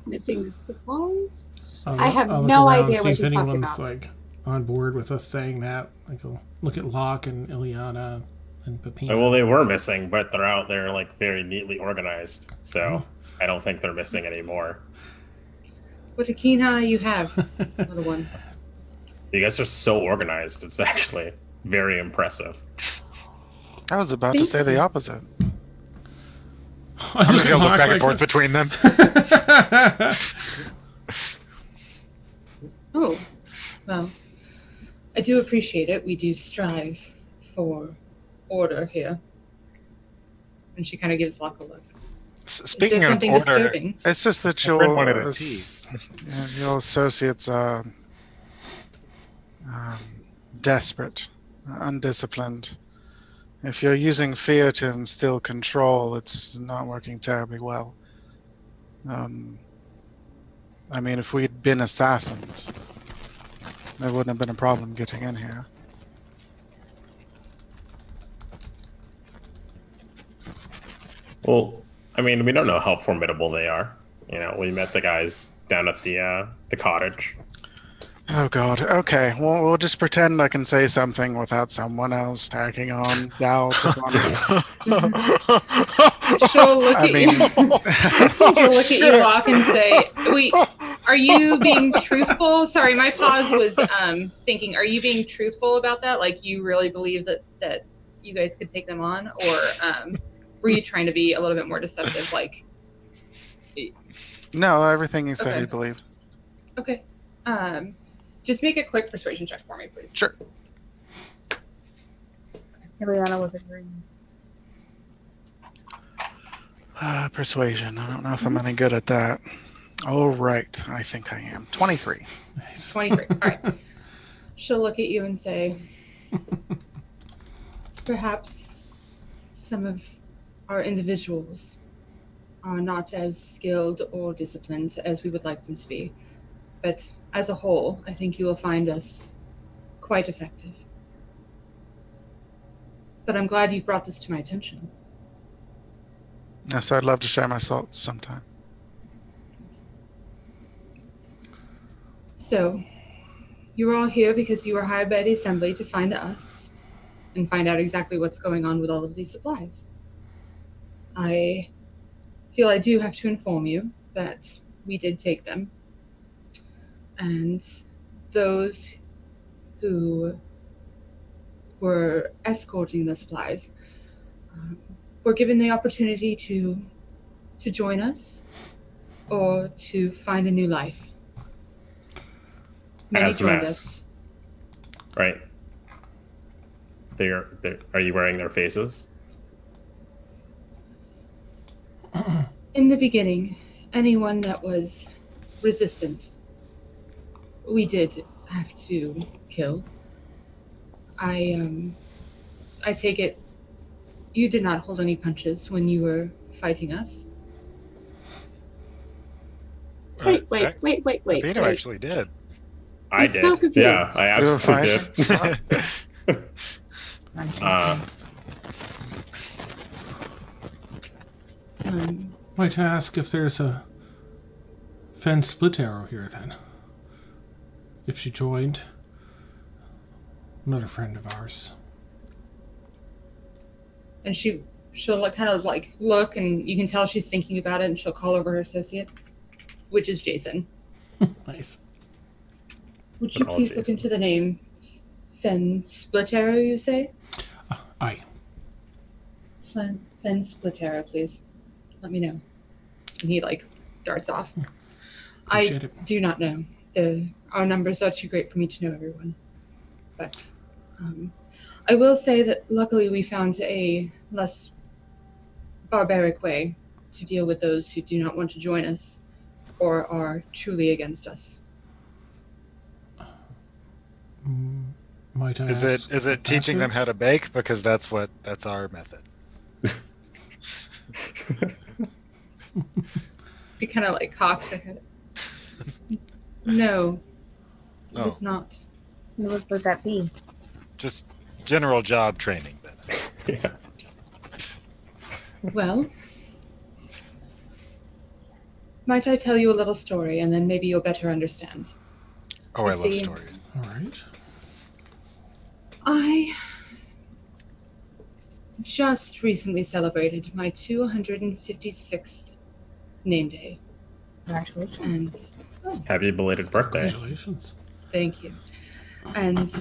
Missing supplies? I'll I have look no around, idea see what if she's talking anyone's about. like on board with us saying that. Like, I'll look at Locke and Ileana and Pepino. Well, they were missing, but they're out there like very neatly organized. So I don't think they're missing anymore. What a keen eye you have, little one. You guys are so organized. It's actually very impressive. I was about to Thank say the you. opposite. I'm just gonna look back and forth between them. Oh, well, I do appreciate it. We do strive for order here. And she kind of gives Locke a look. Speaking Is there of something order, disturbing? It's just that My friend your wanted a tea. your associates are desperate, undisciplined. If you're using fear to instill control, it's not working terribly well. I mean, if we'd been assassins, there wouldn't have been a problem getting in here. Well, I mean, we don't know how formidable they are. You know, we met the guys down at the cottage. Oh God. Okay. Well, we'll just pretend I can say something without someone else tagging on doubt upon it. She'll look I at mean, you. She'll look at you, Locke, and say, "Wait, are you being truthful?" Sorry, my pause was thinking. Are you being truthful about that? Like, you really believe that you guys could take them on, or were you trying to be a little bit more deceptive? Like, no, everything you said Okay. you believed. okay, just make a quick persuasion check for me, please. Sure. Ileana was agreeing. Persuasion. I don't know if I'm any good at that. Oh, right. I think I am. 23. Nice. 23. All right. She'll look at you and say, perhaps some of our individuals are not as skilled or disciplined as we would like them to be. But as a whole, I think you will find us quite effective. But I'm glad you brought this to my attention. Yes, I'd love to share my thoughts sometime. So, you were all here because you were hired by the Assembly to find us and find out exactly what's going on with all of these supplies. I feel I do have to inform you that we did take them. And those who were escorting the supplies were given the opportunity to join us or to find a new life. Many As joined us. masks. Right. They're are you wearing their faces? In the beginning, anyone that was resistant, we did have to kill. I take it you did not hold any punches when you were fighting us. Wait. Pepino actually did. I I'm did. so confused. Yeah, I absolutely Fine. did. Uh, Might ask if there's a Fen Split Arrow here then. If she joined. Another friend of ours. And she'll like, kind of like look, and you can tell she's thinking about it, and she'll call over her associate, which is Jason. Nice. Would you They're all please look Jason. into the name Fen Split Arrow, you say? Aye. Fen Split Arrow, please. Let me know. And he like darts off. Appreciate I it. do not know. Our numbers are too great for me to know everyone. But I will say that luckily we found a less barbaric way to deal with those who do not want to join us or are truly against us. Might I Is ask it what teaching that them how is? to bake? Because that's our method. He kind of like cocks her head. No, it Oh. was not. What would that be? Just general job training then. yeah. Well, might I tell you a little story, and then maybe you'll better understand. Oh, I You love see- stories. All right. I just recently celebrated my 256th name day, Congratulations. and Happy belated birthday. Congratulations. thank you. And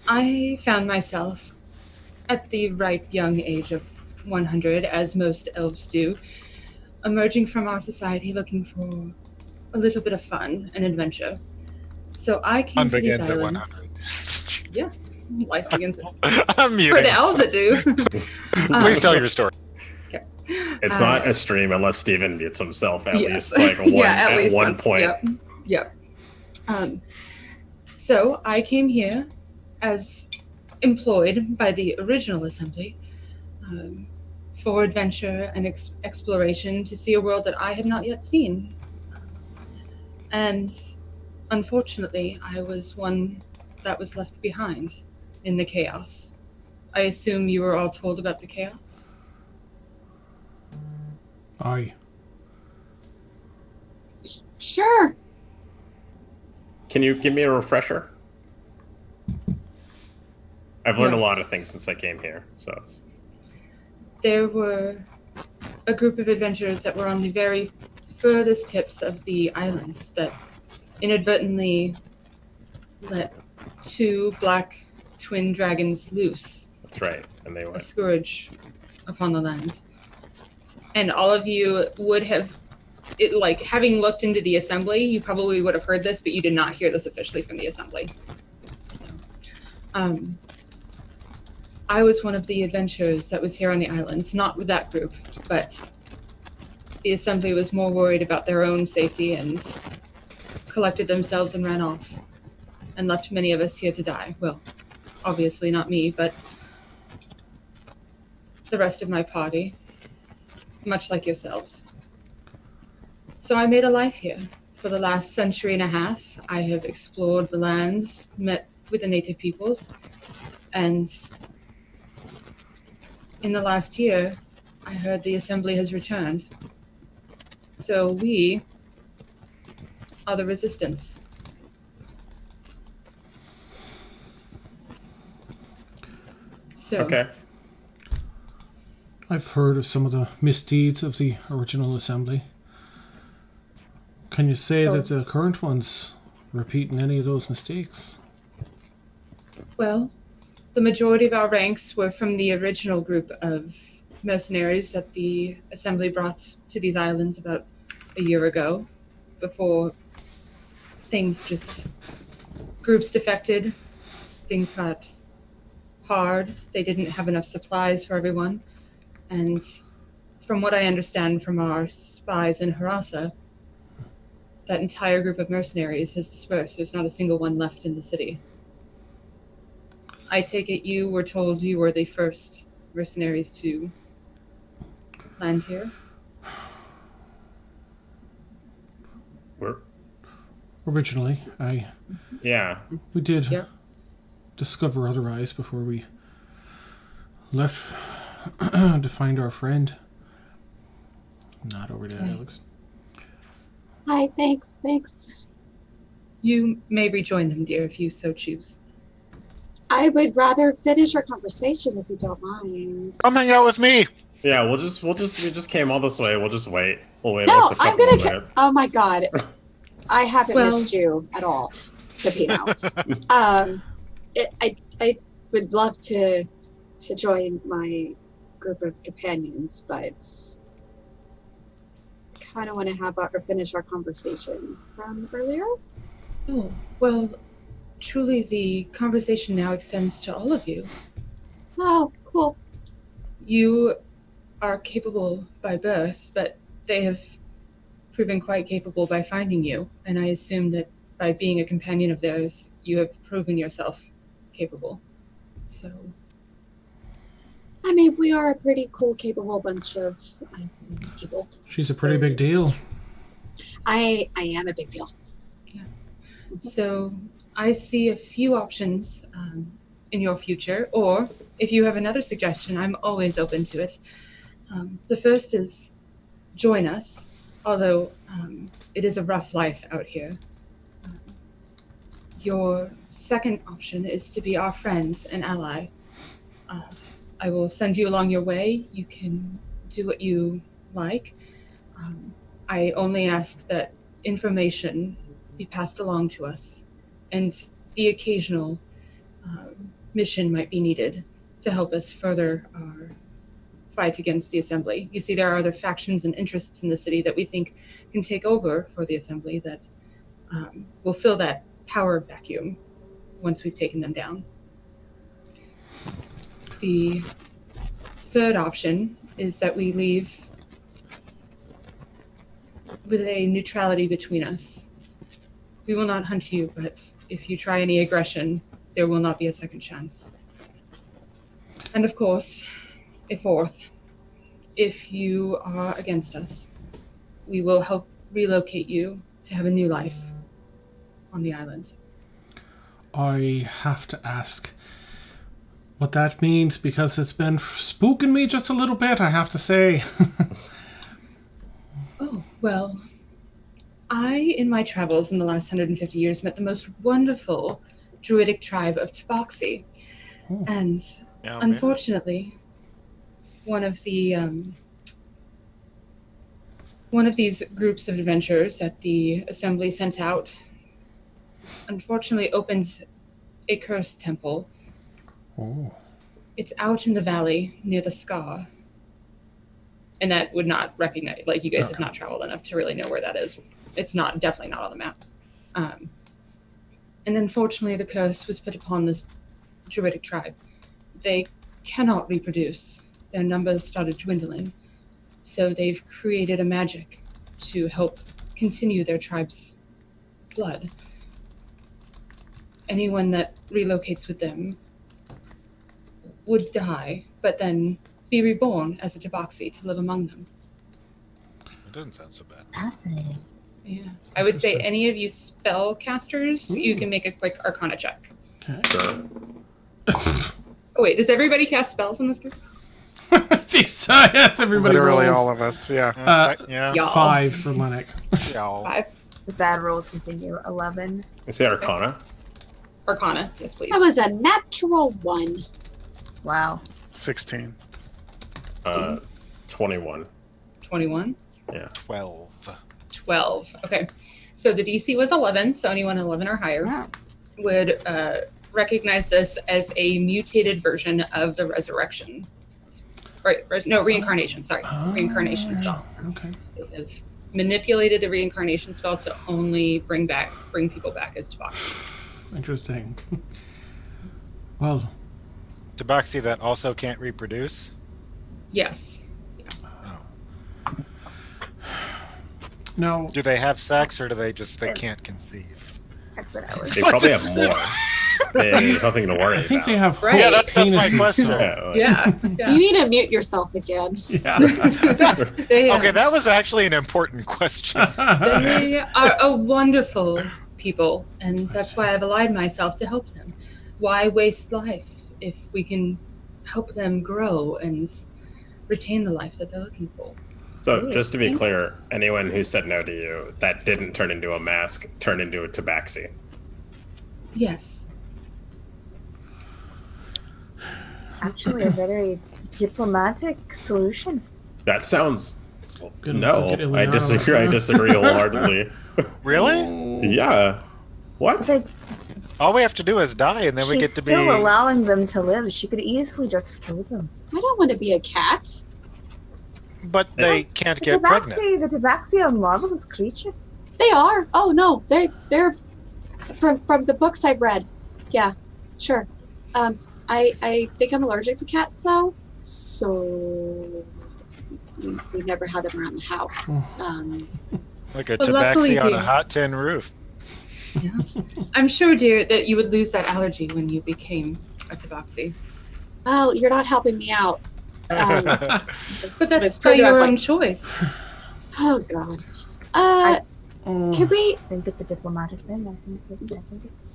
I found myself at the ripe young age of 100, as most elves do, emerging from our society looking for a little bit of fun and adventure. So I came Fun to these begins at islands. 100. Life begins I'm muting. for the elves that do. Please tell your story. It's not a stream unless Steven mutes himself at Yes. least like one yeah, at at least one once. point. Yep. So I came here as employed by the original assembly for adventure and exploration to see a world that I had not yet seen. And unfortunately, I was one that was left behind in the chaos. I assume you were all told about the chaos? Aye. Sure. Can you give me a refresher? I've learned a lot Yes. of things since I came here, so it's There were a group of adventurers that were on the very furthest tips of the islands that inadvertently let two black twin dragons loose, that's right. And they a went. scourge upon the land. And all of you would have, like, having looked into the assembly, you probably would have heard this, but you did not hear this officially from the assembly. So, I was one of the adventurers that was here on the islands, not with that group, but the assembly was more worried about their own safety and collected themselves and ran off and left many of us here to die. Well, obviously not me, but the rest of my party, much like yourselves. So I made a life here. For the last century and a half, I have explored the lands, met with the native peoples, and in the last year, I heard the assembly has returned. So we are the resistance. So, Okay. I've heard of some of the misdeeds of the original assembly. Can you say Oh. that the current ones repeating any of those mistakes? well, the majority of our ranks were from the original group of mercenaries that the assembly brought to these islands about a year ago, before things just, groups defected, things got hard, they didn't have enough supplies for everyone, and from what I understand from our spies in Harassa, that entire group of mercenaries has dispersed. There's not a single one left in the city. I take it you were told you were the first mercenaries to land here? We're Originally, yeah. we did Yep. discover otherwise before we left to find our friend. Not over there, Okay. Alex. Hi, thanks. You may rejoin them, dear, if you so choose. I would rather finish our conversation if you don't mind. Come hang out with me. Yeah, we just came all this way. We'll just wait. We'll wait. No, Let's a I'm couple gonna. more minutes. Oh my god, I haven't Well- missed you at all, Pepino. I would love to join my group of companions, but kind of want to have finish our conversation from earlier. Oh, well, truly the conversation now extends to all of you. Oh, cool. You are capable by birth, but they have proven quite capable by finding you, and I assume that by being a companion of theirs, you have proven yourself capable. So, I mean, we are a pretty cool, capable bunch of people. She's a pretty big deal. I am a big deal. so I see a few options in your future, or if you have another suggestion, I'm always open to it. The first is join us, although it is a rough life out here. Your second option is to be our friend and ally. I will send you along your way. You can do what you like. I only ask that information be passed along to us, and the occasional mission might be needed to help us further our fight against the Assembly. You see, there are other factions and interests in the city that we think can take over for the Assembly that will fill that power vacuum once we've taken them down. The third option is that we leave with a neutrality between us. We will not hunt you, but if you try any aggression, there will not be a second chance. And of course, a fourth, if you are against us, we will help relocate you to have a new life on the island. I have to ask what that means because it's been spooking me just a little bit, I have to say. Oh, well, I, in my travels in the last 150 years, met the most wonderful druidic tribe of Tabaxi. Oh. And Yeah, unfortunately, one of these groups of adventurers that the Assembly sent out unfortunately opened a cursed temple. Oh. It's out in the valley near the Scar. And that would not recognize, like, you guys have not traveled enough to really know where that is. It's not, definitely not on the map. And unfortunately, the curse was put upon this druidic tribe. They cannot reproduce. Their numbers started dwindling. So they've created a magic to help continue their tribe's blood. Anyone that relocates with them would die, but then be reborn as a Tabaxi to live among them. It doesn't sound so bad. Fascinating. Yeah. I would say Interesting. any of you spell casters, you can make a quick Arcana check. Okay. Sure. Oh wait, does everybody cast spells in this group? I think so. Yes, everybody Literally rolls. all of us. Yeah. Yeah. Y'all. 5 for Llennoc. Y'all. 5. The bad rolls continue. 11. You say Arcana? Arcana, yes please. That was a natural 1. Wow. 16. 21. 21. 12. 12. Okay. So the DC was 11, so anyone 11 or higher Wow. would recognize this as a mutated version of the resurrection. Right, reincarnation, sorry. Reincarnation spell. Okay. They have manipulated the reincarnation spell to only bring people back as Tabaxi. Interesting. Well, Tabaxi that also can't reproduce. Yes. Oh. now, Do they have sex or do they can't conceive? That's what I was. They probably have more. There's nothing to worry I think about. they have Right. Yeah, that's my penises, question. so- Yeah, Yeah. You need to mute yourself again. Yeah. They, Okay, that was actually an important question. they are a wonderful people, and that's why I've allied myself to help them. Why waste life if we can help them grow and retain the life that they're looking for? So just to be Thank- clear, anyone who said no to you, that didn't turn into a mask, turned into a tabaxi. Yes. Actually, a very diplomatic solution. That sounds. Gonna No, look at I Ileana disagree. like I that. disagree wholeheartedly. Really? Yeah. What? It's like All we have to do is die, and then we she's get to still be. allowing them to live. She could easily just kill them. I don't want to be a cat. But they can't The get pregnant. tabaxi are marvelous creatures. They are. Oh no, they're from the books I've read. Yeah, sure. I think I'm allergic to cats though, so we never had them around the house. Like a But luckily, tabaxi on a dear- hot tin roof. I'm sure, dear, that you would lose that allergy when you became a tabaxi. Well, you're not helping me out. But that's It's by pretty your much own choice. Oh God. Oh. Can we? I think it's a diplomatic thing. I think it's.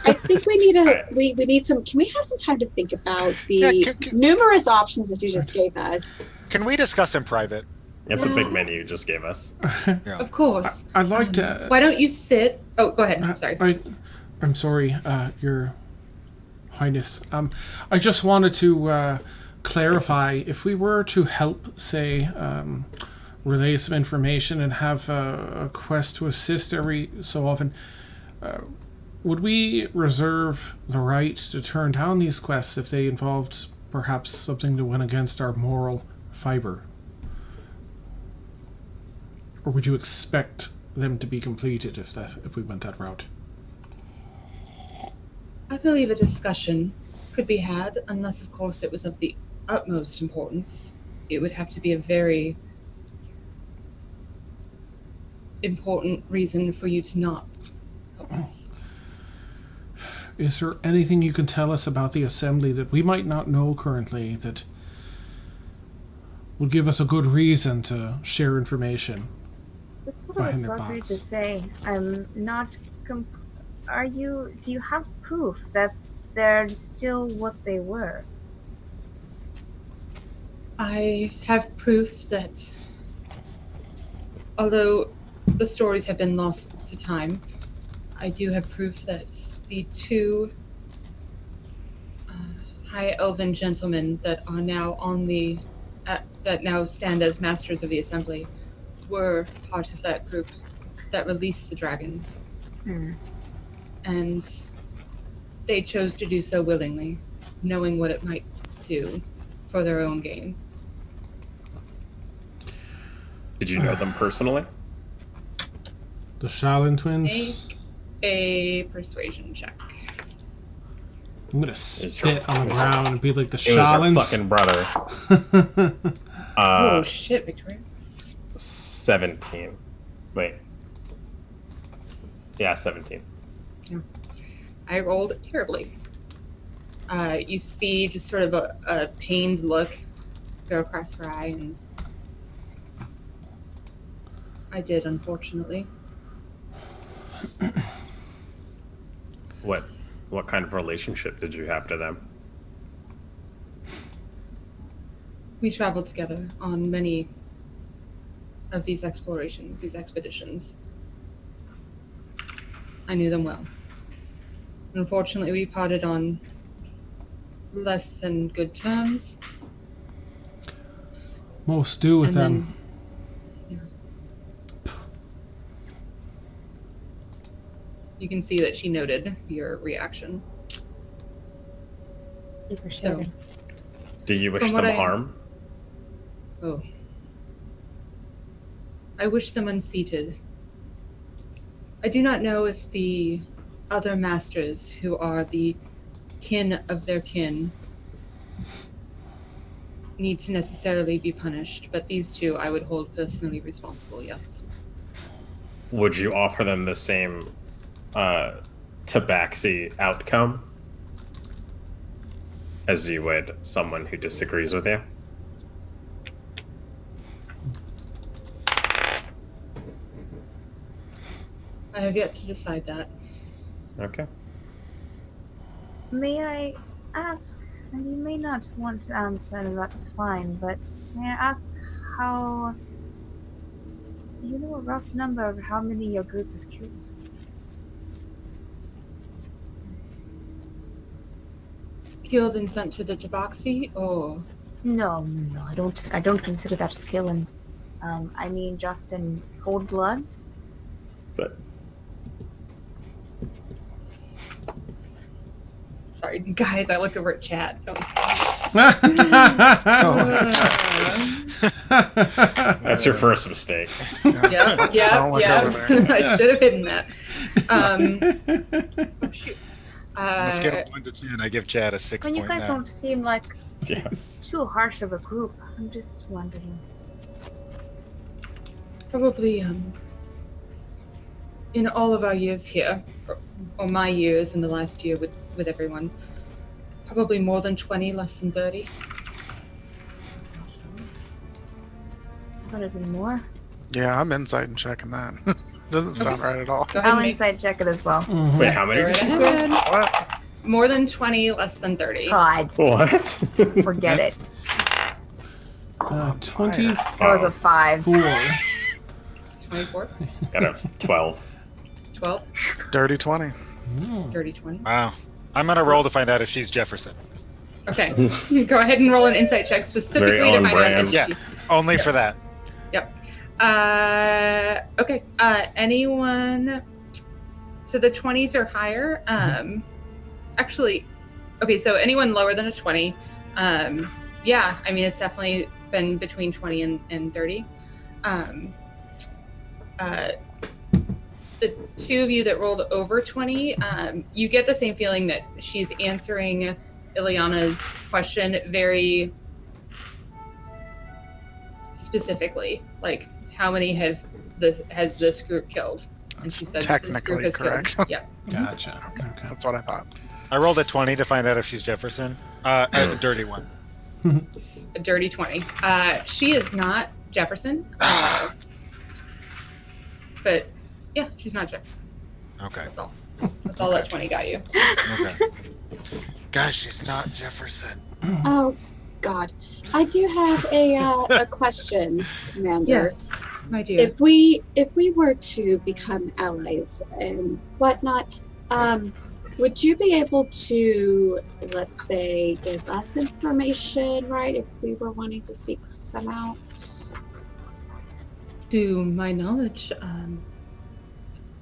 I think we need we need some. Can we have some time to think about the Yeah, numerous options that you just gave us? Can we discuss in private? It's a big menu you just gave us. Of course. I'd like to. Why don't you sit? Oh, go ahead. I'm sorry. I'm sorry, Your Highness. I just wanted to clarify if we were to help, say, relay some information and have a quest to assist every so often. Would we reserve the right to turn down these quests if they involved perhaps something that went against our moral fiber? Or would you expect them to be completed if we went that route? I believe a discussion could be had, unless, of course, it was of the utmost importance. It would have to be a very important reason for you to not help us. Is there anything you can tell us about the assembly that we might not know currently that would give us a good reason to share information? That's what I was Behind their about ready backs. to say. I'm not. Do you have proof that they're still what they were? I have proof that, although the stories have been lost to time, I do have proof that the two high elven gentlemen that are now on the that now stand as masters of the assembly were part of that group that released the dragons, and they chose to do so willingly, knowing what it might do for their own gain. Did you know them personally? The Shaolin twins? Make a persuasion check. I'm gonna spit on the was her- ground and be like the It was her Shaolins. fucking brother. Oh shit, Victoria. 17. Wait. Yeah, 17. I rolled terribly. You see just sort of a pained look go across her eye, and I did, unfortunately. What kind of relationship did you have to them? We traveled together on many of these explorations, these expeditions. I knew them well. Unfortunately, we parted on less than good terms. Most do with And them. You can see that she noted your reaction. So, Do you wish From them what harm? oh. I wish them unseated. I do not know if the other masters, who are the kin of their kin, need to necessarily be punished, but these two I would hold personally responsible, yes. Would you offer them the same tabaxi outcome as you would someone who disagrees with you. I have yet to decide that. Okay. May I ask, and you may not want to answer, that's fine, but may I ask how... Do you know a rough number of how many your group has killed? Killed and sent to the Jaboxy, or No, I don't consider that as killing. I mean just in cold blood. But sorry, guys, I look over at chat. Don't. that's your first mistake. Yeah, Don't look over there. I should have hidden that. Oh, shoot. On a scale of 1 to 10, I give Chad a 6. When you guys don't seem like Yeah. too harsh of a group, I'm just wondering. Probably, in all of our years here, or my years in the last year with everyone, probably more than 20, less than 30. Could have been more. Yeah, I'm insight and checking that. Doesn't sound right at all. Go ahead I'll and make inside check it as well. Wait, how many go did right you say? ahead. What? More than 20, less than 30. God, What? forget it. 24. That was a 5. 24, Got a 12. 12, Dirty 20. dirty 20. Wow. I'm gonna roll to find out if she's Jefferson. Okay, go ahead and roll an insight check specifically Very to on find out brand. if Yeah. she... Only for that. Okay. Anyone? So the 20s are higher. Actually, okay. So anyone lower than a 20? Yeah. I mean, it's definitely been between 20 and 30. The two of you that rolled over 20, you get the same feeling that she's answering Ileana's question very specifically, like how many has this group killed? And she said Technically this group has correct. killed. Yeah. Gotcha. Okay. That's what I thought. I rolled a 20 to find out if she's Jefferson. A dirty one. A dirty 20. She is not Jefferson. But yeah, she's not Jefferson. Okay. That's all. That's all that 20 got you. Okay. Gosh, she's not Jefferson. Oh, God. I do have a question, Commander. Yes, my dear. If we were to become allies and whatnot, would you be able to, let's say, give us information, right? If we were wanting to seek some out. To my knowledge,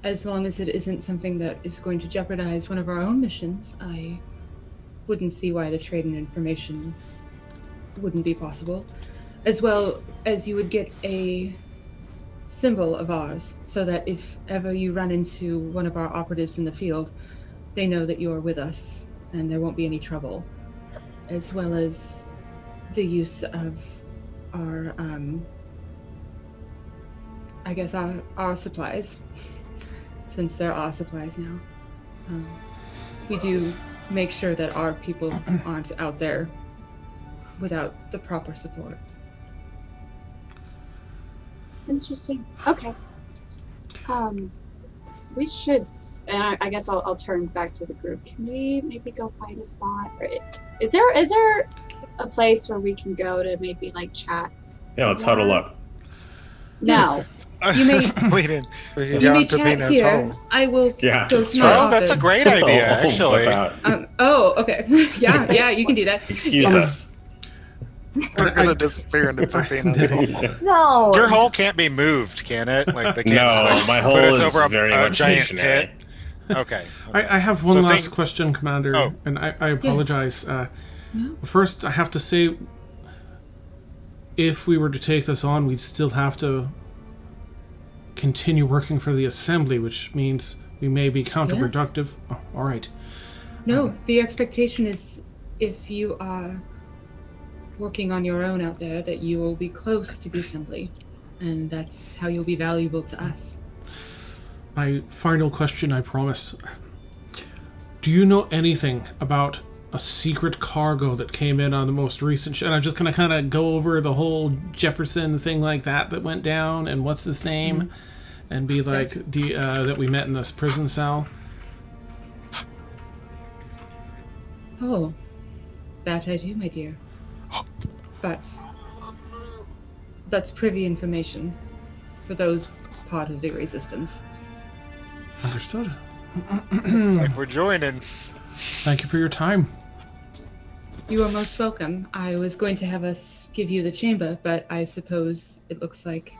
as long as it isn't something that is going to jeopardize one of our own missions, I wouldn't see why the trade in information wouldn't be possible. As well as you would get a symbol of ours, so that if ever you run into one of our operatives in the field, they know that you are with us and there won't be any trouble. As well as the use of our, I guess our supplies, since there are supplies now. We do make sure that our people aren't out there without the proper support. Interesting. Okay. We should, and I guess I'll turn back to the group. Can we maybe go find a spot? Or is there a place where we can go to maybe like chat? Yeah, let's huddle up. No. You may We didn't. We can you go may to chat Pepino's here. home. I will Yeah, go that's to my true. Oh, that's a office. great idea, Oh, actually. about- Okay. Yeah, you can do that. Excuse us. We're gonna disappear into Pepino's home. No. Your hole can't be moved, can it? Like they can't No, just, like, my put hole us is over very a much giant stationary. pit. Okay. I have one So last think- question, Commander, Oh. and I apologize. No? First, I have to say, if we were to take this on, we'd still have to continue working for the Assembly, which means we may be counterproductive. Oh, all right. No, the expectation is if you are working on your own out there, that you will be close to the Assembly, and that's how you'll be valuable to us. My final question, I promise. Do you know anything about a secret cargo that came in on the most recent and I'm just gonna kind of go over the whole Jefferson thing like that went down and what's his name, and be like, that we met in this prison cell. Oh, that I do, my dear. But that's privy information for those part of the resistance. Understood. Like we're joining. Thank you for your time. You are most welcome. I was going to have us give you the chamber, but I suppose it looks like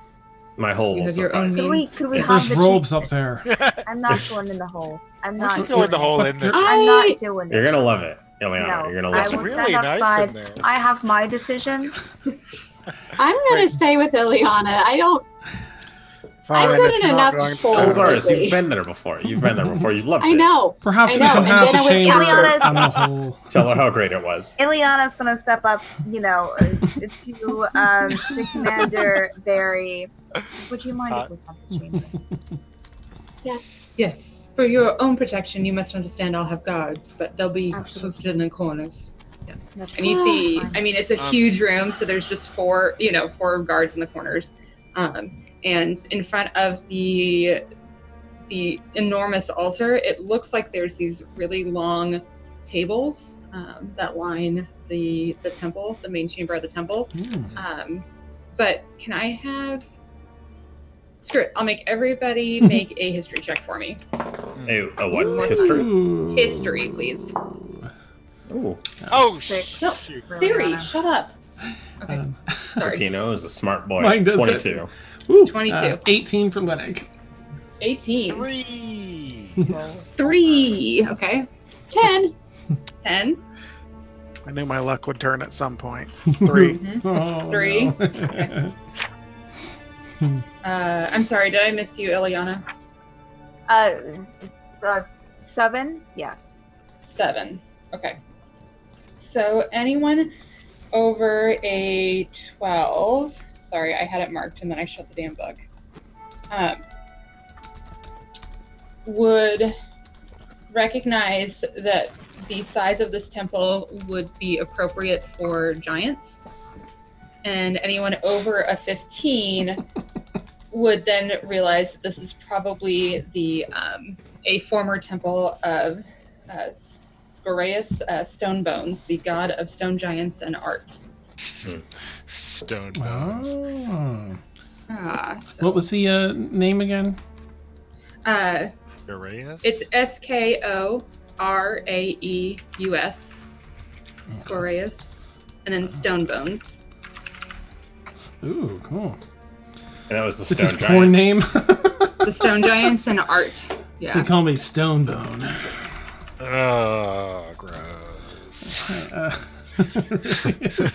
My hole You will have your own suffice. Could we have There's the robes up there. I'm not going in the hole. I'm not Go in the doing hole it. in there. I'm not doing You're it. gonna love it, Ileana. No, You're gonna I love will it. Really stand nice outside. in there. I have my decision. I'm gonna stay with Ileana. I don't. Fine, I've been if in you're not enough going to- holes. Elxaris, lately. you've been there before. You've been there before. You loved I it. know. Perhaps I we know, can and have then the I was chamber Ileana's- on the whole. Tell her how great it was. Ileana's gonna step up, to Commander Vaeri. Would you mind if we have the chamber? Yes. yes, for your own protection, you must understand I'll have guards, but they'll be Absolutely. posted in the corners. Yes. That's And you see, fine. I mean, it's a huge room, so there's just four guards in the corners. And in front of the enormous altar, it looks like there's these really long tables that line the temple, the main chamber of the temple. But can I have... Screw it. I'll make everybody make a history check for me. A what? History? Ooh. History, please. Ooh. Oh, Six. No, shoot. Siri, Ileana. shut up. Okay, Um, sorry. Pepino is a smart boy. Mine does it. 22. Ooh, 22. 18 for Llennoc. 18. 3. 3. Okay. 10. 10. I knew my luck would turn at some point. 3. Oh, 3. no. I'm sorry, did I miss you, Ileana? 7? Yes. 7. Okay. So anyone over a 12, sorry, I had it marked and then I shut the damn book, would recognize that the size of this temple would be appropriate for giants. And anyone over a 15 would then realize that this is probably a former temple of Scoreus Stone Bones, the god of stone giants and art. Stone bones. Oh. So, What was the name again? Uranus? it's Skoraeus, Scoreus, and then Stone Bones. Ooh, cool. And that was the It's Stone his Giants. porn name. The stone giants and art. They Yeah. call me Stonebone. Oh, gross.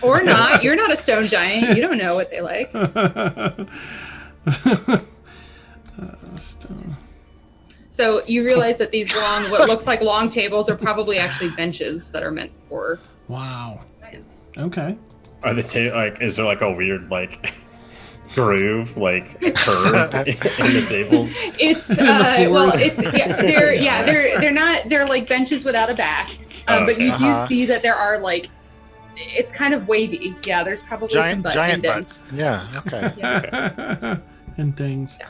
Or not. You're not a stone giant. You don't know what they like. Stone. So you realize that these what looks like long tables are probably actually benches that are meant for Wow. giants. Okay. Are the is there like a weird groove, like a curve in the tables? It's the well, floors. they're not, they're like benches without a back. But you do see that there are it's kind of wavy. Yeah, there's probably some butt giant indents. butts. Yeah, okay. Yeah. And things. Yeah.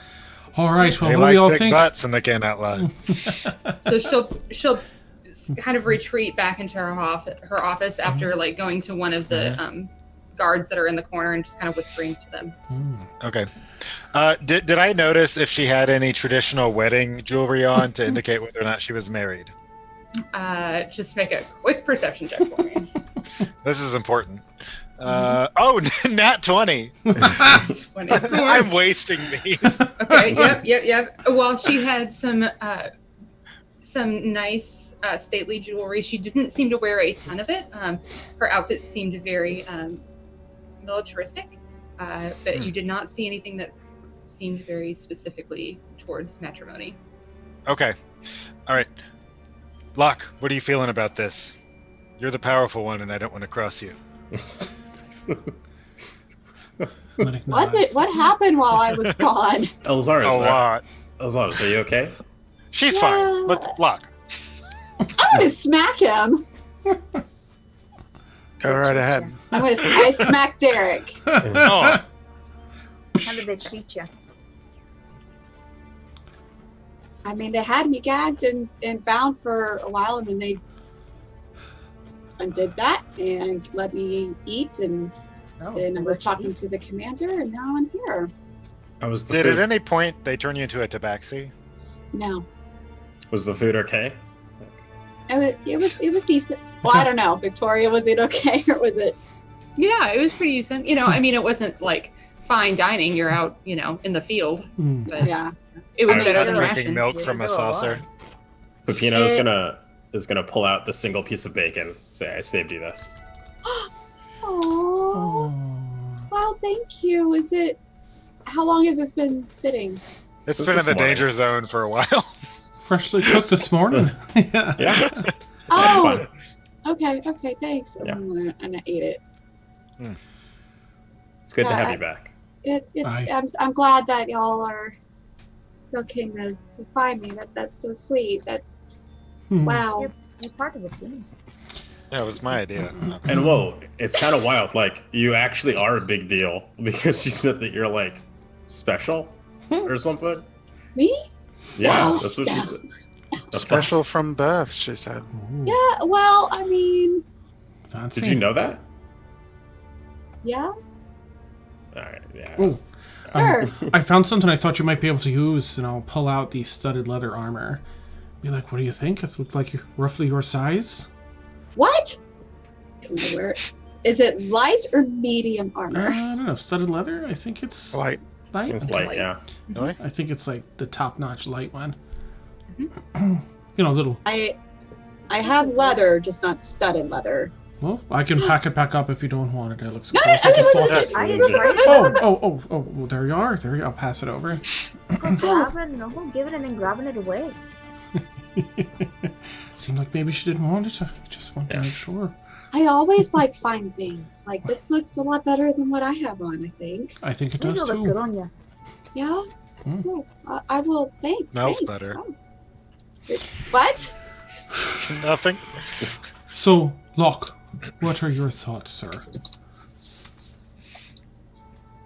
All right. Well, They what do y'all like big think? butts and they can't outline. So she'll kind of retreat back into her office after going to one of the guards that are in the corner and just kind of whispering to them. Okay. Did I notice if she had any traditional wedding jewelry on to indicate whether or not she was married? Just make a quick perception check for me. This is important. Oh, nat 20. 20. I'm wasting these. Okay. Yep. Well, she had some nice stately jewelry. She didn't seem to wear a ton of it. Her outfit seemed very militaristic, but you did not see anything that seemed very specifically towards matrimony. Okay. All right. Locke, what are you feeling about this? You're the powerful one, and I don't want to cross you. Llennoc What nods. what happened while I was gone? Elxaris, A lot. Elxaris, are you okay? She's Yeah. fine. But Locke. I'm gonna smack him. Go right ahead. I smack Derek. Oh, How did they treat you? I mean, they had me gagged and bound for a while, and then they undid that and let me eat, and then I was talking to the commander, and now I'm here. Was the did food, at any point they turn you into a tabaxi? No, was the food okay? it was decent. Well, I don't know, Victoria, was it okay or was it? Yeah, it was pretty decent. You know, I mean, it wasn't like fine dining. You're out, you know, in the field. Hmm. But Yeah. it was I'm better than drinking rations. milk from a Still alive. saucer. Pepino is gonna pull out the single piece of bacon. Say, I saved you this. Oh, Oh. well, thank you. Is it? How long has this been sitting? It's This been in is the morning. danger zone for a while. Freshly cooked this morning. Yeah. Yeah, that's Oh, fine. okay, thanks. Yeah. And I ate it. It's good to Yeah, have I- you back. It's. I'm glad that y'all came to find me. That's so sweet. That's Hmm. wow. You're part of the team. Yeah, it was my idea. And whoa, it's kind of wild. Like, you actually are a big deal because she said that you're like special or something. Me? Yeah, No, that's what no. she said. That's Special from birth, she said. Ooh, Yeah. Well, I mean, fancy. Did you know that? yeah. All right. Yeah. Oh, Sure. I found something I thought you might be able to use, and I'll pull out the studded leather armor. Be like, what do you think? It looks like roughly your size. What? Can I wear it? Is it light or medium I armor? don't know. Studded leather? I think it's Light. light. It's like, yeah. Really? I think it's like the top-notch light one. Mm-hmm. You know, little. I have leather, just not studded leather. Well, I can pack it back up if you don't want it. It looks. No, I didn't try it. Oh! Well, there you are. There you. I'll pass it over. Give it and then grabbing it away. Seemed like maybe she didn't want it. I just wanted to make sure. I always like fine things. Like this looks a lot better than what I have on. I think. I think it It'll does look good too. on you. Yeah. Hmm. Cool. I will. Thanks. Smells thanks. better. Oh. What? Nothing. So, Locke, what are your thoughts, sir?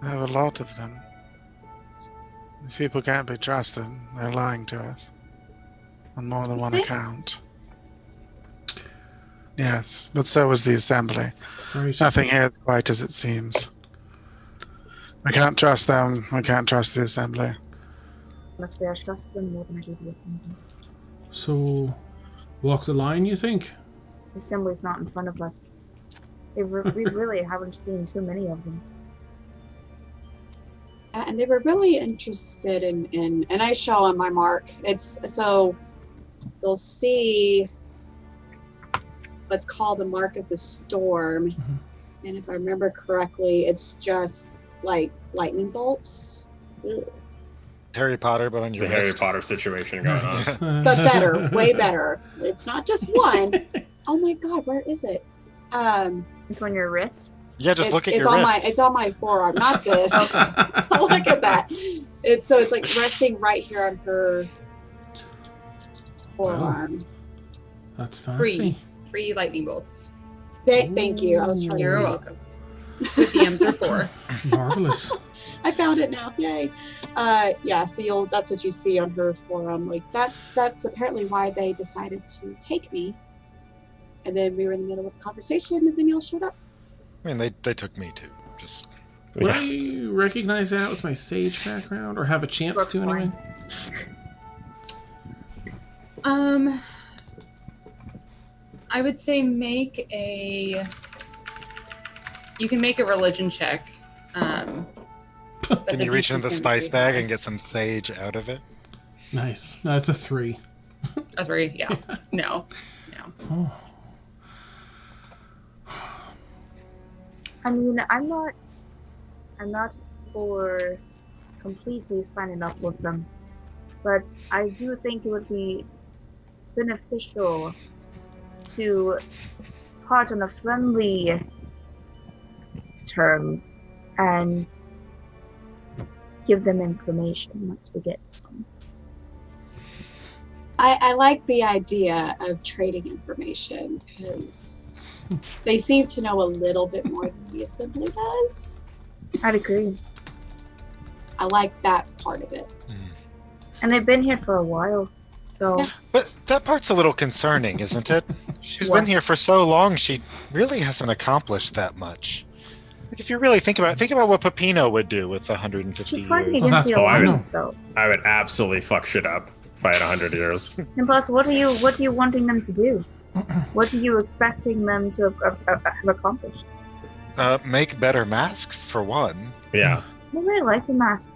I have a lot of them. These people can't be trusted. They're lying to us. On more than one think? account. Yes, but so was the assembly. Right. Nothing here is quite as it seems. I can't trust them. I can't trust the assembly. Honestly, I trust them more than I do the assembly. So, walk the line, you think? The assembly's not in front of us. We really haven't seen too many of them. And they were really interested in and I show on my mark. It's so you'll see what's called the mark of the storm. Mhm. And if I remember correctly, it's just like lightning bolts. Ugh. Harry Potter, but on It's your a Harry wrist. Potter situation going on. But better, way better. It's not just one. Oh my god, where is it? It's on your wrist. Yeah, just look at it's your on wrist. it's on my forearm, not this. Don't look at that. It's like resting right here on her forearm. That's fancy. Free lightning bolts. Thank you. I was trying You're to welcome. The DMs are for. Marvelous. I found it now. Yay. Yeah, so that's what you see on her forearm. Like that's apparently why they decided to take me. And then we were in the middle of a conversation and then y'all showed up. I mean, they took me too. Just Would Yeah. I recognize that with my sage background, or have a chance Work to anyway? I would say you can make a religion check. can you reach into the spice bag and get some sage out of it? Nice. No, it's a 3. That's where, yeah. No. Oh. I mean, I'm not for completely signing up with them, but I do think it would be beneficial to part on a friendly terms and give them information once we get some. I like the idea of trading information because they seem to know a little bit more than the assembly does. I'd agree. I like that part of it. And they've been here for a while, so... Yeah. But that part's a little concerning, isn't it? She's What? been here for so long, she really hasn't accomplished that much. Like, if you really think about what Pepino would do with 150 She's fighting years. Well, against that's the what I know. Alliance, though. I would absolutely fuck shit up if I had 100 years. And plus, what are you wanting them to do? What are you expecting them to have accomplished? Make better masks, for one. Yeah. I really like the mask.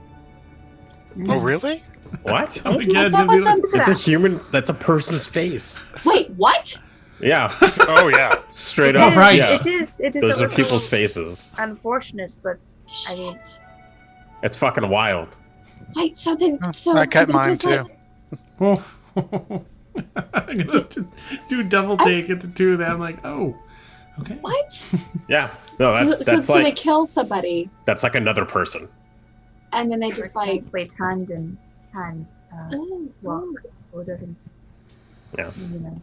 Oh, really? What? Oh, again, What's up they'd be with like, them? It's a human. That's a person's face. Wait, what? Yeah. Oh, yeah. Straight It up. is- right. Yeah. It is Those a are little people's faces. unfortunate, but I mean, Shit. It's fucking wild. Wait, so they I cut they mine just, too. like, oh. I'm gonna just do double take at the two of them. Like, oh, okay. what? Yeah. No, So they kill somebody that's like another person. and then they just like translate hand and hand walk, oh, so it doesn't. Yeah. You know.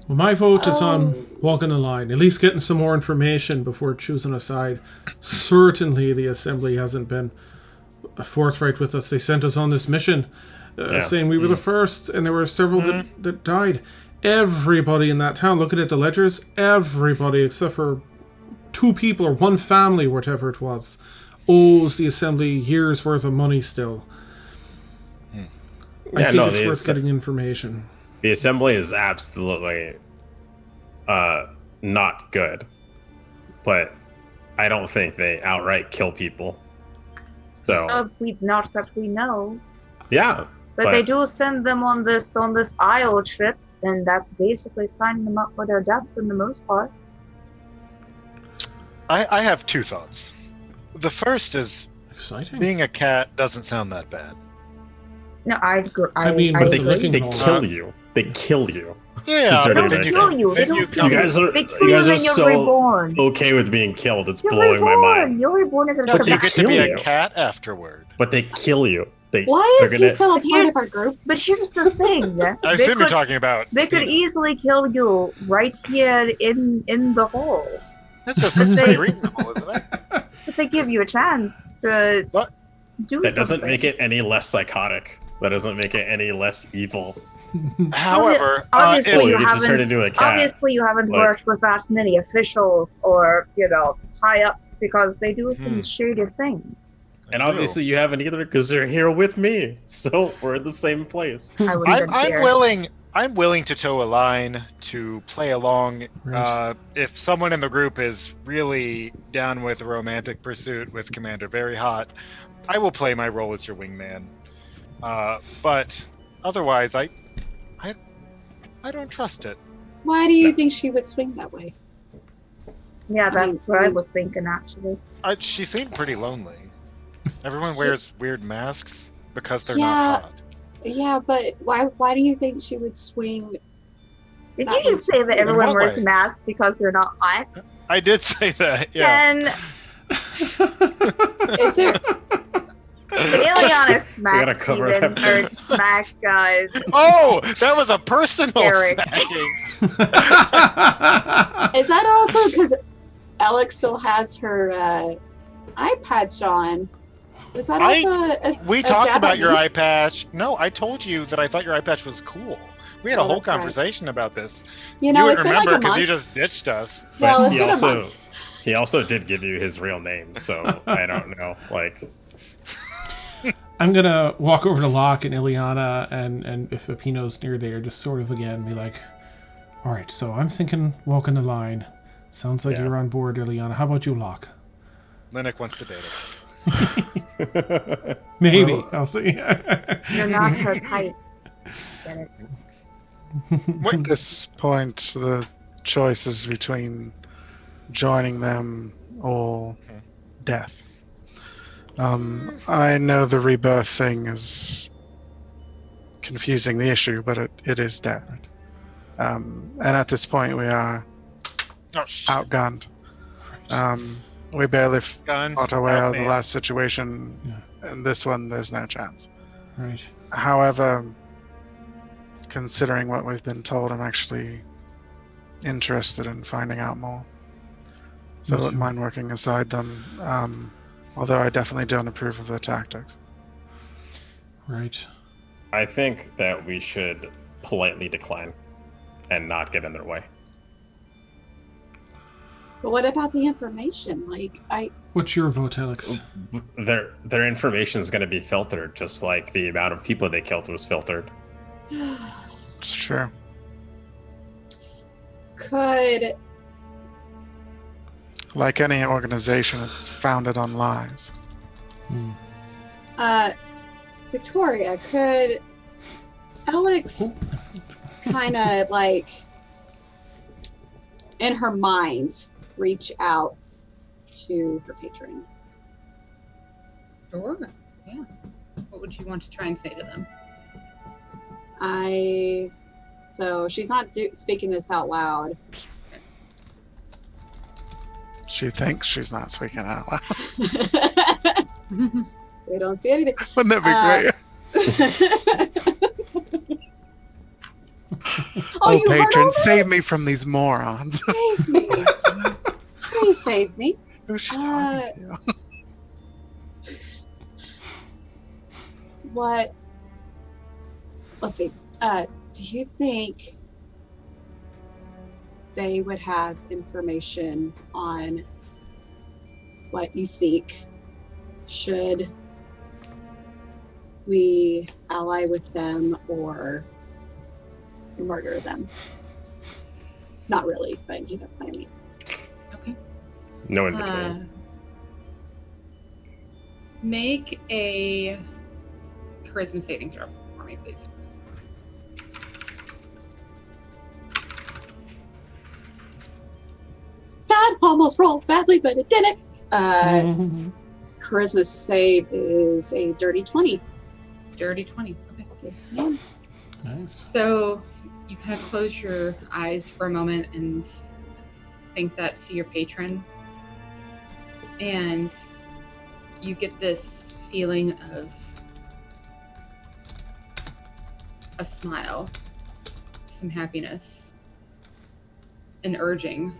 Well, my vote is Oh. on walking the line. At least getting some more information before choosing a side. Certainly, the assembly hasn't been forthright with us. They sent us on this mission, saying we were the first, and there were several that died. Everybody in that town, looking at the ledgers, everybody except for 2 people or 1 family, whatever it was, owes the assembly years worth of money still. I Yeah, think no, it's worth getting information. The assembly is absolutely not good, but I don't think they outright kill people. So Not that we know, yeah, but they do send them on this Isle trip, and that's basically signing them up for their deaths in the most part. I have 2 thoughts. The first is, Exciting. being a cat doesn't sound that bad. No, I mean, but agree. they hole. kill you. They kill you. Yeah, They but don't then kill you. They then don't you kill come- You guys are They kill you guys you are when you're so reborn. okay with being killed. It's You're blowing my reborn. mind. You're reborn as a But But they you get to be kill a you. cat afterward. But they kill you. why is they're he gonna- still a part Here's- of our group? But here's the thing. I They assume you're could- talking about. They could easily kill you right here in the hall. That's But pretty they- reasonable, isn't it? But they give you a chance to What? do That doesn't something. make it any less psychotic. That doesn't make it any less evil. However, Obviously, Or you you just turn haven't. into a cat. Obviously, you haven't Like- worked with that many officials or high ups because they do some shady things. And obviously you haven't either because they're here with me. So we're in the same place. I would have been I'm fair. willing. I'm willing to toe a line to play along. Right. If someone in the group is really down with a romantic pursuit with Commander Very Hot, I will play my role as your wingman. But otherwise, I don't trust it. Why do you think she would swing that way? Yeah, that's mean, what I was thinking actually. She seemed pretty lonely. Everyone wears weird masks because they're Yeah. not hot. Yeah, but why do you think she would swing? Did That you just say that In everyone what wears way? masks because they're not hot? I did say that. Yeah. And Is there? Ileana gotta smacked cover Steven, that or smacked guys. Oh, that was a personal Eric. smacking. Is that also because Alex still has her eye patch on? Is that also We a talked jab about at your me? eye patch. No, I told you that I thought your eye patch was cool. We had a Oh, whole that's right. conversation about this. You know, you it's would been like remember a month. you just ditched us. Well, But it's he been a also month. he also did give you his real name, so I don't know. Like I'm gonna walk over to Locke and Ileana, and if Pepino's near there, just sort of again be like, "All right, so I'm thinking walking the line. Sounds like Yeah. you're on board, Ileana. How about you, Locke? Llennoc wants to date us. Maybe. Well- I'll see." You're not her type. Get it? At this point, the choice is between joining them or death. I know the rebirth thing is confusing the issue, but it is death. And at this point, we are Oh, shit. outgunned. We barely Gun. fought our way out of the man. last situation. Yeah. In this one, there's no chance. Right. However, considering what we've been told, I'm actually interested in finding out more. So I wouldn't mind working aside them, although I definitely don't approve of their tactics. Right. I think that we should politely decline and not get in their way. But what about the information? What's your vote, Alex? Their information is going to be filtered, just like the amount of people they killed was filtered. It's true. Could Like any organization, it's founded on lies. Victoria, could Alex kind of like in her mind reach out to her patron? Sure. Yeah. What would you want to try and say to them? So she's not speaking this out loud. She thinks she's not speaking out loud. We don't see anything. Wouldn't that be great? Oh, patron, save me from these morons. Save me. Please save me. Who's she talking to? What? Let's see. Do you think they would have information on what you seek? Should we ally with them or murder them? Not really, but you know what I mean. Okay. No in between. Make a charisma saving throw for me, please. That almost rolled badly, but it didn't. Charisma save is a dirty 20. Dirty 20. Okay. Yes, ma'am. Nice. So you kind of close your eyes for a moment and think that to your patron. And you get this feeling of a smile, some happiness, an urging,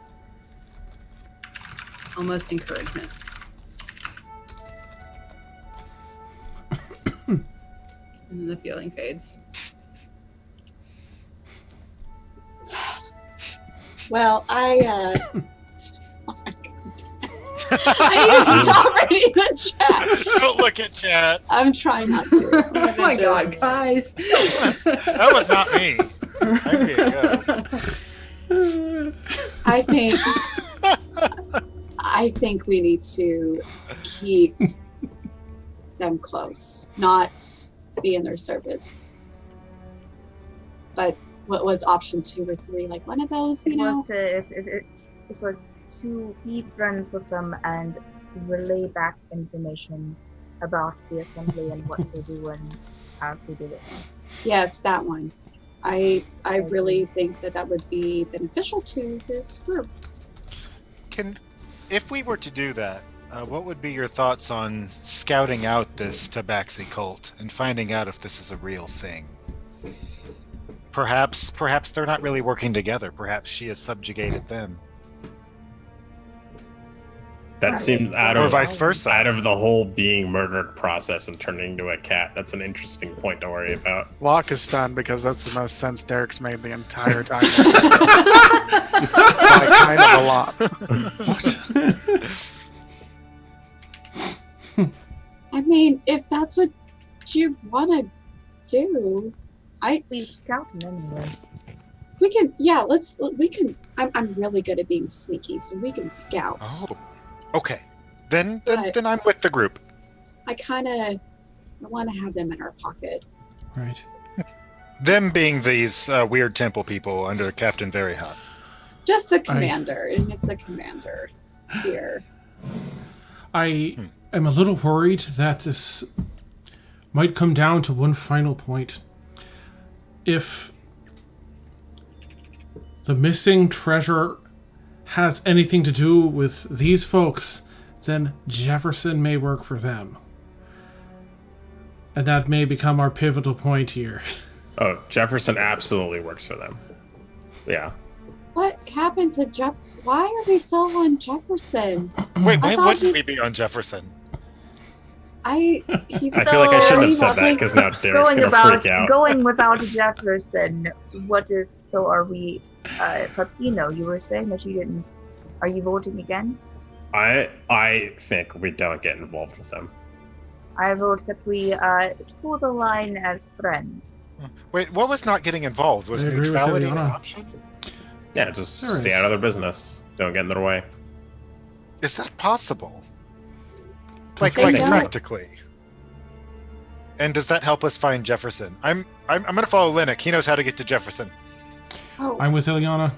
almost encouragement. And then the feeling fades. Well, oh my God. I need to stop reading the chat. Don't look at chat. I'm trying not to. Oh my God, guys. That was not me. I'm being good. I think we need to keep them close, not be in their service. But what was option 2 or 3? Like one of those, you know? It was to be friends with them and relay back information about the assembly and what they're doing as we do it. Yes, that one. I really think that would be beneficial to this group. If we were to do that, what would be your thoughts on scouting out this Tabaxi cult and finding out if this is a real thing? Perhaps they're not really working together. Perhaps she has subjugated them. That seems out Or of vice versa. out of the whole being murdered process and turning into a cat. That's an interesting point to worry about. Locke is stunned because that's the most sense Derek's made the entire time. By kind of a lot. I mean, if that's what you want to do, We scouting anyways. we can. I'm really good at being sneaky, so we can scout. Oh, okay. Then But- I'm with the group. I want to have them in our pocket. Right. Them being these weird temple people under Captain Vaeri. Just the commander, and it's a commander, dear. I am a little worried that this might come down to one final point. If the missing treasure has anything to do with these folks, then Jefferson may work for them. And that may become our pivotal point here. Oh, Jefferson absolutely works for them. Yeah. What happened to Jeff? Why are we still on Jefferson? Wait, I why thought wouldn't he- we be on Jefferson? I I feel like I shouldn't have said that Lovely. because now Derek's gonna freak out. Going without Jefferson. What is? So are we? Pepino, you were saying that you didn't. Are you voting again? I think we don't get involved with them. I vote that we toe the line as friends. Wait, what was not getting involved? Was I agree with neutrality an Eliana. option? Yeah, just There stay is. out of their business. Don't get in their way. Is that possible? To Like They don't. practically. And does that help us find Jefferson? I'm gonna follow Llennoc. He knows how to get to Jefferson. Oh, I'm with Ileana.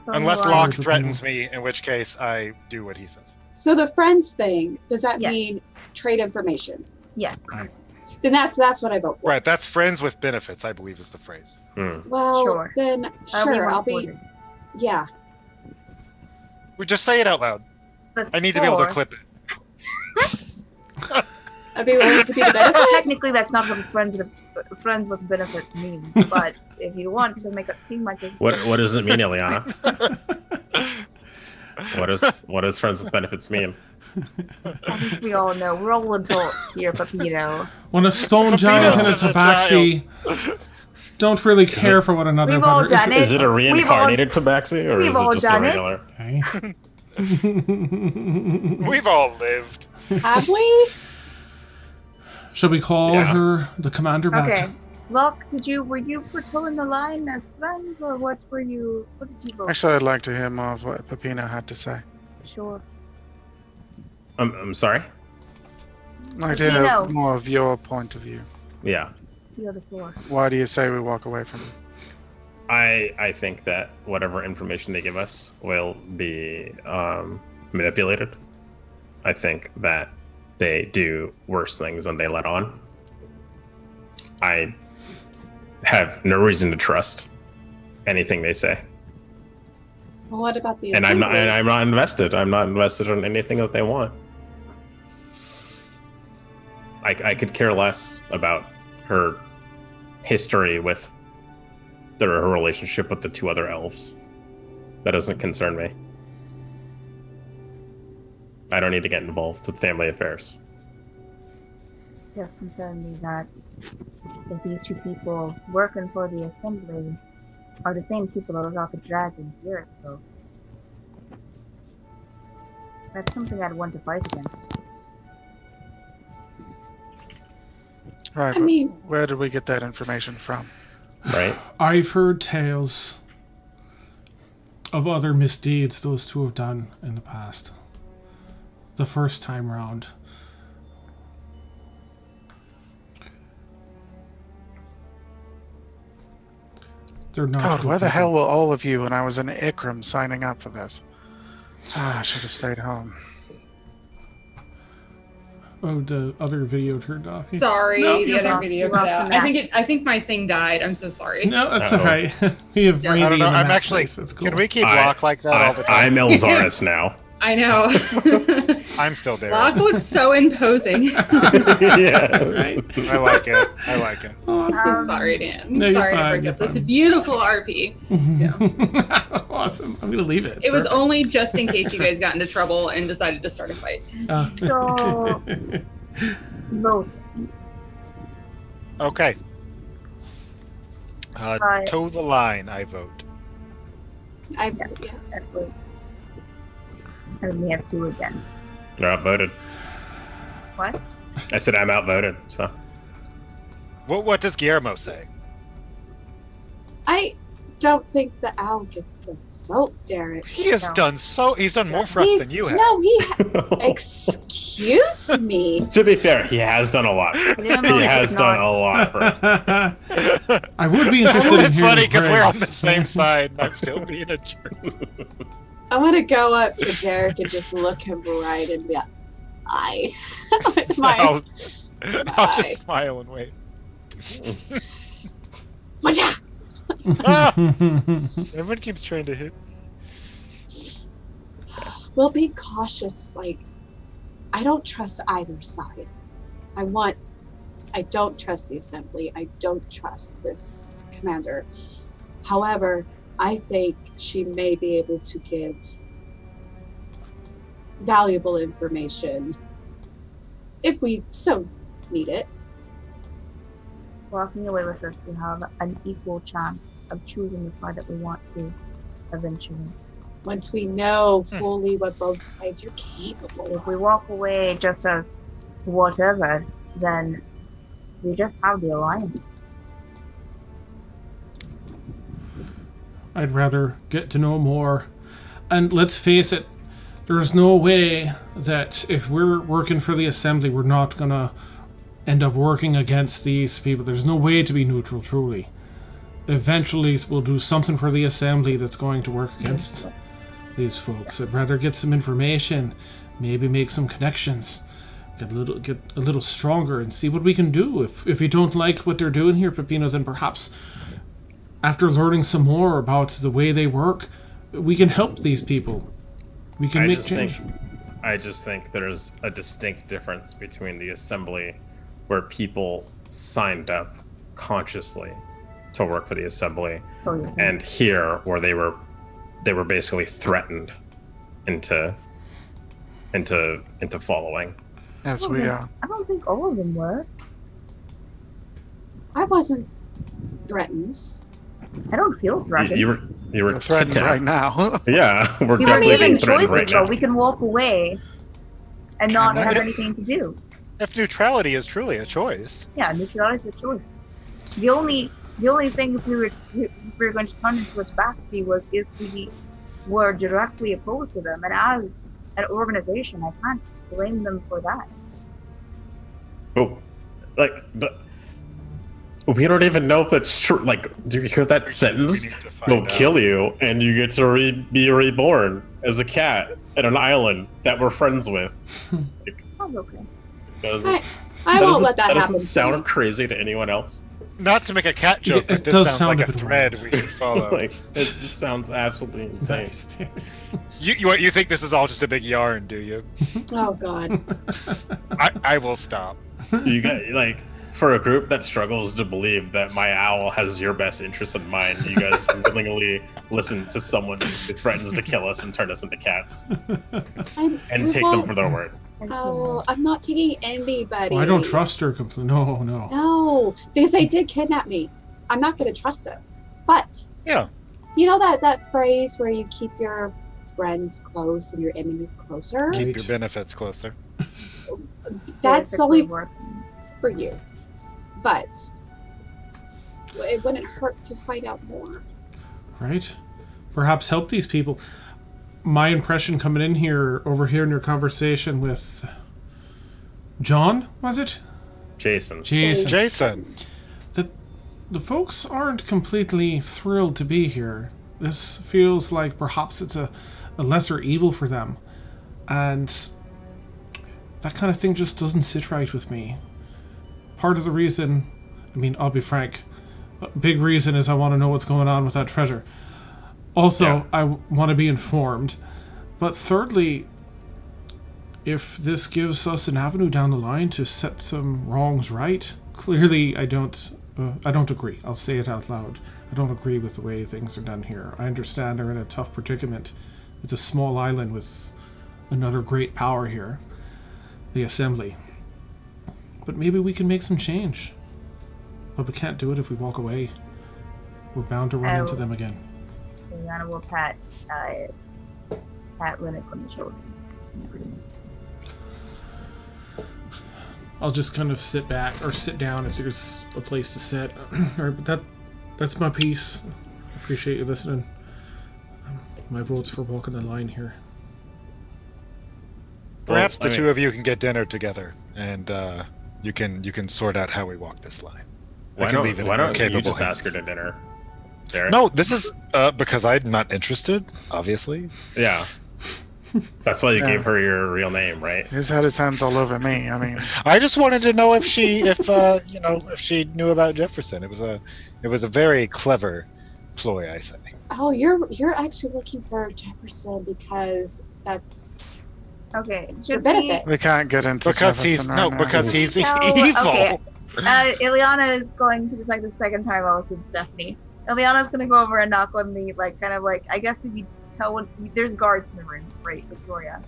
Unless So, Locke Pepino. threatens me, in which case I do what he says. so the friends thing, does that Yes. mean trade information? Yes. Then that's what I vote for. Right, that's friends with benefits, I believe is the phrase. Well, Sure. then we sure, want I'll be. voters. Yeah. We just say it out loud. That's I need to be able to four. clip it. I'd be willing to be the benefit. Technically, that's not what friends with benefits means. But if you want to make it seem like it's What does it mean, Ileana? What does friends with benefits mean? I think we all know. We're all adults here, Pepino. When a stone giant and a just a tabaxi don't really care for one another. We've but all if done you- it. Is it a reincarnated tabaxi or we've is it all just a done it. regular? Okay. We've all lived. Have we? Should we call Yeah. her the commander back? Okay. Locke, were you for towing the line as friends, or what did you vote? Actually, I'd like to hear more of what Pepino had to say. Sure. I'm sorry. I'd like to hear Pepino. more of your point of view. Yeah. You have the floor. Why do you say we walk away from it? I think that whatever information they give us will be manipulated. I think that they do worse things than they let on. I have no reason to trust anything they say, Well, what about the and I'm assembly? not invested. I'm not invested in anything that they want. I could care less about her history with her relationship with the two other elves. That doesn't concern me. I don't need to get involved with family affairs. It does concern me that if these two people working for the assembly are the same people that got the dragon years ago, that's something I'd want to fight against. Right, I but mean- where did we get that information from? Right? I've heard tales of other misdeeds those two have done in the past. The first time round. They're not God, good where the people. hell were all of you when I was in Ikram signing up for this? I should have stayed home. Oh, the other video turned off. Sorry, No, the you're other fine. video You're cut off out. the map. I think my thing died. I'm so sorry. No, that's Uh-oh. alright. We have Yeah, I Randy I don't know. in the I'm map actually. place. That's cool. Can we keep I- Locke like that all the I'm time? Elxaris now. I know. I'm still there. Locke looks so imposing. Yeah. Right? I like it. I like it. Awesome. Sorry, Dan. No, you're Sorry to fine, break you're up this fine. beautiful RP. Awesome. I'm gonna leave it. It's It was perfect. only just in case you guys got into trouble and decided to start a fight. So- Vote. Okay. Toe the line, I vote. I yes. That was. And we have two again. They're outvoted. What? I said I'm outvoted, so. What does Guillermo say? I don't think the owl gets to vote, Derek. He has No. he's done more for us He's than you have. no, excuse me. To be fair, he has done a lot. Guillermo He is has done not- a lot for us. I would be interested in It's hearing funny because we're on the praise. same side and I'm still being a jerk. I want to go up to Derek and just look him right in the eye. With my, I'll just smile and wait. Whatcha? Ah! Everyone keeps trying to hit. We'll be cautious. Like, I don't trust either side. I want I don't trust the assembly. I don't trust this commander. However, I think she may be able to give valuable information if we so need it. Walking away with this, we have an equal chance of choosing the side that we want to eventually. Once we know fully what both sides are capable If of. we walk away just as whatever, then we just have the alliance. I'd rather get to know more. And let's face it, there's no way that if we're working for the assembly, we're not gonna end up working against these people. There's no way to be neutral, truly. Eventually, we'll do something for the assembly that's going to work against these folks. I'd rather get some information, maybe make some connections, get a little stronger, and see what we can do. If you don't like what they're doing here, Pepino, then perhaps after learning some more about the way they work, we can help these people. We can make change. I just think there's a distinct difference between the assembly, where people signed up consciously to work for the assembly, and here, where they were basically threatened into following. As I don't think all of them were. I wasn't threatened. I don't feel threatened. You were threatened kidnapped. right now. Yeah, we're We were definitely given being threatened choices, right now. so we can walk away and not Can I- have anything to do. If neutrality is truly a choice, Yeah, neutrality is a choice. The only thing if we were going to turn into a tabaxi was if we were directly opposed to them, and as an organization, I can't blame them for that. Oh, we don't even know if that's true. Like, do you hear that sentence? we need to find They'll out. kill you, and you get to be reborn as a cat at an island that we're friends with. That's okay. I won't let that happen. Doesn't to sound me. crazy to anyone else. Not to make a cat joke, Yeah, it but this does sounds sound like a a bit thread wild. we should follow. Like, it just sounds absolutely insane. Nice. You think this is all just a big yarn, do you? Oh God. I will stop. You got, like, for a group that struggles to believe that my owl has your best interest in mind, you guys willingly listen to someone who threatens to kill us and turn us into cats and we take them won't- for their word. Oh, I'm not taking anybody. Well, I don't trust her completely. No. No, because they did kidnap me. I'm not going to trust them. But Yeah. you know that phrase where you keep your friends close and your enemies closer? Keep Right. your benefits closer. That's Basically only working. for you. But it wouldn't hurt to find out more. Right? Perhaps help these people. My impression coming in here, overhearing your conversation with John, was it? Jason. Jason. That the folks aren't completely thrilled to be here. This feels like perhaps it's a lesser evil for them. And that kind of thing just doesn't sit right with me. Part of the reason, I mean, I'll be frank, a big reason is I want to know what's going on with that treasure. Also, Yeah. I want to be informed. But thirdly, if this gives us an avenue down the line to set some wrongs right, clearly I don't agree. I'll say it out loud. I don't agree with the way things are done here. I understand they're in a tough predicament. It's a small island with another great power here, the Assembly. But maybe we can make some change. But we can't do it if we walk away. We're bound to run into them again. Rihanna will pat Llennoc on the shoulder. I'll just kind of sit back or sit down if there's a place to sit. All right, but that's my piece. Appreciate you listening. My vote's for walking the line here. Perhaps Well, the I two mean- of you can get dinner together, and you can sort out how we walk this line. I Why can leave it don't in your you capable just ask her hands. to dinner? Derek? No, this is because I'm not interested. Obviously, Yeah. That's why you Yeah. gave her your real name, right? He's had his hands all over me. I mean, I just wanted to know if she knew about Jefferson. It was a very clever ploy, I say. Oh, you're actually looking for Jefferson because that's Okay, your should benefit. we can't get into Because Jefferson right now. because he's No, evil. okay. Ileana is going to just like the second time I was with Stephanie. Ileana's gonna go over and knock on the I guess we tell there's guards in the room, right, Victoria?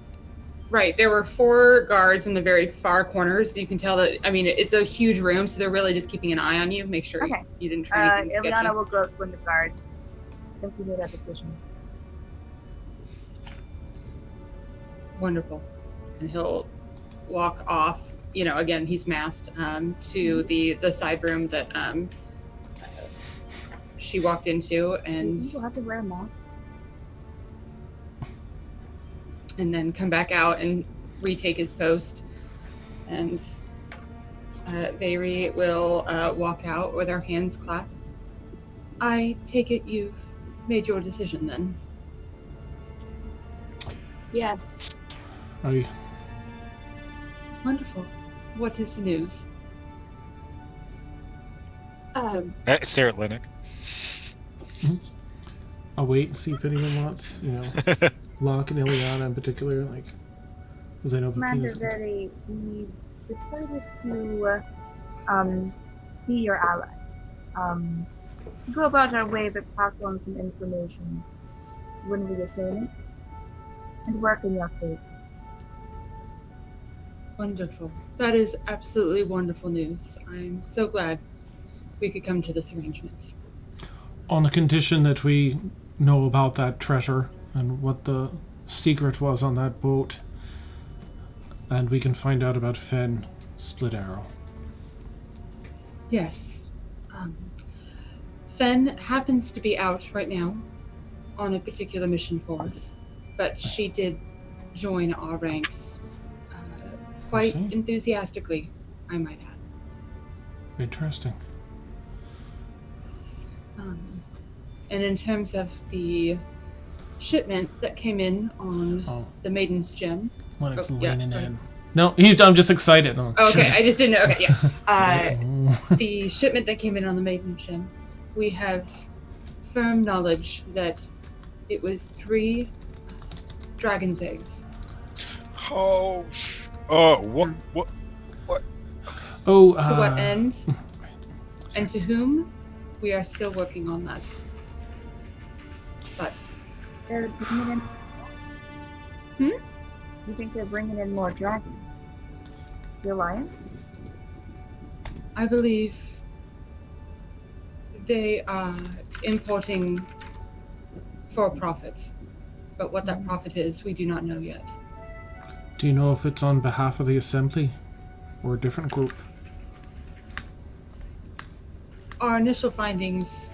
Right, there were 4 guards in the very far corners. You can tell that. I mean, it's a huge room, so they're really just keeping an eye on you. Make sure you didn't try anything sketchy. Ileana will go up to the guard. If we made that decision. Wonderful, and he'll walk off. You know, again, he's masked to the side room that she walked into, and people have to wear a mask. And then come back out and retake his post. And Vaeri will walk out with our hands clasped. I take it you've made your decision then. Yes. Wonderful. What is the news? Stare at Llennoc. I'll wait and see if anyone wants, Lok and Ileana in particular, because I know Commander Pepino's... Vaeri, we decided to be your ally. Go about our way but pass on some information when we assail it, and work in your favor. Wonderful. That is absolutely wonderful news. I'm so glad we could come to this arrangement. On the condition that we know about that treasure and what the secret was on that boat, and we can find out about Fen Split Arrow. Yes. Fen happens to be out right now on a particular mission for us, but she did join our ranks quite enthusiastically, I might add. Interesting. And in terms of the shipment that came in on the Maiden's Gem. Lennox leaning in. No, I'm just excited. Okay, I just didn't know. Okay, yeah. The shipment that came in on the Maiden's Gem, we have firm knowledge that it was 3 dragon's eggs. What? Oh, to what end? And to whom? We are still working on that. But they're bringing in. You think they're bringing in more dragons? The Alliance? I believe they are importing for profit. But what that profit is, we do not know yet. Do you know if it's on behalf of the Assembly or a different group? Our initial findings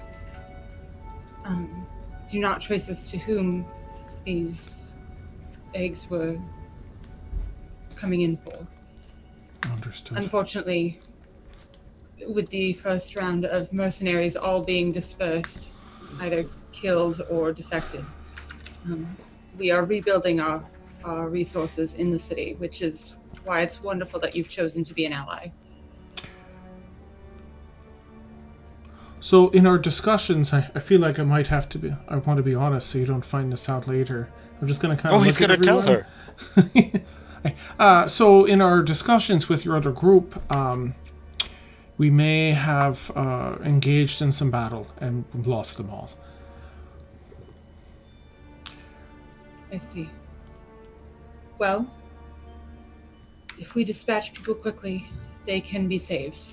do not trace us to whom these eggs were coming in for. Understood. Unfortunately, with the first round of mercenaries all being dispersed, either killed or defected, we are rebuilding our resources in the city, which is why it's wonderful that you've chosen to be an ally. So in our discussions, I feel like I want to be honest so you don't find this out later. I'm just going to kind of he's going to tell her. So in our discussions with your other group, we may have engaged in some battle and lost them all. I see. Well, if we dispatch people quickly, they can be saved.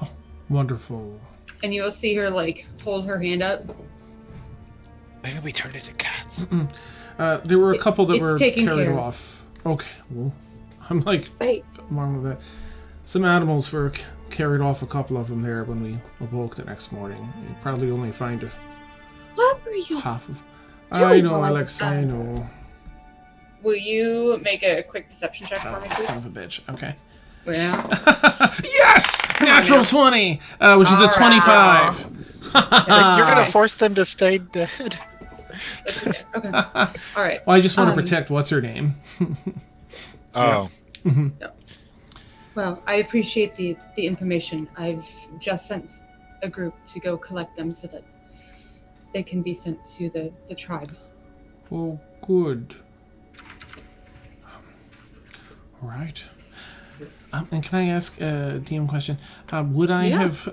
Oh, wonderful. And you'll see her, hold her hand up. Maybe we turn into cats. There were a couple that were carried care off. Okay, well, I'm Wait. wrong with that. Some animals were carried off, a couple of them there when we awoke the next morning. You probably only find What were you half of. doing, I know, Alex. Alexa? I know. Will you make a quick deception check for me, please? Son of a bitch. Okay. Yeah. Yes! Natural 20, which is a 25. You're going to force them to stay dead. That's okay. Okay. All right. Well, I just want to protect what's her name. Oh. Mm-hmm. Well, I appreciate the information. I've just sent a group to go collect them so that they can be sent to the tribe. Oh, good. All right. And can I ask a DM question? Would I have...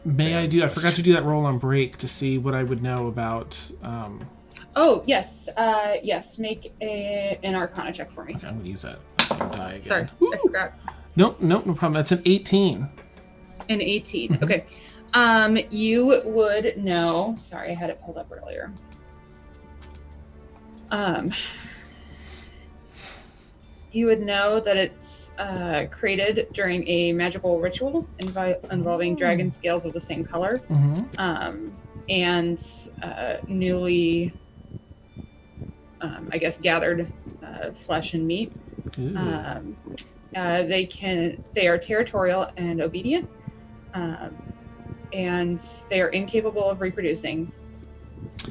may I do... I forgot to do that roll on break to see what I would know about... Oh, yes. Yes, make an Arcana check for me. Okay, I'm going to use that same die again. Sorry, Woo! I forgot. Nope, no problem. That's an 18. An 18. Mhm. Okay. You would know. Sorry, I had it pulled up earlier. You would know that it's created during a magical ritual involving dragon scales of the same color, and newly, I guess, gathered flesh and meat. They are territorial and obedient, and they are incapable of reproducing,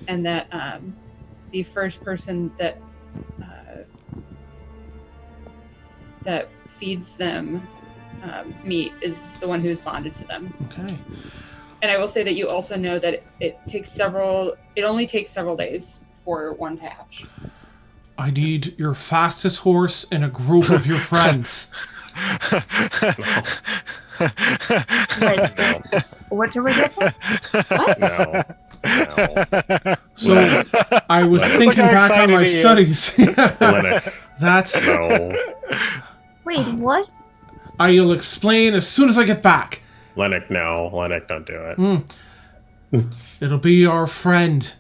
and that the first person that feeds them meat is the one who's bonded to them. Okay. And I will say that you also know that it only takes several days for one to hatch. I need your fastest horse and a group of your friends. Wait, what are we getting? What? No. So I was thinking how back on excited my he is. studies. Llennoc, That's... no. Wait, what? I'll explain as soon as I get back. Llennoc, no. Llennoc, don't do it. It'll be our friend.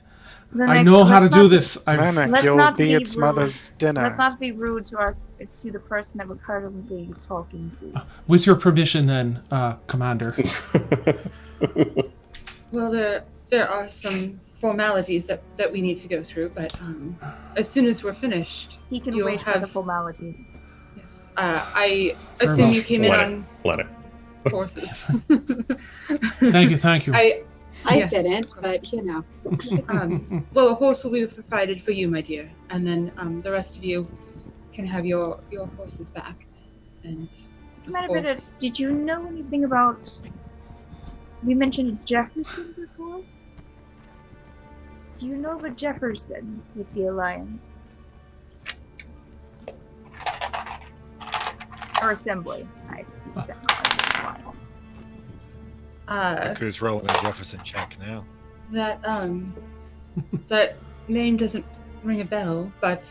Then I know how to let's do not- this. Llennoc, Let's you'll not be be its rude. mother's dinner. Let's not be rude to the person that we're currently talking to. With your permission, then, Commander. Well, there are some formalities that we need to go through, but as soon as we're finished, He can you'll wait for the have. formalities. Yes. I assume you came in Llennoc, on Llennoc. horses. Thank you. I Yes. didn't, but you know. Well, a horse will be provided for you, my dear, and then the rest of you can have your horses back. And of Commander, course, did you know anything about... We mentioned Jefferson before? Do you know about Jefferson with the Alliance? Or Assembly? I Look who's rolling a Jefferson check now. that that name doesn't ring a bell, but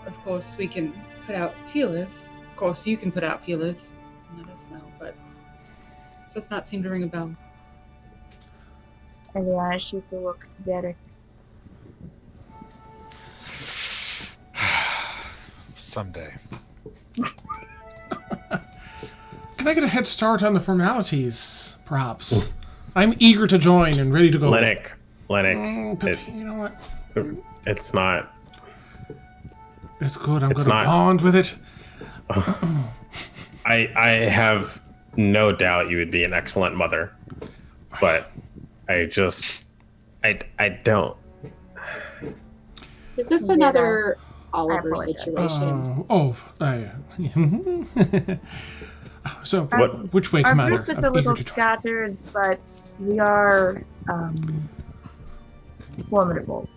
of course we can put out feelers. Of course you can put out feelers and let us know, but it does not seem to ring a bell. And yeah, she could work together. Someday. Can I get a head start on the formalities, perhaps? I'm eager to join and ready to go. Llennoc, You know what? it's not. It's good. I'm It's going to not- bond with it. I have no doubt you would be an excellent mother, but I don't. Is this Yeah. another Oliver apologize. situation? So, What- which way, Our Commander? group is I'm a eager little to join. scattered, but we are formidable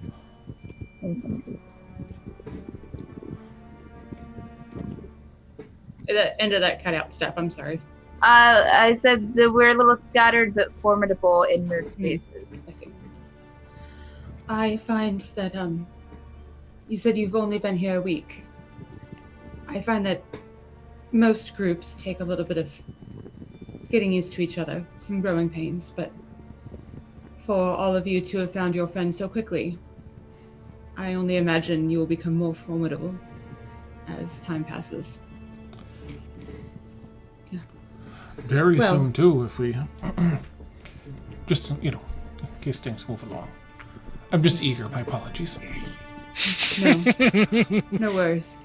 in some cases. The end of that cut out step. I'm sorry. I said that we're a little scattered but formidable in most spaces. I see. I find that you said you've only been here a week. I find that most groups take a little bit of getting used to each other, some growing pains, but for all of you to have found your friends so quickly, I only imagine you will become more formidable as time passes. Very Well- soon, too, if we... just, in case things move along. I'm just eager. My apologies. No worries.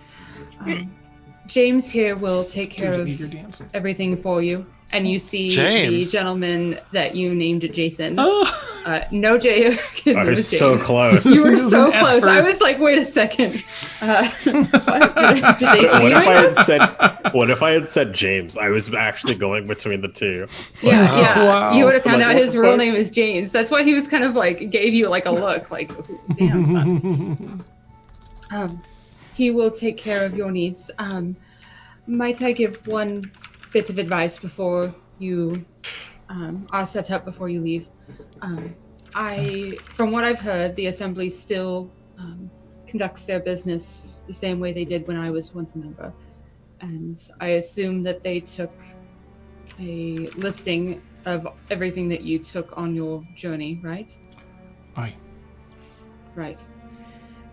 James here will take care Do of the eager dance. everything for you. And you see the James? gentleman that you named Jason. Oh! No, Jay. His I name was is so James. close. You were It was so an close. effort. I was like, wait a second. What? Did they see What if I my had said? What if I had said James? I was actually going between the two. Yeah, Wow. yeah. Wow. You would have found Like, out what his the real fuck? name is James. That's why he was kind of like gave you like a look, like, damn, son. He will take care of your needs. Might I give one bit of advice before you are set up before you leave? From what I've heard, the Assembly still conducts their business the same way they did when I was once a member. And I assume that they took a listing of everything that you took on your journey, right? Aye. Right.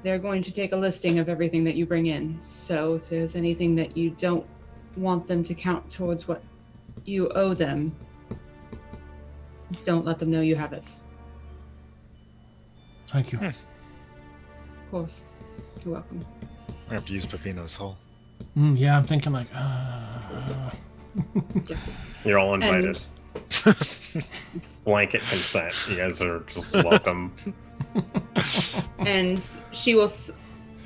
They're going to take a listing of everything that you bring in. So if there's anything that you don't want them to count towards what you owe them, don't let them know you have it. Thank you. Of course. You're welcome. I have to use Pepino's hole. Yeah, I'm thinking like, You're all invited. Blanket consent. You guys are just welcome. And she will,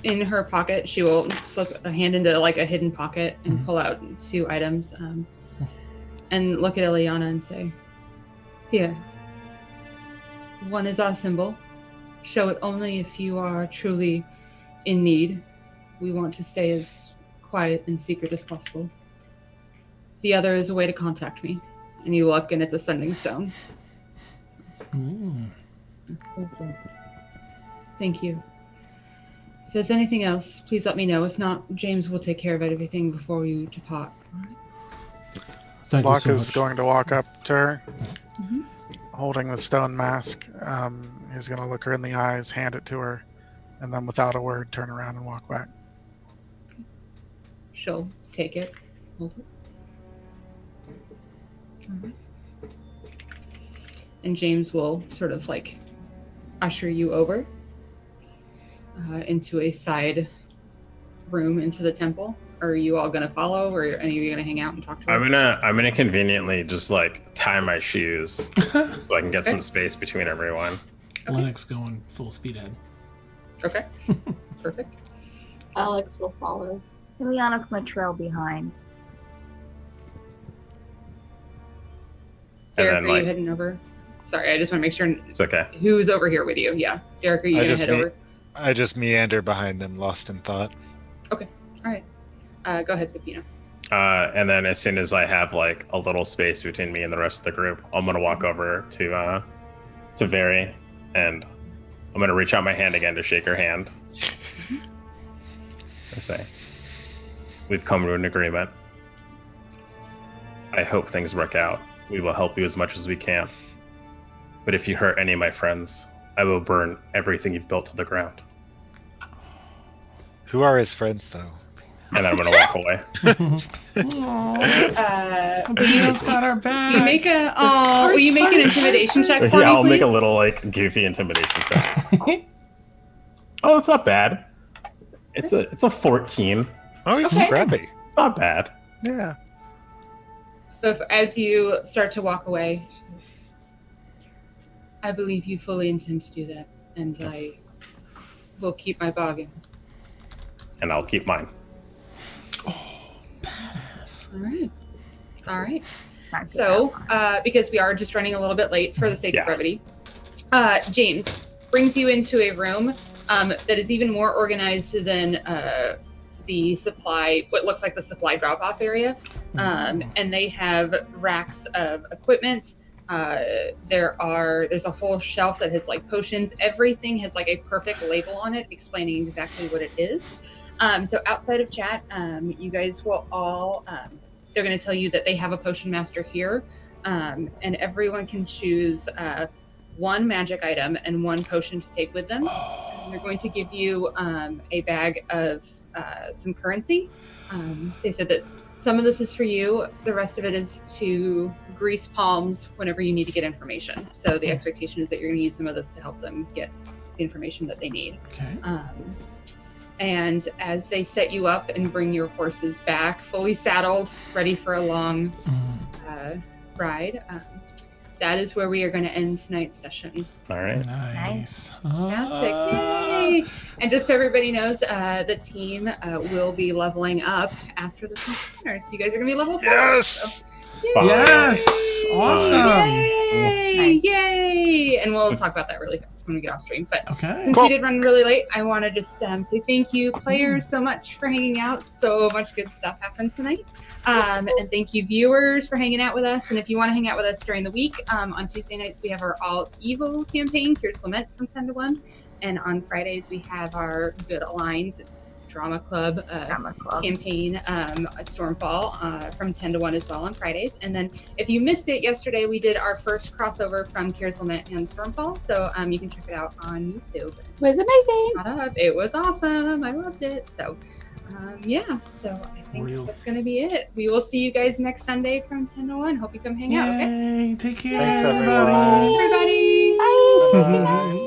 in her pocket, she will slip a hand into like a hidden pocket and pull out 2 items and look at Eliana and say, here, one is our symbol. Show it only if you are truly in need. We want to stay as quiet and secret as possible. The other is a way to contact me. And you look and it's a sending stone. Thank you. If there's anything else, please let me know. If not, James will take care of everything before you depart. thank you Lok so is much. going to walk up to her, Mhm. holding the stone mask. He's going to look her in the eyes, hand it to her, and then without a word, turn around and walk back. She'll take it. Hold it. Alright. And James will sort of like usher you over into a side room into the temple. Are you all gonna follow, or are any of you gonna hang out and talk to her? I'm gonna conveniently just like tie my shoes so I can get some space between everyone. Okay. Lennox going full speed ahead. Okay. Perfect. Alex will follow. Ileana's gonna trail behind. And Derek, then, are like- you heading over? Sorry, I just want to make sure It's okay. who's over here with you. Yeah. Derek, are you I gonna just head meet- over? I just meander behind them, lost in thought. All right. Go ahead, Pepino. And then as soon as I have like a little space between me and the rest of the group, I'm gonna walk over to Vaeri, and I'm gonna reach out my hand again to shake her hand. I say, we've come to an agreement. I hope things work out. We will help you as much as we can. But if you hurt any of my friends, I will burn everything you've built to the ground. Who are his friends, though? And then I'm gonna walk away. Pepino's got our back. You make a will you make an intimidation check for Yeah, me, I'll please? make a little like goofy intimidation check. Oh, it's not bad. It's a 14. Oh, he's Okay. scrappy. Not bad. Yeah. So as you start to walk away, I believe you fully intend to do that, and I will keep my bargain. And I'll keep mine. All right. All right. Can't get So, that one. because we are just running a little bit late for the sake Yeah. of brevity, James brings you into a room that is even more organized than the supply, what looks like the supply drop-off area. And they have racks of equipment. There's a whole shelf that has like potions. Everything has like a perfect label on it explaining exactly what it is. So outside of chat, you guys will all, they're going to tell you that they have a potion master here, and everyone can choose one magic item and one potion to take with them. And they're going to give you a bag of some currency. They said that some of this is for you. The rest of it is to grease palms whenever you need to get information. So the expectation is that you're going to use some of this to help them get the information that they need. Okay. And as they set you up and bring your horses back, fully saddled, ready for a long ride, that is where we are going to end tonight's session. All right. Nice. Fantastic. Yay! And just so everybody knows, the team will be leveling up after this encounter. So you guys are going to be level 4. Yes! 5. Yes! Awesome! Yay! Yay! And we'll talk about that really fast when we get off stream. But Okay. since Cool. we did run really late, I want to just say thank you, players, so much for hanging out. So much good stuff happened tonight. And thank you, viewers, for hanging out with us. And if you want to hang out with us during the week, on Tuesday nights, we have our All Evil campaign, Curious Lament, from 10 to 1. And on Fridays, we have our Good Aligned Drama Club campaign, Stormfall, from 10 to 1 as well on Fridays. And then if you missed it yesterday, we did our first crossover from Curious Lament and Stormfall. So you can check it out on YouTube. It was amazing. It was awesome. I loved it. So yeah, so I think Real. that's going to be it. We will see you guys next Sunday from 10 to 1. Hope you come hang out, okay? Yay, take care, Thanks, everyone. everybody. Everybody. Bye. Good Bye. night.